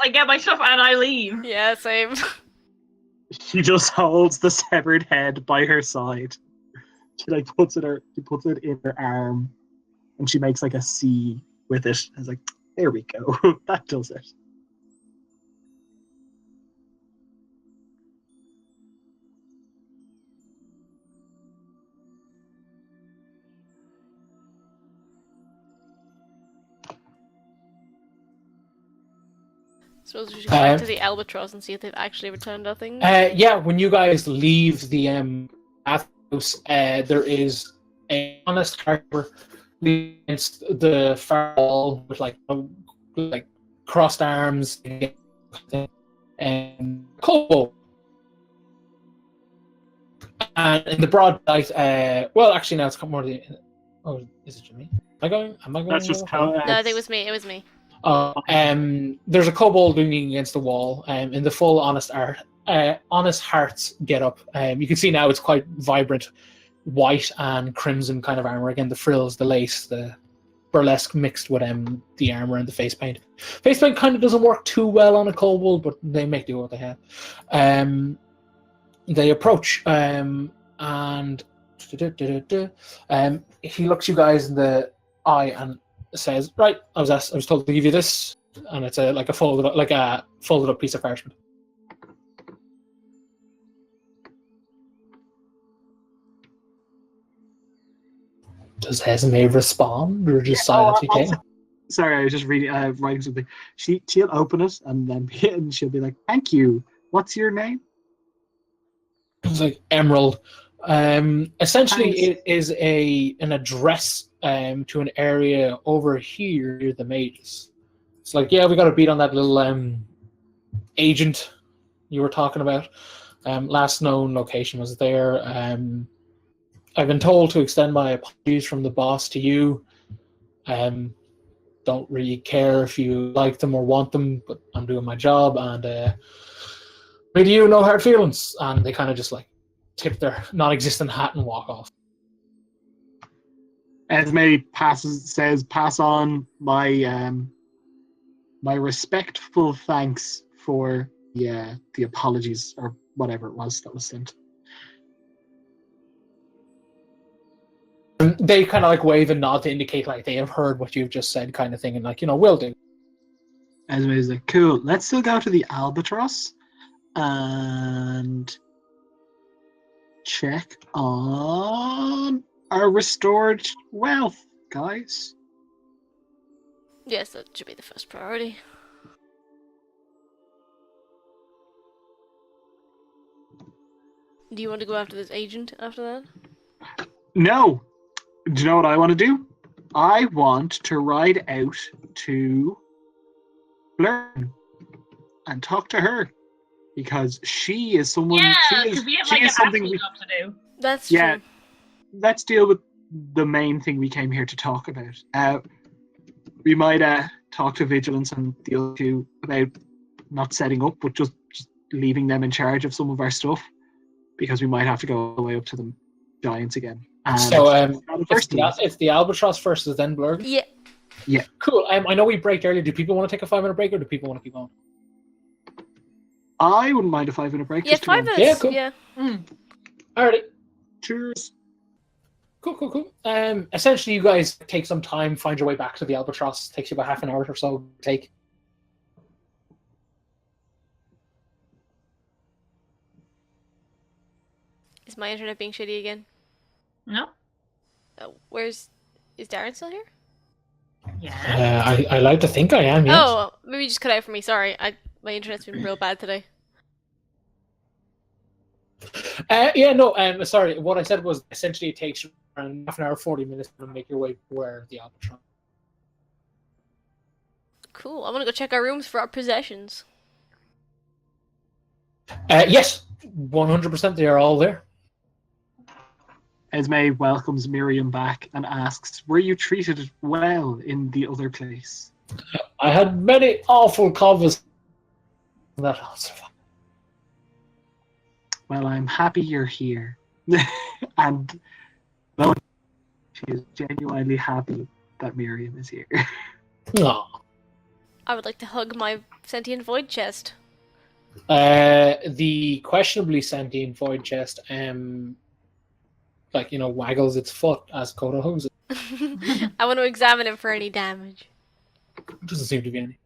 C: I get my stuff, and I leave.
B: Yeah, same.
D: She just holds the severed head by her side. She puts it in her arm, and she makes like a C with it. I was like, there we go. That does it.
B: Suppose we should go back to the Albatross and see if they've actually returned our things.
A: Yeah, when you guys leave the Bathhouse, there is a honest harbor against the far wall with like crossed arms and cold. And in the broad light, well, actually, now it's come more to the. Oh, is it Jimmy? Am I going?
D: That's just how.
B: No, I think it was me.
A: There's a kobold leaning against the wall. In the full honest hearts get up. You can see now it's quite vibrant, white and crimson kind of armor. Again, the frills, the lace, the burlesque mixed with the armor and the face paint. Face paint kind of doesn't work too well on a kobold, but they make do what they have. They approach and he looks you guys in the eye and says, "Right, I was told to give you this," and it's a folded up piece of parchment. Does Esme respond, or just silently take?
D: Sorry, I was just writing something. She'll open it and then she'll be like, "Thank you. What's your name?"
A: It's like Emerald. Essentially,
D: Thanks.
A: it is an address to an area over here near the mages. It's like, yeah, we got to beat on that little agent you were talking about. Last known location was there. I've been told to extend my apologies from the boss to you. Don't really care if you like them or want them, but I'm doing my job, and maybe you no hard feelings. And they kind of just tip their non-existent hat and walk off.
D: Esme says, "Pass on my my respectful thanks for the apologies," or whatever it was that was sent.
A: They kind of wave and nod to indicate they have heard what you've just said, kind of thing, and will do.
D: Esme is like, "Cool, let's still go to the Albatross and check on our restored wealth, guys."
B: Yes, that should be the first priority. Do you want to go after this agent after that?
D: No. Do you know what I want to do? I want to ride out to Blurn and talk to her, because she is someone.
C: Yeah,
D: she
C: because we have
D: she
C: an
D: is something
C: actual
D: we,
C: job to do.
B: That's
D: Yeah.
B: true.
D: Let's deal with the main thing we came here to talk about. We might talk to Vigilance and the other two about not setting up, but just leaving them in charge of some of our stuff, because we might have to go all the way up to the Giants again. And
A: So
D: the first
A: it's the Albatross versus then Blurg.
B: Yeah.
A: Cool. I know we braked earlier. Do people want to take a 5-minute break, or do people want to keep going?
D: I wouldn't mind a 5-minute break.
B: Yeah,
D: just to
B: 5
D: go.
B: minutes.
A: Yeah, cool.
B: Yeah.
A: Alrighty.
D: Cheers.
A: Cool. Essentially, you guys take some time, find your way back to the Albatross. Takes you about half an hour or so to take.
B: Is my internet being shitty again?
C: No?
B: Is Darren still here?
C: Yeah.
A: I like to think I am. Yes.
B: Oh, maybe you just cut out for me. Sorry, my internet's been real bad today.
A: Sorry. What I said was essentially it takes you around half an hour, 40 minutes to make your way to where the Albatross.
B: Cool. I'm gonna go check our rooms for our possessions.
A: Yes, 100%. They are all there.
D: Esme welcomes Miriam back and asks, "Were you treated well in the other place?"
A: I had many awful conversations. That also.
D: Well, I'm happy you're here. And no, she is genuinely happy that Miriam is here.
A: No.
B: I would like to hug my sentient void chest.
A: The questionably sentient void chest, waggles its foot as Kodo hugs it.
B: I want to examine it for any damage.
A: Doesn't seem to be any.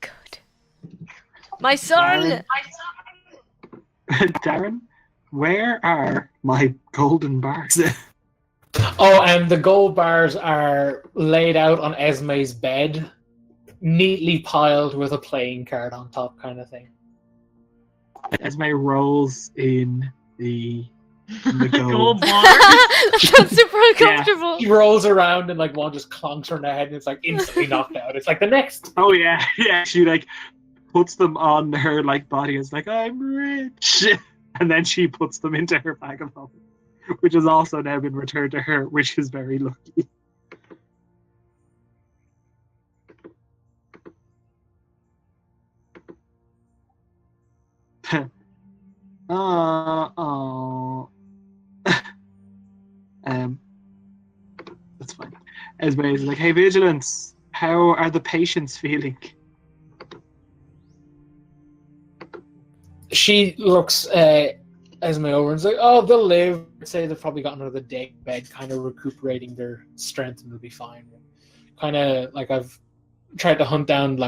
B: Good. My son!
D: Darren, where are my golden bars?
A: The gold bars are laid out on Esme's bed, neatly piled with a playing card on top, kind of thing.
D: Esme rolls in the gold.
C: Gold bar.
B: That sounds super uncomfortable.
A: He rolls around and one just clonks her in the head and it's instantly knocked out. It's the next.
D: Oh yeah. She puts them on her body. It's I'm rich, and then she puts them into her bag of holding, which has also now been returned to her, which is very lucky. That's fine. Esme is "Hey, Vigilance, how are the patients feeling?"
A: She looks Esme over and is "Oh, they'll live." I'd say they've probably got another day in bed, kind of recuperating their strength, and they'll be fine. Kind of I've tried to hunt down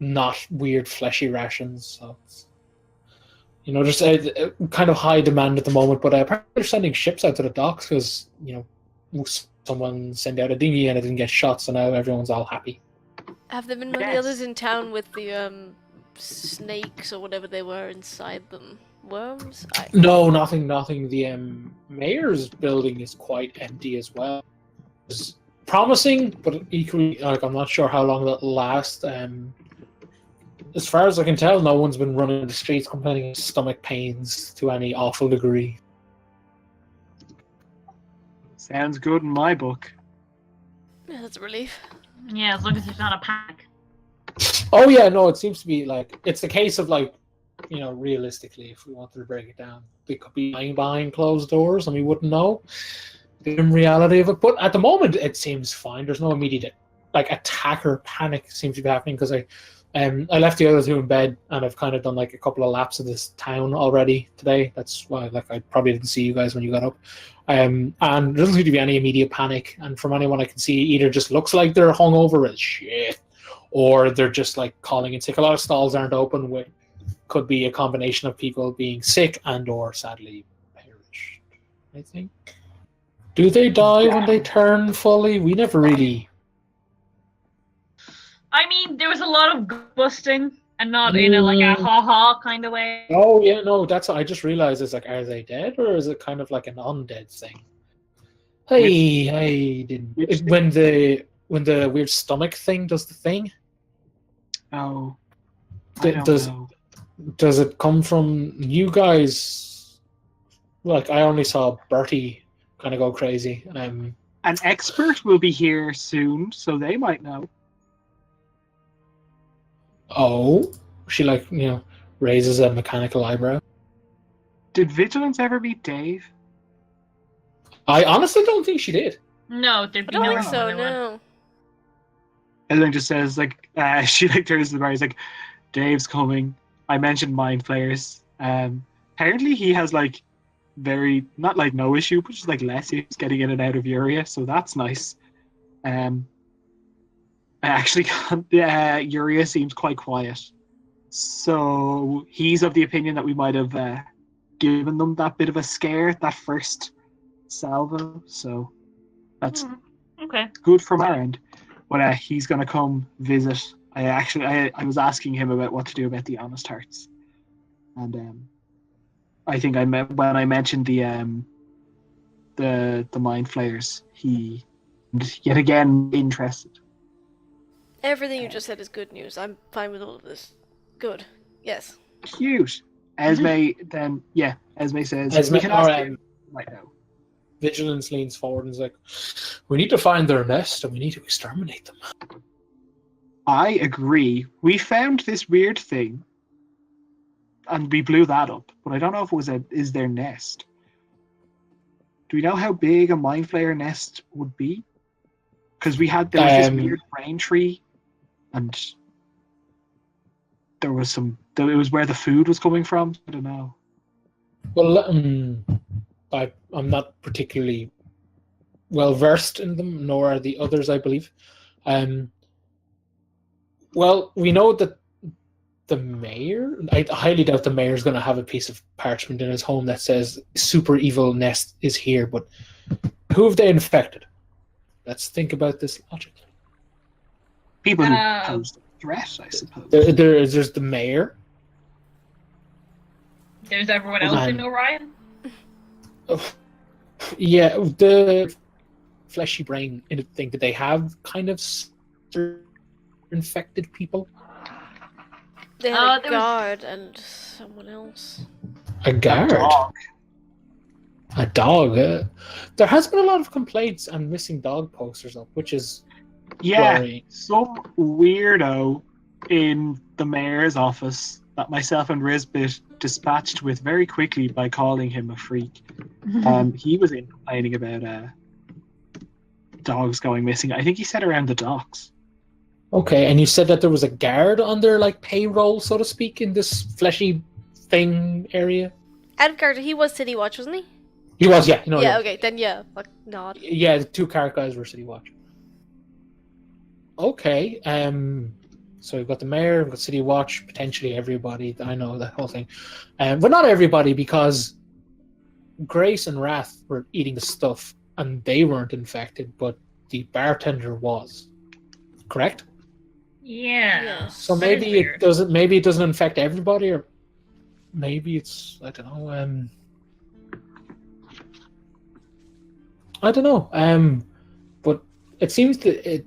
A: not weird fleshy rations, so it's, just a kind of high demand at the moment. But apparently they're sending ships out to the docks because someone sent out a dinghy and it didn't get shot, so now everyone's all happy.
B: Have there been many
D: Yes.
B: others in town with the snakes or whatever they were inside them? Worms?
A: No, nothing. The mayor's building is quite empty as well. It's promising, but equally, I'm not sure how long that'll last. As far as I can tell, no one's been running the streets complaining of stomach pains to any awful degree.
D: Sounds good in my book.
B: Yeah, that's a relief.
C: Yeah, as long as there's not a panic.
A: Oh yeah, no, it seems to be it's the case of realistically, if we wanted to break it down, they could be lying behind closed doors and we wouldn't know the reality of it. But at the moment, it seems fine. There's no immediate attack or panic seems to be happening because I left the other two in bed and I've kind of done a couple of laps of this town already today. That's why I probably didn't see you guys when you got up. And there doesn't seem to be any immediate panic. And from anyone I can see, either just looks like they're hungover as shit, or they're just calling in sick. A lot of stalls aren't open, which could be a combination of people being sick and or sadly perished, I think. Do they die when they turn fully? We never really...
C: I mean, there was a lot of busting, and not in a ha-ha kind of way.
A: Oh, yeah, no, that's... I just realized it's are they dead, or is it kind of an undead thing? When the weird stomach thing does the thing?
D: Oh, I don't know.
A: Does it come from you guys? I only saw Bertie kind of go crazy.
D: An expert will be here soon, so they might know.
A: Oh, she raises a mechanical eyebrow.
D: Did Vigilance ever meet Dave?
A: I honestly don't think she did.
C: No, there'd
B: I
C: be
B: don't
C: no
B: think so,
C: reason why they would.
B: no.
D: Esme just says like, she like turns to the bar. He's like, Dave's coming. I mentioned mind flayers. Apparently he has like very not like no issue, but just like less issues getting in and out of Uria, so that's nice. I actually Uria seems quite quiet, so he's of the opinion that we might have given them that bit of a scare, that first salvo. So that's
C: Okay.
D: good from our end. But he's gonna come visit. I was asking him about what to do about the honest hearts, and I think when I mentioned the mind flayers, he yet again interested.
B: Everything you just said is good news. I'm fine with all of this. Good. Yes.
D: Cute. Esme then Esme says
A: Esme,
D: we can ask him right now.
A: Vigilance leans forward and is like, we need to find their nest and we need to exterminate them.
D: I agree. We found this weird thing and we blew that up, but I don't know if it was is their nest. Do we know how big a mind flayer nest would be? Because there was this weird brain tree, and there was it was where the food was coming from. I don't know.
A: Well, I'm not particularly well versed in them, nor are the others, I believe. Well, we know that the mayor, I highly doubt the mayor's going to have a piece of parchment in his home that says super evil nest is here, but who have they infected? Let's think about this logically.
D: People who pose a threat, I suppose.
A: There's the mayor.
C: There's everyone else in Orion.
A: Yeah, the fleshy brain thing. Did they have kind of infected people?
B: They had a guard and someone else.
A: A guard? A dog. There has been a lot of complaints and missing dog posters up, which is worrying.
D: Some weirdo in the mayor's office that myself and Risbit dispatched with very quickly by calling him a freak. He was complaining about dogs going missing. I think he said around the docks.
A: Okay, and you said that there was a guard on their payroll, so to speak, in this fleshy thing area?
B: Edgar, he was City Watch, wasn't he?
A: He was, yeah.
B: Yeah, okay, then yeah, nod.
A: Yeah, the two cart guys were City Watch. Okay, so we've got the mayor, we've got City Watch, potentially everybody. I know that whole thing. But not everybody, because Grace and Wrath were eating the stuff, and they weren't infected, but the bartender was. Correct?
C: Yeah.
A: So maybe it doesn't. Maybe it doesn't infect everybody, or maybe it's I don't know. But it seems that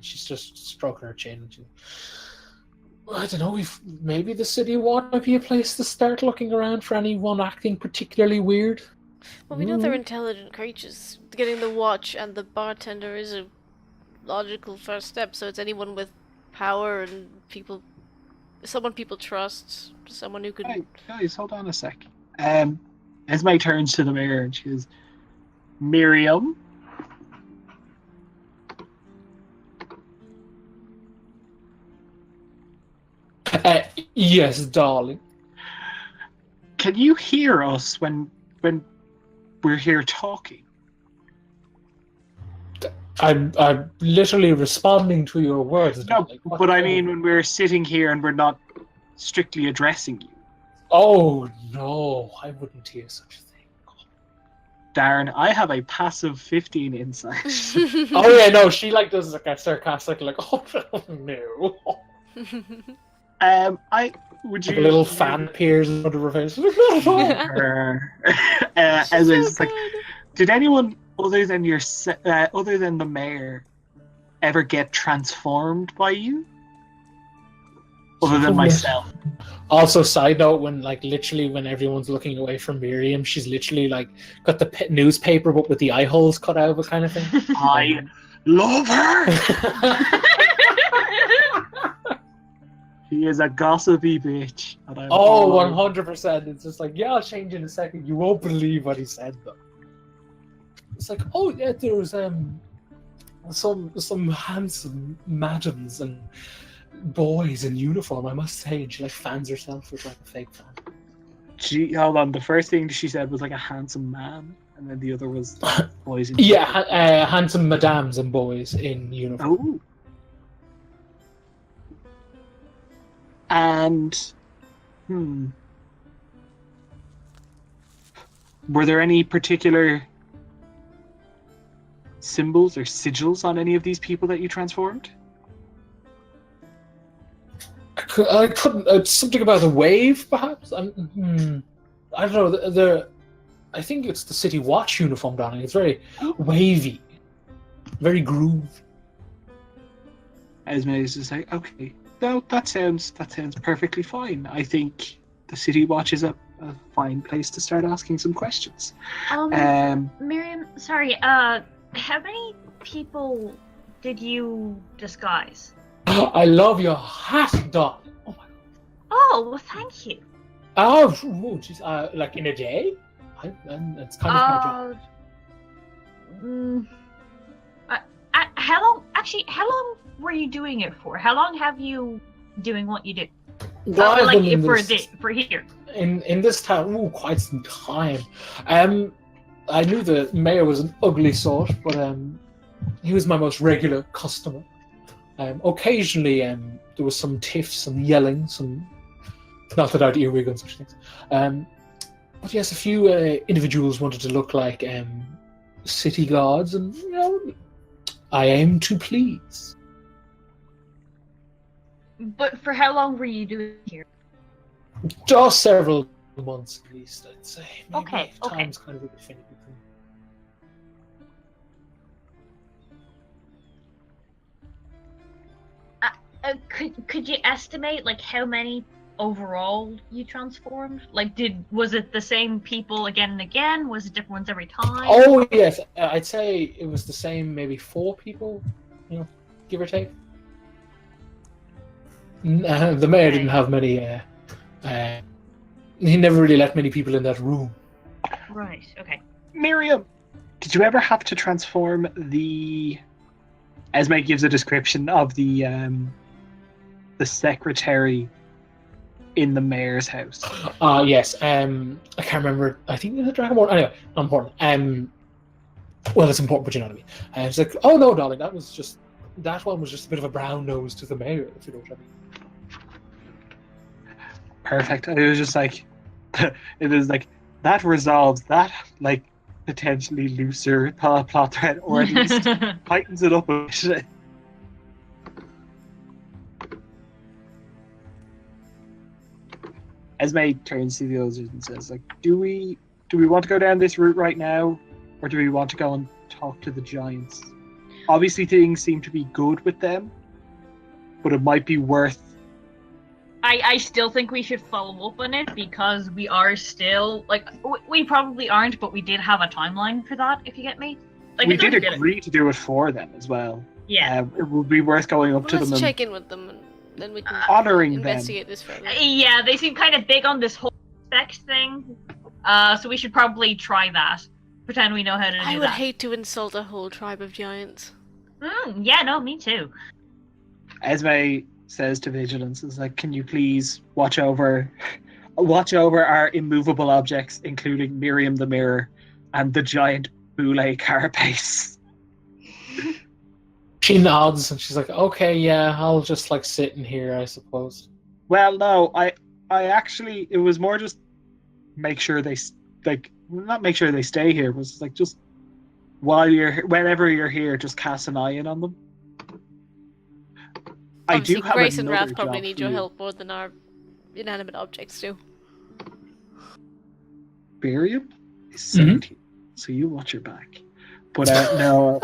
A: she's just stroking her chin. I don't know. Maybe the city might be a place to start looking around for anyone acting particularly weird.
B: Well, we know they're intelligent creatures. Getting the watch and the bartender is a logical first step, so it's anyone with power and someone people trust, someone who could...
D: Hey, guys, hold on a sec. Esme turns to the mayor and she goes, Miriam?
A: Yes, darling.
D: Can you hear us when we're here talking?
A: I'm literally responding to your words.
D: No, but I mean when we're sitting here and we're not strictly addressing you.
A: Oh, no, I wouldn't hear such a thing.
D: Darren, I have a passive 15 insight.
A: Oh, yeah, no, she does a sarcastic, oh, no.
D: Would you...
A: A little fan appears under her face.
D: As it's did anyone other than the mayor ever get transformed by you? Other than myself.
A: Also, side note, when literally when everyone's looking away from Miriam, she's literally got the newspaper but with the eye holes cut out of it kind of thing.
D: I love her. She is a gossipy bitch. And
A: 100%. It's just I'll change in a second. You won't believe what he said though. It's oh yeah, there was some handsome madams and boys in uniform, I must say. And she like fans herself with like a fake fan.
D: Hold on. The first thing she said was like a handsome man, and then the other was boys in
A: Yeah, handsome madams and boys in uniform.
D: Oh. And were there any particular symbols or sigils on any of these people that you transformed?
A: I couldn't. Something about the wave, perhaps. I don't know. I think it's the City Watch uniform, darling. It's very wavy, very groove.
D: Esme is just like, okay, no, that sounds perfectly fine. I think the City Watch is a fine place to start asking some questions.
C: Miriam, sorry. How many people did you disguise?
A: I love your hat, darling. Oh my god.
C: Oh, well, thank you.
A: Oh, jeez. Like in a day? It's kind of my job.
C: How long? Actually, how long were you doing it for? How long have you doing what you do? For here.
A: In this town, quite some time. I knew the mayor was an ugly sort, but he was my most regular customer. Occasionally, there was some tiff, some yelling, not that I'd earwig and such things. But yes, a few individuals wanted to look like city guards, and I aim to please.
C: But for how long were you doing here?
A: Just several months at least, I'd say. Maybe
C: Okay.
A: Time's kind of a bit finicky.
C: Could you estimate like how many overall you transformed? Like, was it the same people again and again? Was it different ones every time?
A: Oh yes, I'd say it was the same. Maybe 4 people, give or take. The mayor didn't have many. He never really let many people in that room.
C: Right. Okay.
D: Miriam, did you ever have to transform the? Esme gives a description of the secretary in the mayor's house.
A: Yes. I can't remember. I think it's a dragonborn. Anyway, not important. Well, it's important, but you know what I mean. And it's like, oh no, darling, that one was just a bit of a brown nose to the mayor, if you know what I mean.
D: Perfect. And it was just like, it was like that resolves that like potentially looser plot thread, or at least tightens it up a bit. Esme turns to the others and says, like, do we want to go down this route right now, or do we want to go and talk to the giants? Obviously things seem to be good with them, but it might be worth.
C: I still think we should follow up on it, because we are still like, we probably aren't, but we did have a timeline for that, if you get me. Like,
D: We did agree to do it for them as well.
C: Yeah.
D: It would be worth going up to them
B: Let's
D: and
B: check in with them, and then we can
D: honoring
B: investigate this further.
C: Yeah, they seem kind of big on this whole respect thing. So we should probably try that. Pretend we know how to do that.
B: I would hate to insult a whole tribe of giants.
C: Yeah, no, me too.
D: Esme says to Vigilance, is like, can you please watch over our immovable objects, including Miriam the Mirror and the giant Boule Carapace.
A: She nods and she's like, okay, yeah, I'll just like sit in here, I suppose.
D: Well, no, I actually, it was more just make sure they, like, not make sure they stay here, it was like just whenever you're here, just cast an eye in on them.
B: Obviously,
D: I do have
B: Grace and
D: another
B: Wrath probably
D: job
B: need
D: for
B: your
D: you.
B: help more than our inanimate objects do.
D: Barium is 17, so you watch your back. But no,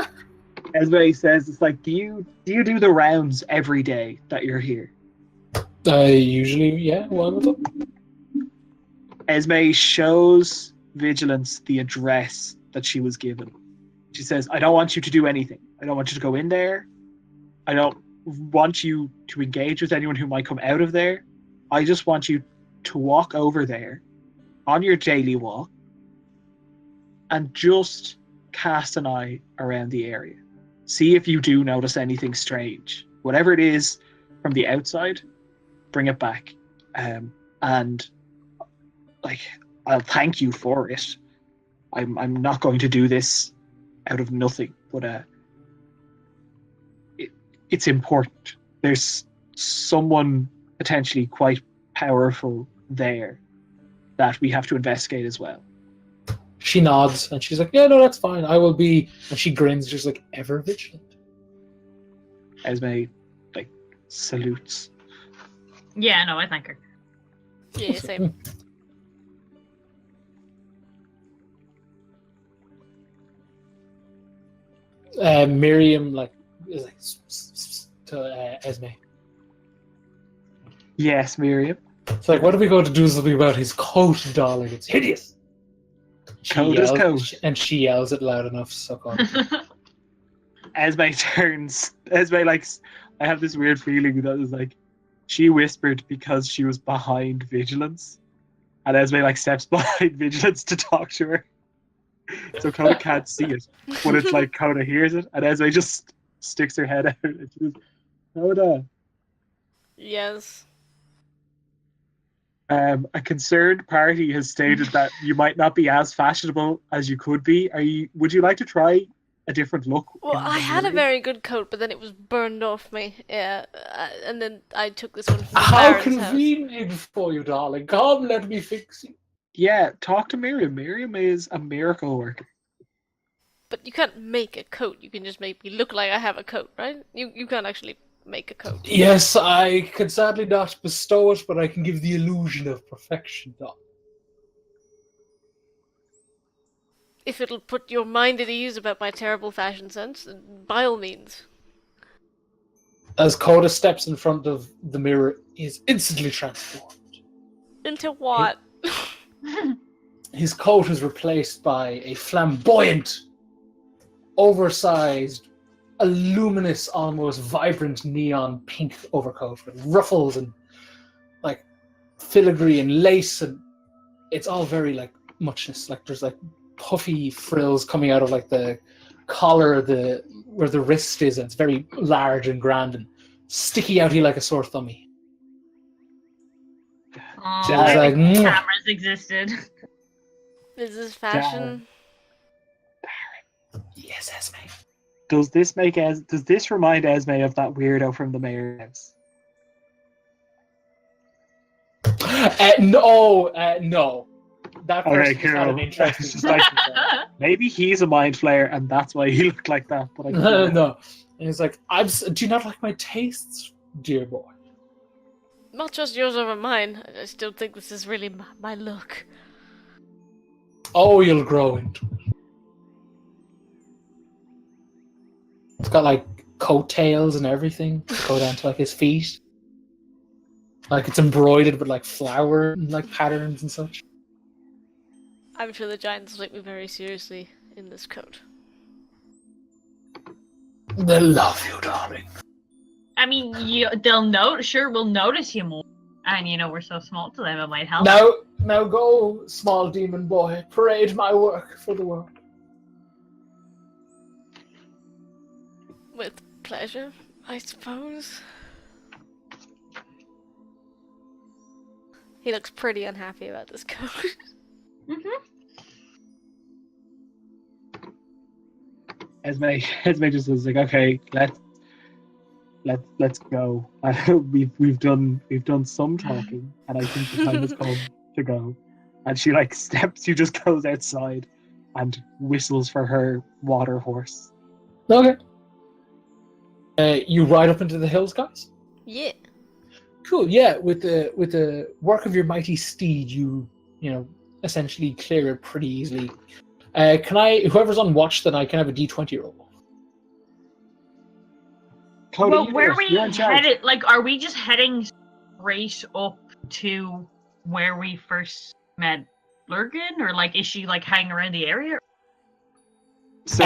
D: Esme says, it's like, do you do the rounds every day that you're here?
A: Usually, yeah, one of them.
D: Esme shows Vigilance the address that she was given. She says, I don't want you to do anything. I don't want you to go in there. I don't want you to engage with anyone who might come out of there. I just want you to walk over there on your daily walk and just cast an eye around the area. see if you do notice anything strange. Whatever it is from the outside, bring it back. And like, I'll thank you for it. I'm not going to do this out of nothing, but it's important. There's someone potentially quite powerful there that we have to investigate as well.
A: She nods and she's like, "Yeah, no, that's fine. I will be." And she grins, just like ever vigilant.
D: Esme like salutes.
C: Yeah, no, I thank her.
B: Yeah, same.
A: Miriam like is like to Esme.
D: Yes, Miriam.
A: It's like, what are we going to do something about his coat, darling? It's hideous.
D: Coat is coat.
A: And she yells it loud enough, so on.
D: Esme turns. Esme likes. I have this weird feeling that is like, she whispered because she was behind vigilance, and Esme like steps behind vigilance to talk to her. So Coda can't see it, but it's like Coda hears it, and Esme just sticks her head out and she goes, "Coda."
B: Yes.
D: A concerned party has stated that you might not be as fashionable as you could be. Would you like to try a different look?
B: Well,
D: in
B: I
D: the
B: had a
D: morning?
B: very good coat, but then it was burned off me. Yeah, and then I took this one from the
A: How
B: Baron's house.
A: convenient for you, darling. Come, let me fix you.
D: Yeah, talk to Miriam. Miriam is a miracle worker.
B: But you can't make a coat. You can just make me look like I have a coat, right? You can't actually make a coat.
A: Yes, I can sadly not bestow it, but I can give the illusion of perfection, darling.
B: If it'll put your mind at ease about my terrible fashion sense, then by all means.
A: As Coda steps in front of the mirror, he is instantly transformed.
B: Into what?
A: His coat is replaced by a flamboyant, oversized, a luminous, almost vibrant neon pink overcoat with ruffles and like filigree and lace, and it's all very like muchness. Like there's like puffy frills coming out of like the collar, where the wrist is, and it's very large and grand and sticky outy like a sore thummy.
C: Oh,
A: So
C: I
A: it's like,
C: wish
A: mwah.
C: cameras existed.
B: Is this fashion?
A: Yes, Esme.
D: Does this remind Esme of that weirdo from the mayor's house?
A: No. That person
D: Okay,
A: just had an
D: cool.
A: interesting
D: It's just like, maybe he's a mind flayer and that's why he looked like that. But I don't know.
A: No. And he's like, do you not like my tastes, dear boy?
B: Not just yours over mine. I still think this is really my look.
A: Oh, you'll grow into it. It's got like coattails and everything to go down to like his feet. Like it's embroidered with like flower and like patterns and such.
B: I'm sure the giants take me very seriously in this coat.
A: They love you, darling.
C: I mean, we'll notice you more. And we're so small to them, it might help.
A: Now go, small demon boy. Parade my work for the world.
B: With pleasure, I suppose. He looks pretty unhappy about this coat.
C: Mm-hmm.
D: Esme just was like, okay, let's go. We've done some talking, and I think the time has come to go. And she like steps. She just goes outside and whistles for her water horse.
A: Okay. You ride up into the hills, guys?
B: Yeah.
A: Cool, yeah. With the work of your mighty steed, you essentially clear it pretty easily. Whoever's on watch tonight can have a D20 roll.
D: Cody,
C: Well, where are we
D: you're in charge.
C: headed? Like, are we just heading straight up to where we first met Lurgan? Or, like, is she, like, hanging around the area?
D: So,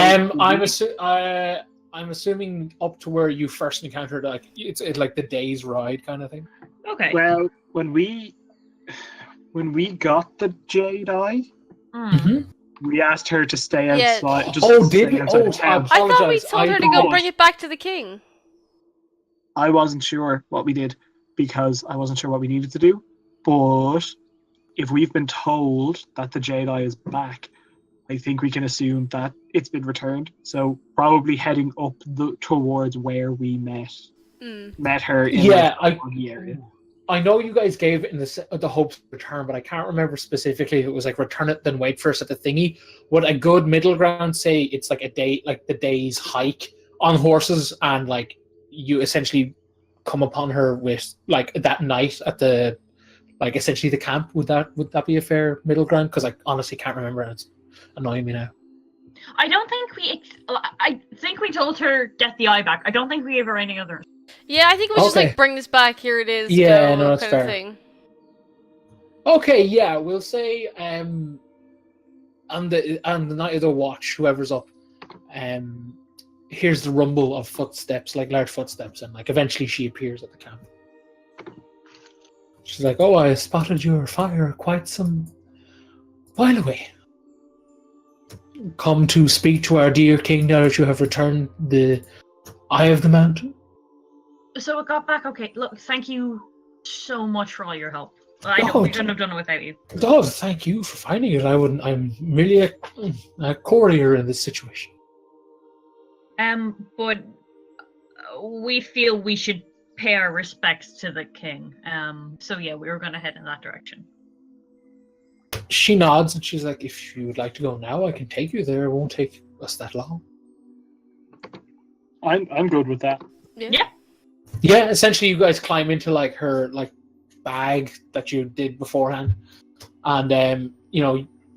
A: I'm assuming up to where you first encountered, like it's like the day's ride kind of thing.
C: Okay.
D: well, when we got the Jade Eye,
C: Mm.
D: We asked her to stay
B: Yeah.
D: outside. Just
A: Oh, did we?
D: stay outside
A: Oh,
D: the town.
B: I thought we
A: apologize.
B: told her to
D: thought-
B: go bring it back to the king.
D: I wasn't sure what we did because I wasn't sure what we needed to do. But if we've been told that the Jedi is back, I think we can assume that it's been returned. So probably heading up towards where we met her in
A: Yeah,
D: the area.
A: I know you guys gave it in the hopes of return, but I can't remember specifically if it was like return it then wait for us at the thingy. Would a good middle ground say it's like a day, like the day's hike on horses, and like you essentially come upon her with like that night at the like essentially the camp? Would that be a fair middle ground? Because I honestly can't remember, and it's annoying me now.
C: I don't think I think we told her get the eye back. I don't think we gave her any others.
B: Yeah, I think it was just
A: Okay.
B: like bring this back. Here it is.
A: Yeah,
B: go,
A: no, that's
B: kind
A: fair.
B: of thing.
A: Okay, yeah, we'll say on the night of the watch, whoever's up, here's the rumble of footsteps, like large footsteps, and like eventually she appears at the camp. She's like, "Oh, I spotted your fire quite some while away. Come to speak to our dear king now that you have returned the eye of the mountain."
C: So it got back. Okay, look, thank you so much for all your help.
A: Oh,
C: We couldn't have done it without you.
A: Oh, thank you for finding it. I'm merely a courier in this situation.
C: But we feel we should pay our respects to the king. So yeah, we were going to head in that direction.
A: She nods and she's like, "If you would like to go now, I can take you there. It won't take us that long."
D: I'm good with that.
C: Yeah.
A: Yeah, essentially, you guys climb into like her like bag that you did beforehand, and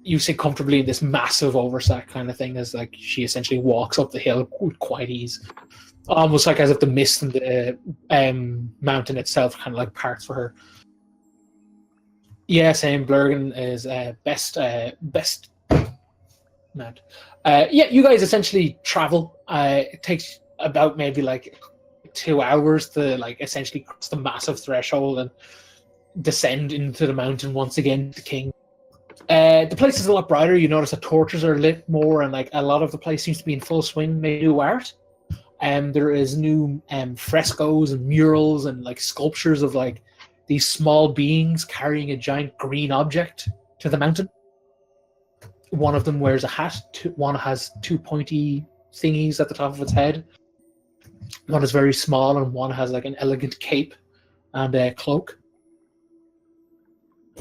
A: you sit comfortably in this massive oversack kind of thing as like she essentially walks up the hill with quite ease, almost like as if the mist and the mountain itself kind of like parts for her. Yeah, same. Blurgan is best man. Yeah, you guys essentially travel. It takes about maybe like 2 hours to like essentially cross the massive threshold and descend into the mountain once again. The king. The place is a lot brighter. You notice that torches are lit more, and like a lot of the place seems to be in full swing. Maybe new art. There is new frescoes and murals and like sculptures of like these small beings carrying a giant green object to the mountain. One of them wears a hat. One has two pointy thingies at the top of its head. One is very small, and one has like an elegant cape and a cloak.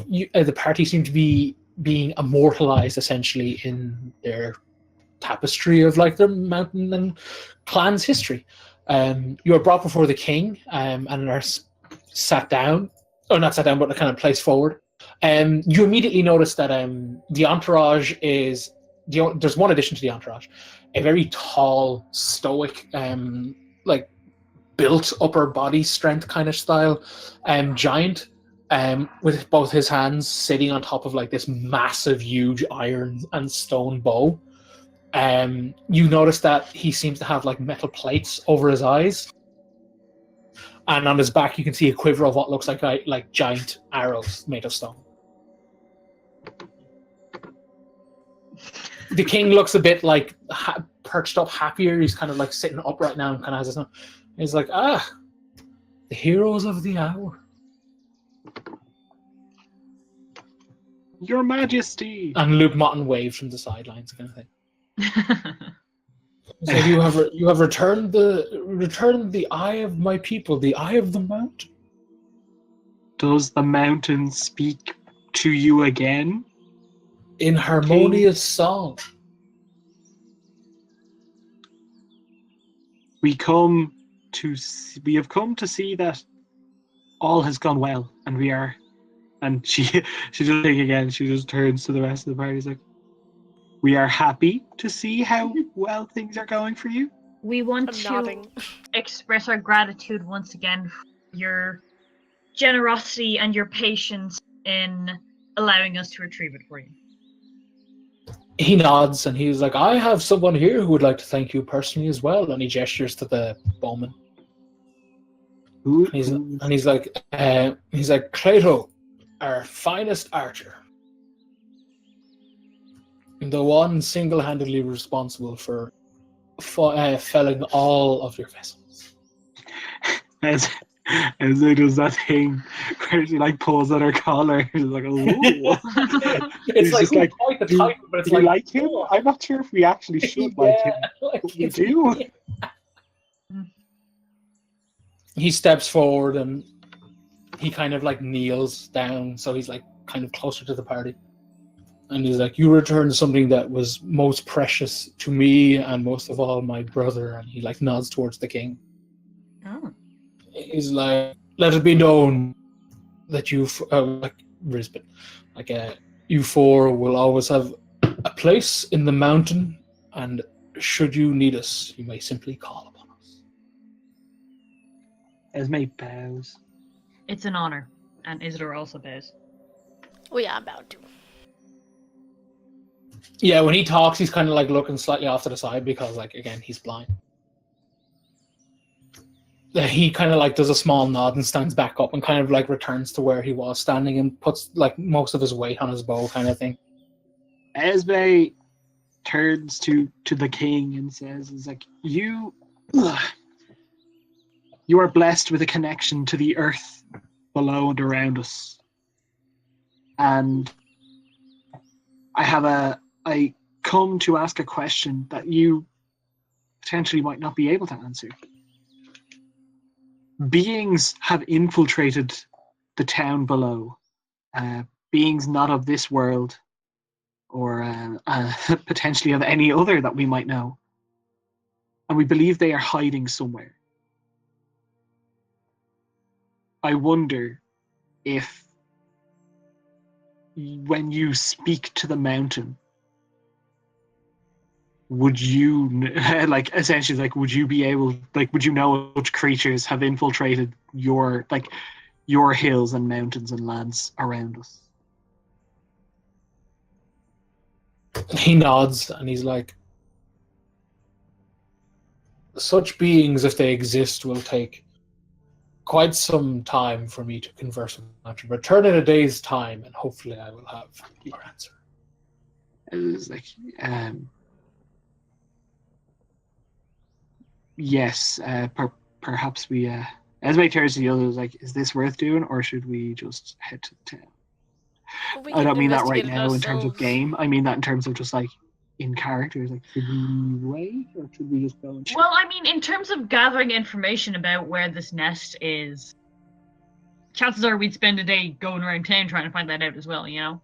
A: The party seem to be being immortalized essentially in their tapestry of like their mountain and clan's history. You are brought before the king and are sat down, or not sat down, but kind of placed forward. You immediately notice that the entourage is there's one addition to the entourage, a very tall, stoic, like built upper body strength kind of style giant, with both his hands sitting on top of like this massive, huge iron and stone bow. You notice that he seems to have like metal plates over his eyes, and on his back you can see a quiver of what looks like giant arrows made of stone. The king looks a bit like perched up, happier. He's kind of like sitting upright now and kind of has his. He's like, the heroes of the hour.
D: Your Majesty.
A: And Luke Motton waves from the sidelines, kind of thing. So you have returned the eye of my people, the eye of the mountain.
D: Does the mountain speak to you again?
A: In harmonious song.
D: We have come to see that all has gone well, and we are. And she doesn't think again. She just turns to the rest of the party. She's like, "We are happy to see how well things are going for you.
C: We want
B: I'm
C: to
B: nodding.
C: express our gratitude once again for your generosity and your patience in allowing us to retrieve it for you."
A: He nods and he's like, "I have someone here who would like to thank you personally as well." And he gestures to the bowman. He's like, Cleto, our finest archer. The one single-handedly responsible for felling all of your vessels.
D: As it does that thing where she like pulls at her collar. She's like, ooh.
A: It's like,
D: just like,
A: quite the
D: do,
A: title, but it's
D: do we
A: like,
D: like him? I'm not sure if we actually should like him.
A: like,
D: But we do.
A: He steps forward and he kind of like kneels down, so he's like kind of closer to the party. And he's like, you returned something that was most precious to me and most of all my brother. And he like nods towards the king.
C: Oh.
A: He's like, let it be known that you, like Risbon, like you four will always have a place in the mountain, and should you need us, you may simply call upon us.
D: Esme bows.
C: It's an honor, and Isidore also bows.
B: Oh yeah, I'm bound to.
A: Yeah, when he talks, he's kind of like looking slightly off to the side because, like, again, he's blind. He kind of like does a small nod and stands back up and kind of like returns to where he was standing and puts like most of his weight on his bow, kind of thing.
D: Esme turns to the king and says, "Is like you are blessed with a connection to the earth below and around us, and I come to ask a question that you potentially might not be able to answer. Beings have infiltrated the town below, beings not of this world, or potentially of any other that we might know. And we believe they are hiding somewhere. I wonder if when you speak to the mountain, would you like essentially like would you be able like would you know which creatures have infiltrated your hills and mountains and lands around us?"
A: He nods and he's like, such beings, if they exist, will take quite some time for me to converse with them. Return in a day's time, and hopefully I will have your answer.
D: It was like, yes, perhaps we. Esme turns to the others like, "Is this worth doing, or should we just head to the town?"
B: We
D: I don't
B: can
D: mean that right
B: investigate it
D: now in terms of
B: ourselves.
D: game. I mean that in terms of just like in characters. Like, should we wait or should we just go and check?
C: Well, I mean, in terms of gathering information about where this nest is, chances are we'd spend a day going around town trying to find that out as well, you know?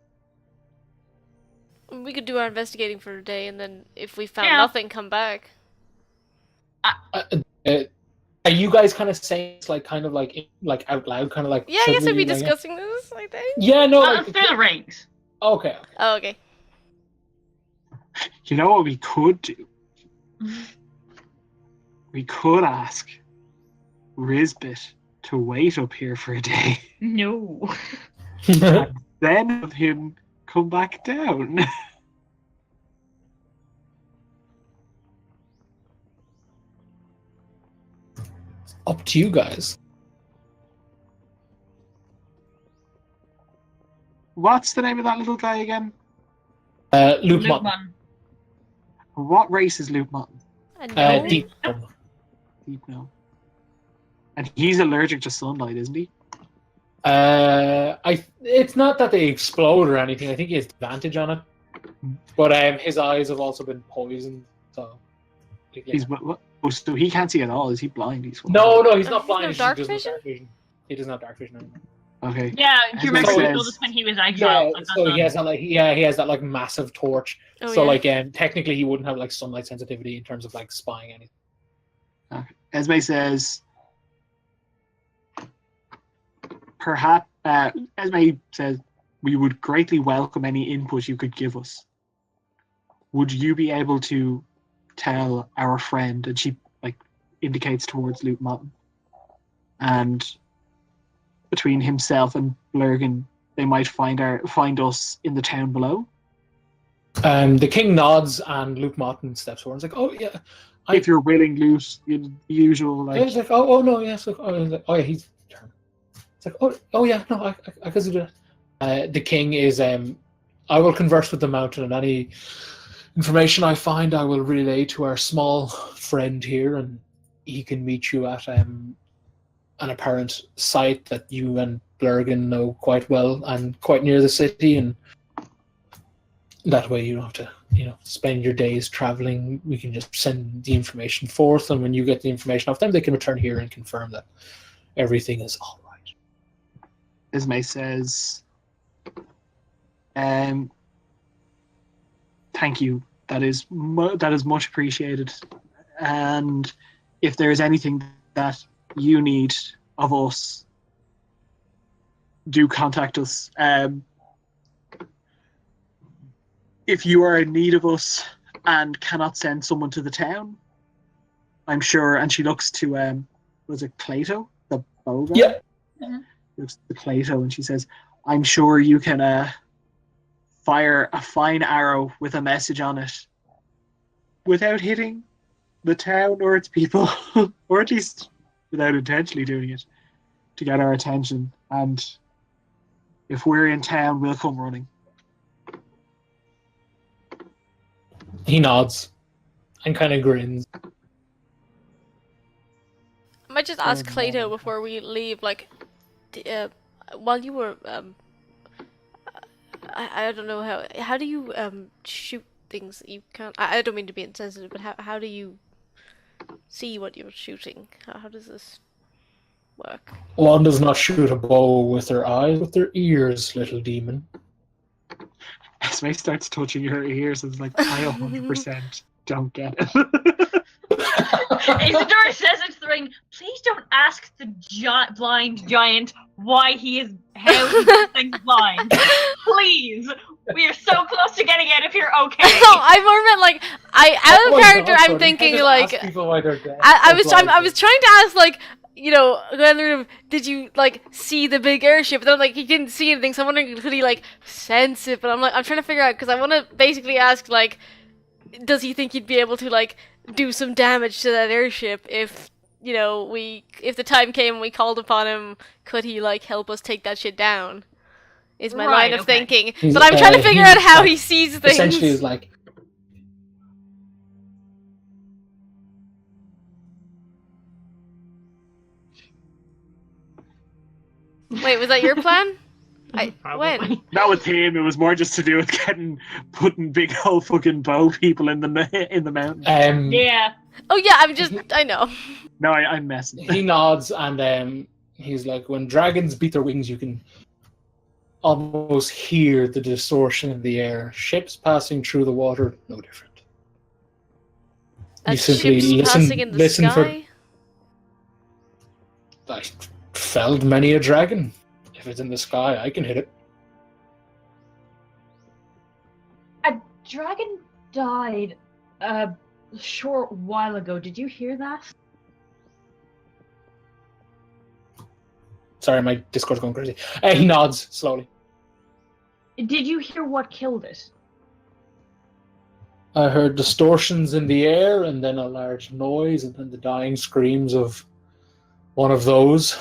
B: We could do our investigating for a day, and then if we found
C: Yeah.
B: nothing, come back.
A: Are you guys kind of saying it's like kind of like out loud, kind of like?
B: Yeah, I
A: should
B: guess we'd be
A: we, like,
B: discussing this, I think.
A: Yeah, no.
C: Well,
A: Like,
C: through the rings.
A: okay.
B: Oh, okay.
D: You know what we could do? We could ask Risbit to wait up here for a day,
C: No.
D: then have him come back down.
A: Up to you guys.
D: What's the name of that little guy again?
A: Luke
C: Luke
A: Mutton.
C: Mutton.
D: What race is Luke Mutton?
B: No.
A: Deep.
D: Deep no. And he's allergic to sunlight, isn't he?
A: It's not that they explode or anything. I think he has advantage on it. But his eyes have also been poisoned. So yeah.
D: He's what? Oh, so he can't see at all. Is he blind? He's
A: No, he's not
B: He
A: blind.
B: has no dark
A: he just
B: vision?
A: Dark vision. He doesn't have dark vision anymore.
D: Okay.
C: Yeah, do you remember
D: So
C: we
D: it's-
C: told us when he was
A: Yeah,
C: exiled?
A: so he has that like he has that like massive torch.
B: Oh,
A: So
B: yeah.
A: like technically he wouldn't have like sunlight sensitivity in terms of like spying anything.
D: Esme says, perhaps, Esme says, we would greatly welcome any input you could give us. Would you be able to tell our friend, and she like indicates towards Luke Mutton, and between himself and Blurgan, they might find us in the town below?
A: The king nods and Luke Martin steps forward and is like, oh yeah.
D: If you're willing, loose, the usual like.
A: He's like, oh no, yes. Oh yeah, he's turn. It's like, oh yeah, no, I could do that. The king is I will converse with the mountain, and any information I find I will relay to our small friend here, and he can meet you at an apparent site that you and Blurgan know quite well and quite near the city, and that way you don't have to, spend your days traveling. We can just send the information forth, and when you get the information off them, they can return here and confirm that everything is all right.
D: Ismay says, thank you. That is much appreciated. And if there is anything that you need of us, do contact us. If you are in need of us and cannot send someone to the town, I'm sure. And she looks to was it Cleito, the bow guy?
A: Yeah.
C: Mm-hmm.
D: Looks to Cleito, and she says, "I'm sure you can fire a fine arrow with a message on it without hitting the town or its people, or at least without intentionally doing it, to get our attention. And if we're in town, we'll come running."
A: He nods and kind of grins.
B: I might just ask Cleito before we leave, like, while you were, I don't know how do you, shoot things that you can't, I don't mean to be insensitive, but how do you see what you're shooting? How does this work?
A: One does not shoot a bow with their eyes, with their ears, little demon.
D: Esme starts touching her ears and is like, I 100% don't get it.
C: Isidore says it's the ring. Please don't ask the blind giant why he is how he does things blind. Please, we are so close to getting it. If you're okay.
B: No, I more meant like out of character. I'm thinking like I was trying to ask like. Did you like see the big airship? But then like he didn't see anything, so I'm wondering could he like sense it? But I'm trying to figure out because I want to basically ask like, does he think he'd be able to like do some damage to that airship if if the time came and we called upon him? Could he like help us take that shit down? Is my line of thinking. But I'm trying to figure out how he sees things.
A: Essentially, is like.
B: Wait, was that your plan?
C: When?
D: Not with him. It was more just to do with putting big old fucking bow people in the mountain.
C: Yeah.
B: Oh yeah, I know.
D: No, I'm messing.
A: He nods and he's like, when dragons beat their wings, you can almost hear the distortion in the air. Ships passing through the water, no different. You simply
B: passing in the sky?
A: I felled many a dragon. If it's in the sky, I can hit it.
C: A dragon died a short while ago. Did you hear that?
A: Sorry, my Discord's going crazy. He nods slowly.
C: Did you hear what killed it?
A: I heard distortions in the air, and then a large noise, and then the dying screams of one of those.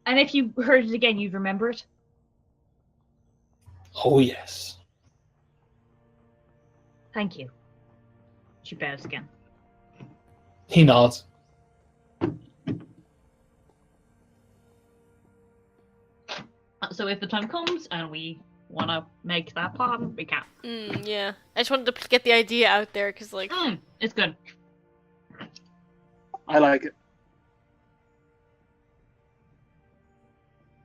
C: And if you heard it again, you'd remember it?
A: Oh, yes.
C: Thank you. She bows again.
A: He nods.
C: So if the time comes and we want to make that plan, we can.
B: Yeah. I just wanted to get the idea out there, because, like...
C: it's good.
D: I like it.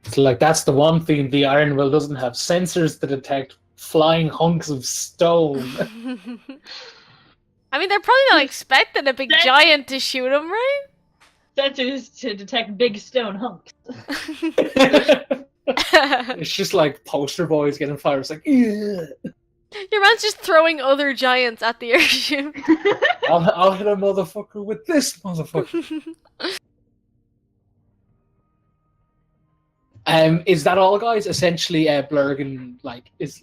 A: It's like, that's the one thing the Iron Will doesn't have. Sensors to detect flying hunks of stone.
B: I mean, they're probably not expecting a big giant to shoot them, right?
C: Sensors to detect big stone hunks.
A: It's just like poster boys getting fired. It's like, ugh.
B: Your man's just throwing other giants at the airship.
A: I'll hit a motherfucker with this motherfucker. Is that all, guys? Essentially, Blurgan is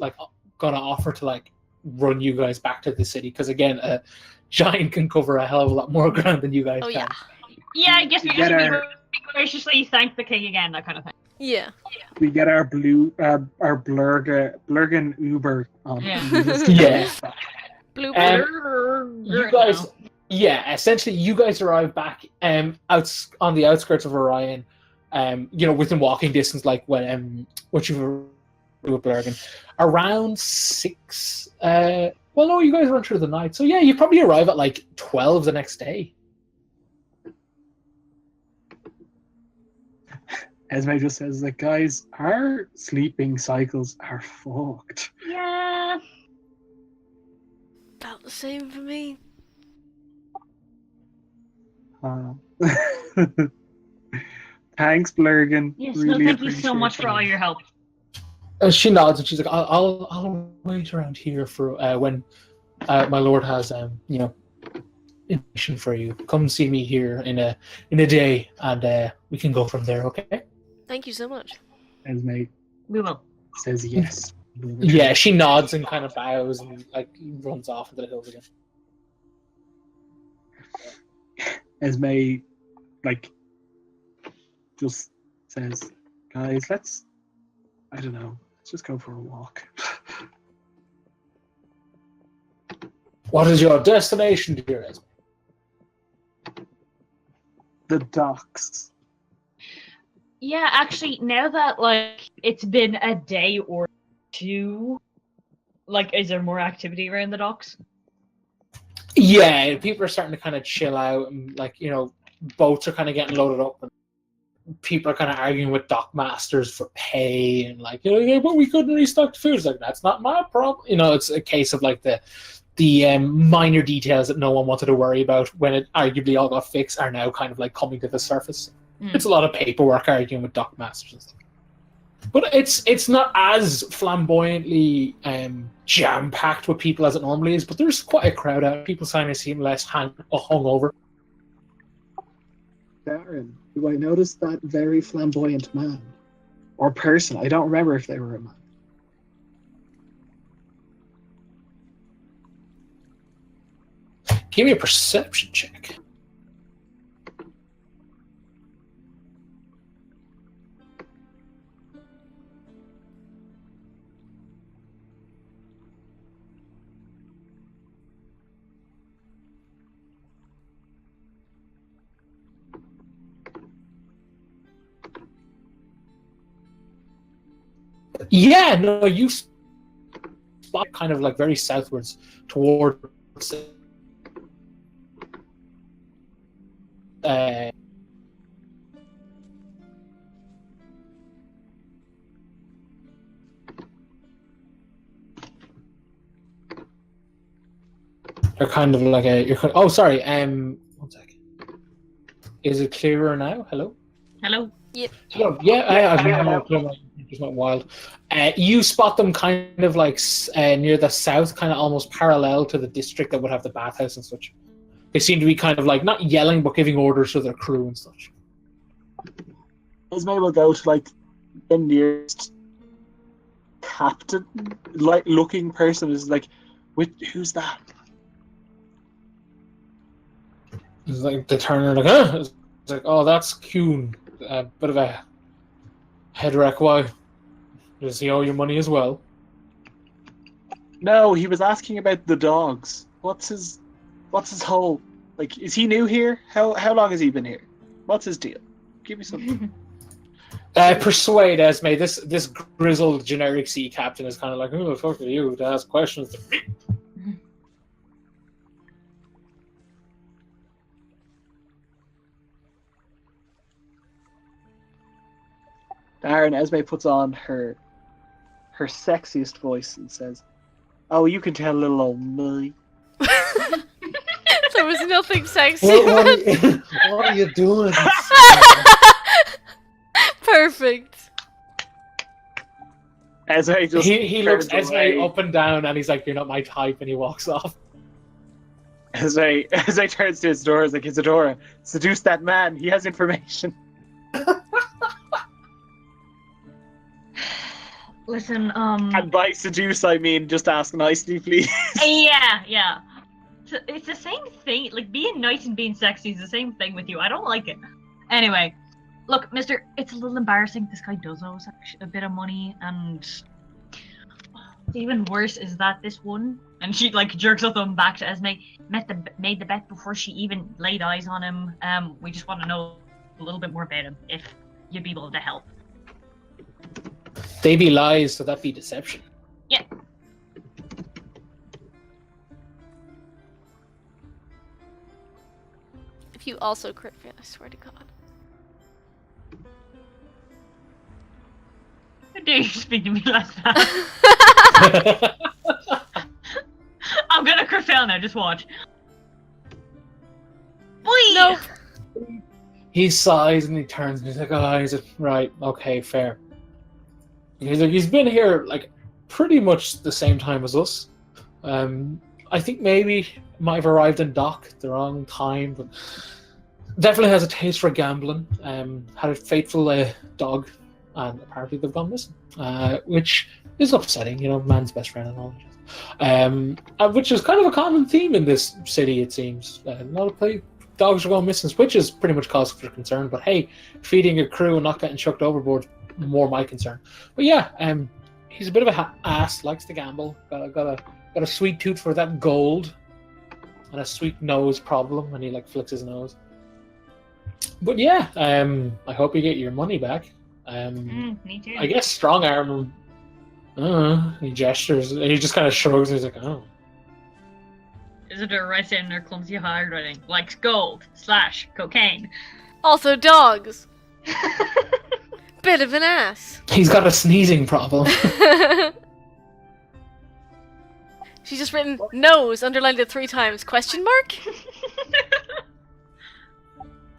A: gonna offer to run you guys back to the city, because again, a giant can cover a hell of a lot more ground than you guys can.
B: Yeah.
C: Yeah, I guess we just graciously thank the king again, that kind of thing.
B: Yeah.
D: We get our Blurgen Uber on.
C: Yeah.
A: Yeah.
B: Blue
A: You guys, yeah, essentially, you guys arrive back out on the outskirts of Orion, within walking distance, like when what you were with Bergen, around 6. Well, no, you guys run through the night, so yeah, you probably arrive at like 12 the next day.
D: Esme just says that, guys, our sleeping cycles are fucked.
C: Yeah.
B: About the same for me.
D: Thanks, Blurgen.
C: Yes,
D: Really
C: no, thank you so
D: appreciate
C: much for
D: that.
C: all your help.
A: She nods and she's like, I'll wait around here for when my lord has information for you. Come see me here in a day, and we can go from there. Okay?
B: Thank you so much.
D: Esme
C: We will.
D: says yes.
A: Yeah, she nods and kind of bows and like runs off into the hills again.
D: Esme, just says, guys, let's just go for a walk.
A: What is your destination, dear Esme?
D: The docks.
C: Yeah, actually, now that it's been a day or two, is there more activity around the docks?
A: Yeah, people are starting to kind of chill out, and boats are kind of getting loaded up, and people are kind of arguing with dock masters for pay, and yeah, but we couldn't restock the food. It's like, that's not my problem. It's a case of the minor details that no one wanted to worry about when it arguably all got fixed are now kind of coming to the surface. It's a lot of paperwork arguing with dock masters and stuff. But it's not as flamboyantly jam-packed with people as it normally is, but there's quite a crowd out. People starting to seem less hungover.
D: Darren, do I notice that very flamboyant man? Or person? I don't remember if they were a man.
A: Give me a perception check. Yeah, no, you spot kind of very southwards towards they're kind of oh, sorry, 1 second. Is it clearer now? Hello?
C: Hello?
B: Yep.
A: Hello. Yeah, I just went wild. You spot them kind of near the south, kind of almost parallel to the district that would have the bathhouse and such. They seem to be kind of not yelling, but giving orders to their crew and such.
D: Esme will go to the nearest captain, looking person. Is who's that?
A: It's they turn and huh? It's oh, that's Kuhn. A bit of a head wreck. Why? Does he owe you money as well?
D: No, he was asking about the dogs. What's his whole is he new here? How long has he been here? What's his deal? Give me something.
A: Persuade Esme. This grizzled generic sea captain is kind of who the fuck are you to ask questions to me?
D: Darren, Esme puts on her sexiest voice and says, "Oh, you can tell little old me."
B: There was nothing sexy.
A: What are you doing?
B: Perfect.
D: Esme just
A: he looks
D: turns
A: Esme
D: away.
A: up and down, and he's like, "You're not my type," and he walks off.
D: Esme turns to Isadora, Isadora, seduce that man. He has information.
C: Listen,
D: And by seduce, I mean just ask nicely, please.
C: yeah. It's the same thing. Being nice and being sexy is the same thing with you. I don't like it. Anyway, Look, Mister, it's a little embarrassing. This guy does owe us a bit of money, and even worse is that this one, and she like jerks up them back to Esme, made the bet before she even laid eyes on him. We just want to know a little bit more about him, if you'd be able to help.
A: They be lies, so that be deception.
C: Yeah.
B: If you also crit fail, I swear to God.
C: How dare you speak to me like that? I'm gonna crit fail now, just watch. Boy!
B: No.
A: He sighs and he turns and he's like, oh, he's like, right, okay, fair. He's like, he's been here like pretty much the same time as us. I think maybe might have arrived in dock at the wrong time, but definitely has a taste for gambling. Had a faithful dog, and apparently they've gone missing, which is upsetting. You know, man's best friend and all. Which is kind of a common theme in this city, it seems. A lot of dogs are going missing, which is pretty much cause for concern. But hey, feeding a crew and not getting chucked overboard, more my concern. But yeah, he's a bit of a ass, likes to gamble, got a sweet tooth for that gold, and a sweet nose problem, and he like flicks his nose. But yeah, I hope you get your money back.
C: Me too.
A: I guess strong arm. He gestures, and he just kind of shrugs, and he's like, oh.
C: Is it a right in their clumsy handwriting? Likes gold / cocaine.
B: Also dogs. Bit of an ass.
A: He's got a sneezing problem.
B: She's just written nose, underlined it 3 times, question mark?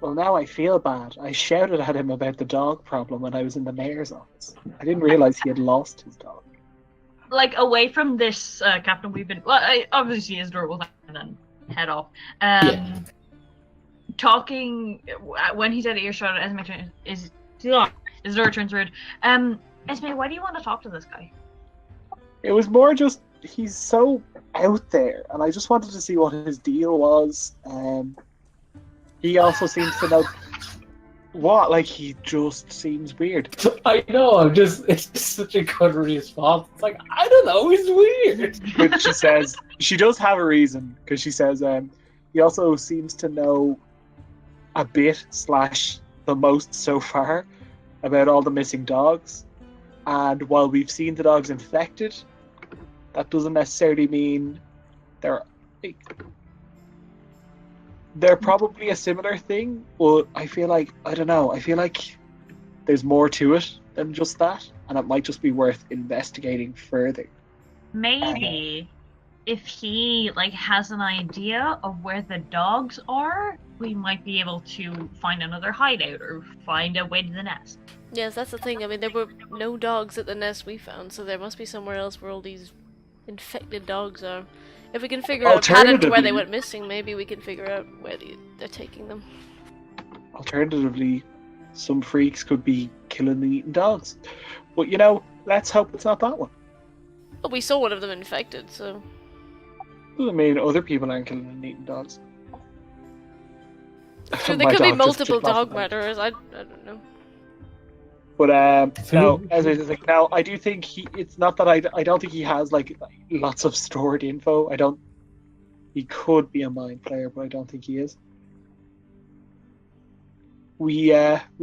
D: Well, now I feel bad. I shouted at him about the dog problem when I was in the mayor's office. I didn't realize he had lost his dog.
C: Like, away from this, Captain, we've been... Well, obviously Isidore will then head off.
A: Yeah.
C: Talking... When he's at earshot, Esme Isidore turns around. Esme, why do you want to talk to this guy?
D: It was more just, he's so out there, and I just wanted to see what his deal was. He also seems to know what, like, he just seems weird.
A: I know, it's just such a good response. It's like, I don't know, he's weird.
D: But she says, she does have a reason, because she says, he also seems to know a bit / the most so far about all the missing dogs. And while we've seen the dogs infected, that doesn't necessarily mean they're probably a similar thing, but I feel like, I don't know, I feel like there's more to it than just that, and it might just be worth investigating further.
C: Maybe if he has an idea of where the dogs are, we might be able to find another hideout or find a way to the nest.
B: Yes, that's the thing. I mean, there were no dogs at the nest we found, so there must be somewhere else where all these infected dogs are. If we can figure out a pattern to where they went missing, maybe we can figure out where they're taking them.
D: Alternatively, some freaks could be killing and eating dogs. But, let's hope it's not that one.
B: Well, we saw one of them infected, so...
D: Doesn't mean other people aren't killing and eating dogs.
B: True, there could be multiple dog murderers, I don't know.
D: But no, as I was like, now I do think it's not that I don't think he has lots of stored info. He could be a mind player, but I don't think he is. We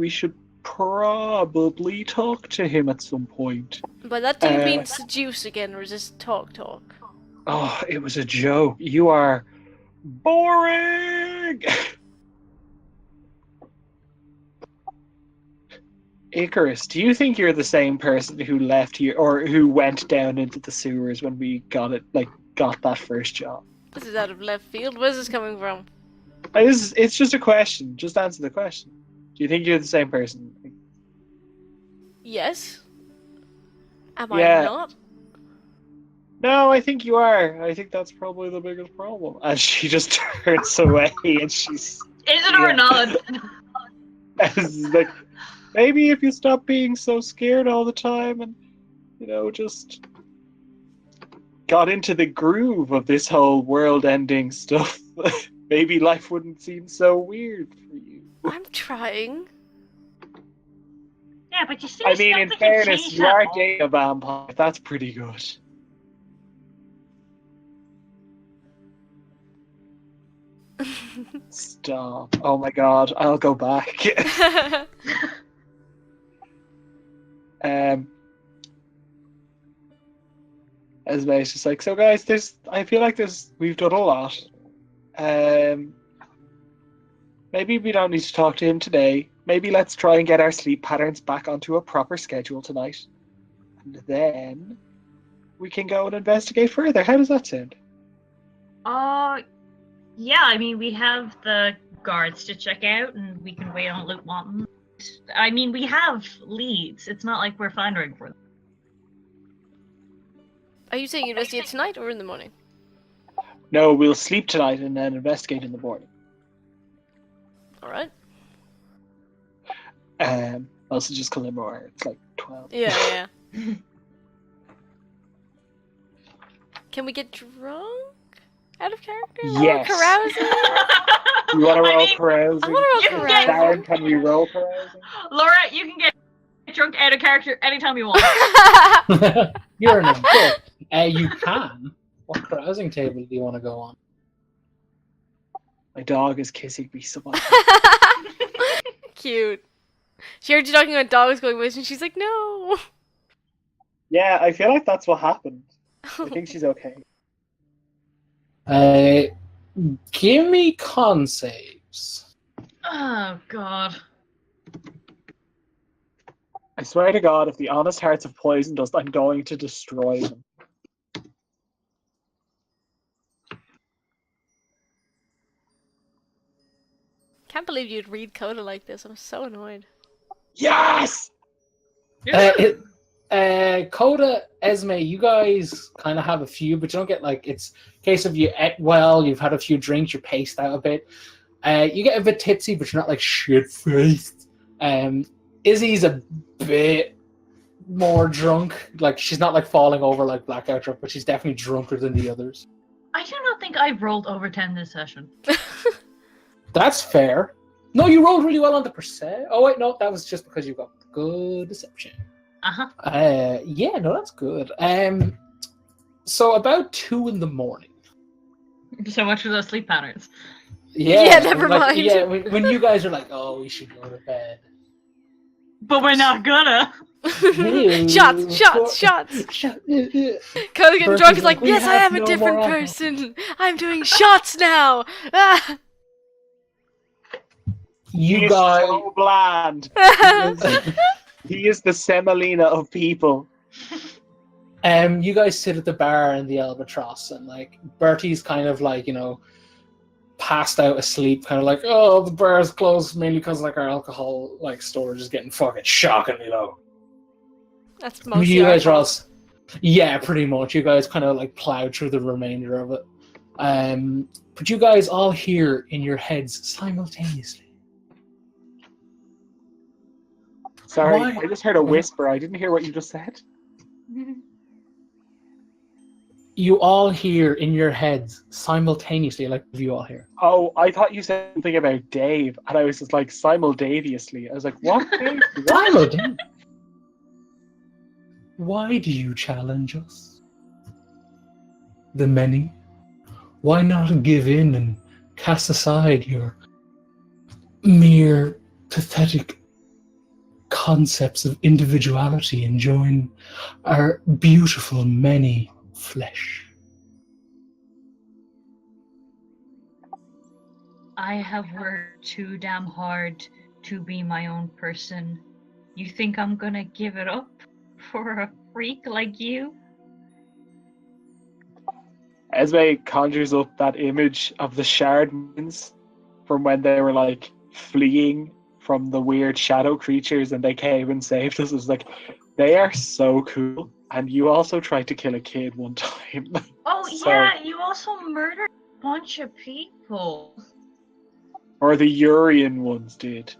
D: should probably talk to him at some point.
B: By that do you mean seduce again, or is this talk?
D: Oh, it was a joke. You are boring. Icarus, do you think you're the same person who left here or who went down into the sewers when we got that first job?
B: This is out of left field. Where's this coming from?
D: It's just a question. Just answer the question. Do you think you're the same person?
B: Yes. Am
D: Yeah.
B: I not?
D: No, I think you are. I think that's probably the biggest problem. And she just turns away and she's...
C: Isidore nods.
D: It's like, maybe if you stop being so scared all the time and, just got into the groove of this whole world-ending stuff, maybe life wouldn't seem so weird for you.
B: I'm trying.
C: Yeah, but you see,
D: I mean,
C: don't
D: in
C: think you'd
D: fairness,
C: change
D: you
C: that
D: are
C: much.
D: dating a vampire. That's pretty good. Stop. Oh my god, I'll go back. um, Esme's just like, so guys, I feel like we've done a lot. Um, maybe we don't need to talk to him today. Maybe let's try and get our sleep patterns back onto a proper schedule tonight. And then we can go and investigate further. How does that sound?
C: Yeah, I mean, we have the guards to check out, and we can wait on Loot Mountain. I mean, we have leads. It's not like we're floundering for them.
B: Are you saying investigate tonight or in the morning?
D: No, we'll sleep tonight and then investigate in the morning.
B: Alright.
D: Also just kill him more. It's like 12.
B: Yeah. Can we get drunk? Out of character?
D: Yes.
B: Oh, carousing?
D: You want to
C: I
D: roll
C: mean,
D: carousing?
B: I want to
C: You
B: roll
C: can get-
B: carousing.
D: Darren, can we roll carousing?
C: Laura, you can get drunk out of character anytime you want.
A: You're an adult. You can. What carousing table do you want to go on?
D: My dog is kissing me so much.
B: Cute. She heard you talking about dogs going missing. She's like, no.
D: Yeah, I feel like that's what happened. I think she's okay.
A: Give me con saves.
C: Oh, God.
D: I swear to God, if the honest hearts have poisoned us, I'm going to destroy them.
B: Can't believe you'd read Coda like this. I'm so annoyed.
D: Yes!
A: Coda, Esme, you guys kind of have a few, but you don't get like, it's a case of you ate well, you've had a few drinks, you're paced out a bit. You get a bit tipsy, but you're not like shit-faced. Izzy's a bit more drunk. Like, she's not like falling over like blackout drunk, but she's definitely drunker than the others.
C: I do not think I've rolled over 10 this session.
A: That's fair. No, you rolled really well on the percent. Oh wait, no, that was just because you got good deception. Yeah, no, that's good. So about 2 a.m.
C: So much for those sleep patterns.
B: Yeah, never mind.
A: Yeah, when you guys are like, oh, we should go to bed.
C: But we're not gonna.
B: Shots. Coda's getting drunk. Is like,
A: We
B: yes, I
A: have
B: am a
A: no
B: different
A: more
B: person. I'm doing shots now. Ah.
A: You
D: He is
A: guys,
D: so bland. He is the semolina of people.
A: you guys sit at the bar in the Albatross, and like Bertie's kind of like, passed out asleep, kind of like, oh, the bar's closed mainly because like our alcohol like storage is getting fucking shockingly low.
B: That's mostly
A: You
B: our
A: guys are all,
B: fault.
A: yeah, pretty much. You guys kind of like plow through the remainder of it. But you guys all hear in your heads simultaneously.
D: Sorry,
A: Why?
D: I just heard a whisper. I didn't hear what you just said.
A: You all hear in your heads simultaneously, like you all hear.
D: Oh, I thought you said something about Dave, and I was just like, simultaneously. I was like, what, Dave?
A: Simultaneously. Why do you challenge us? The many? Why not give in and cast aside your mere pathetic concepts of individuality and join our beautiful many flesh?
C: I have worked too damn hard to be my own person. You think I'm gonna give it up for a freak like you?
D: Esme conjures up that image of the Shardmans from when they were like fleeing from the weird shadow creatures and they came and saved us. It's like, they are so cool. And you also tried to kill a kid one time.
C: Oh
D: So-
C: yeah, you also murdered a bunch of people.
D: Or the Urian ones did.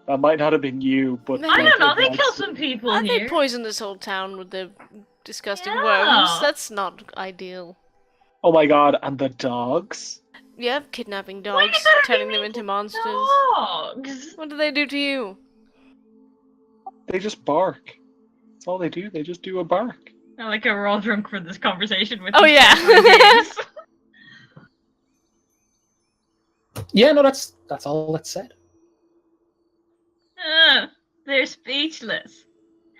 D: That might not have been you, but...
C: I don't know, they
D: like,
C: killed some people
B: I
C: here.
B: they poisoned this whole town with their disgusting
C: Yeah.
B: worms. That's not ideal.
D: Oh my god, and the dogs?
B: Yeah, kidnapping
C: Why you
B: dogs,
C: gotta
B: turning
C: be
B: them
C: mean
B: into
C: to
B: monsters.
C: Dogs.
B: What do they do to you?
D: They just bark. That's all they do. They just do a bark.
C: I like how we're all drunk for this conversation with
B: Oh,
C: these
B: yeah.
C: games.
A: Yeah, no, that's all that's said.
C: They're speechless.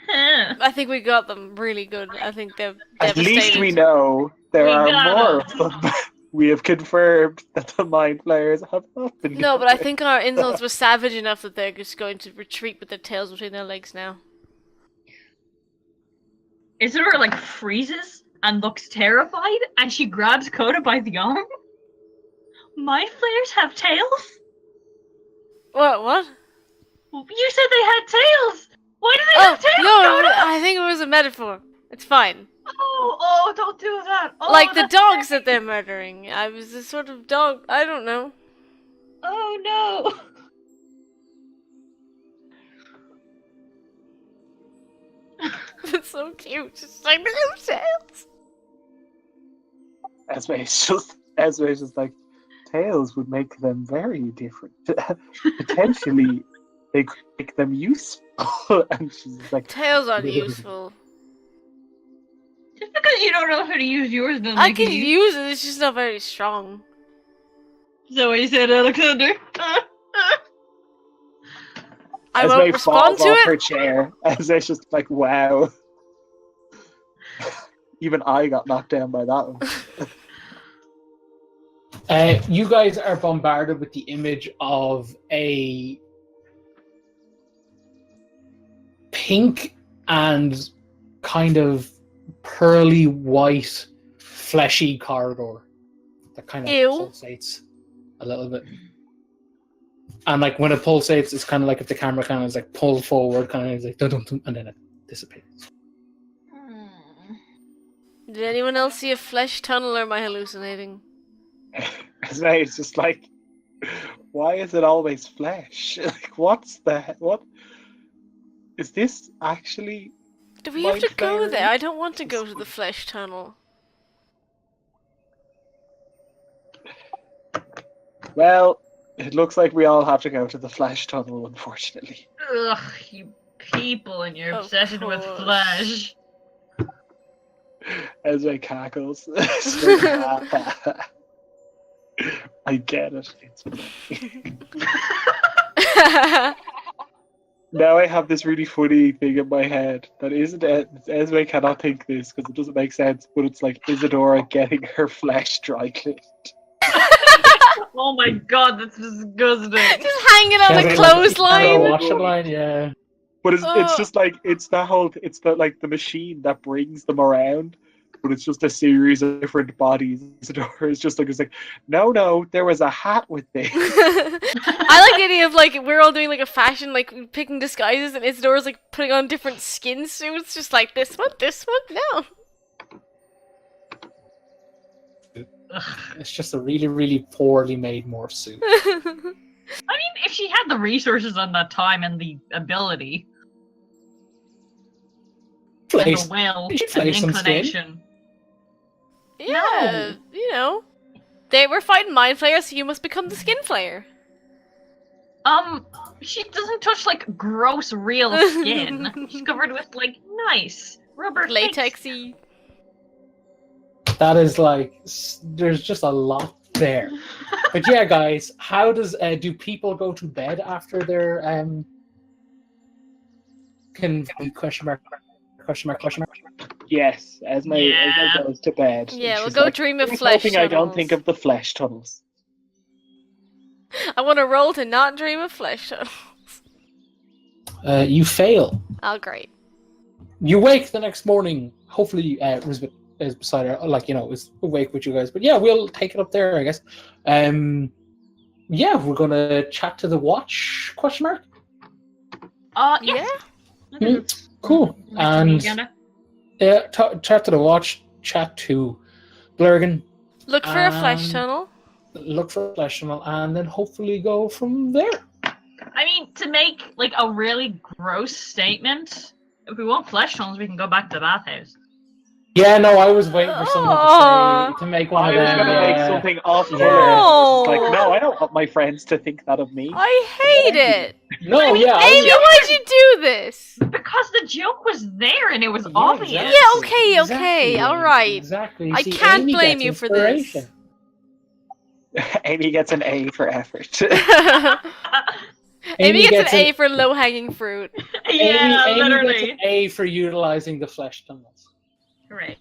C: Huh.
B: I think we got them really good. I think they're
D: At
B: devastated.
D: least we know there
C: We
D: are
C: got
D: more
C: 'em.
D: of them. We have confirmed that the mind flayers have not been.
B: No, but I
D: going.
B: think our insults were savage enough that they're just going to retreat with their tails between their legs now.
C: Isidore like freezes and looks terrified, and she grabs Coda by the arm. Mind flayers have tails?
B: What?
C: You said they had tails! Why do they
B: Oh,
C: have tails,
B: no,
C: Coda?
B: I think it was a metaphor. It's fine.
C: Oh, don't do that. Oh,
B: Like the
C: that's
B: dogs
C: scary.
B: that they're murdering. I was a sort of dog. I don't know.
C: Oh no.
B: It's so cute. Just like little tails.
D: Esme's just like, tails would make them very different. Potentially, they could make them useful. And she's just like,
B: Tails aren't useful.
C: Just because you don't know how to use yours doesn't
B: I
C: make
B: can
C: it
B: use it. It's just not very strong.
C: So what you said, Alexander?
B: I
D: Esme
B: won't respond
D: falls
B: to
D: off
B: it.
D: her chair. Esme's just like, wow. Even I got knocked down by that one.
A: You guys are bombarded with the image of a pink and kind of pearly white, fleshy corridor that kind of
B: Ew.
A: pulsates a little bit. And like when it pulsates, it's kind of like if the camera kind of is like pulled forward, kind of like dun-dun-dun, and then it dissipates.
B: Did anyone else see a flesh tunnel, or am I hallucinating?
D: It's just like, why is it always flesh? Like, what is this actually?
B: Do we have to
D: Mind
B: go
D: flayer?
B: there? I don't want to go to the flesh tunnel.
D: Well, it looks like we all have to go to the flesh tunnel, unfortunately.
C: Ugh, you people and your
B: Of
C: obsession with
B: course.
C: flesh.
D: Esme cackles. I get it. It's now I have this really funny thing in my head that isn't Esme cannot think this because it doesn't make sense, but it's like Isadora getting her flesh dry cleaned.
C: Oh my god, that's disgusting.
B: Just hanging on
A: Yeah,
B: the
A: like-
B: clothesline.
A: Oh, washing line, yeah.
D: But it's
B: Oh.
D: just like it's the machine that brings them around, but it's just a series of different bodies. Isadora is just like it's like no, there was a hat with this.
B: I like the idea of like we're all doing like a fashion, like picking disguises, and Isadora's like putting on different skin suits, just like this one, no.
A: It's just a really, really poorly made morph suit.
C: I mean, if she had the resources and the time and the ability, and
A: Place.
C: the will,
A: You should
C: and the
A: flay some skin.
C: inclination.
B: Yeah, you know, they were fighting mind flayers, so you must become the skin flayer.
C: She doesn't touch like gross real skin. She's covered with like nice rubber things.
B: Latexy.
A: That is like, there's just a lot there. But yeah, guys, how does do people go to bed after their can question mark.
D: Yes, Esme goes to bed.
B: Yeah, we'll
D: She's
B: go
D: like,
B: dream of
D: "Here's
B: flesh
D: hoping I don't
B: tunnels."
D: think of the flesh tunnels.
B: I want to roll to not dream of flesh tunnels.
A: You fail.
B: Oh, great.
A: You wake the next morning. Hopefully, Risbeth is beside her, like, you know, is awake with you guys. But yeah, we'll take it up there, I guess. Yeah, we're gonna chat to the watch? Question mark.
C: Yeah.
A: Cool. And yeah, chat to the watch. Chat to Blurgan.
B: Look for a flesh
A: Um,
B: tunnel.
A: Look for a flesh tunnel, and then hopefully go from there.
C: I mean, to make like a really gross statement, if we want flesh tunnels, we can go back to the bathhouse.
A: Yeah, no, I was waiting for someone to make one
D: I
A: of
D: was
A: them.
D: gonna make
A: yeah.
D: something off
A: No.
D: color. Like, no, I don't want my friends to think that of me.
B: I hate it.
A: No,
C: I mean,
A: yeah, I
B: Amy,
A: was-
B: why'd you do this?
C: Because the joke was there and it was
A: Yeah,
C: obvious.
A: exactly.
B: Yeah, okay,
A: Exactly,
B: all right.
A: Exactly.
B: I
A: See,
B: can't
A: Amy
B: blame
A: gets
B: you for this.
A: inspiration.
E: Amy gets an A for effort.
B: Amy gets an
A: an-
B: A for low-hanging fruit.
C: Yeah,
A: Amy
C: literally.
A: gets an A for utilizing the flesh tunnels.
C: Right.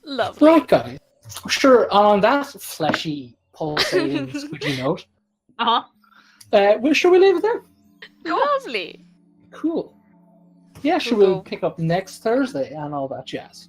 B: Lovely.
A: Right, guys. Sure, on that fleshy, pulsating, squidgy note, should we leave it there?
B: Lovely.
A: Cool. Yeah, should
B: Cool.
A: we pick up next Thursday and all that jazz?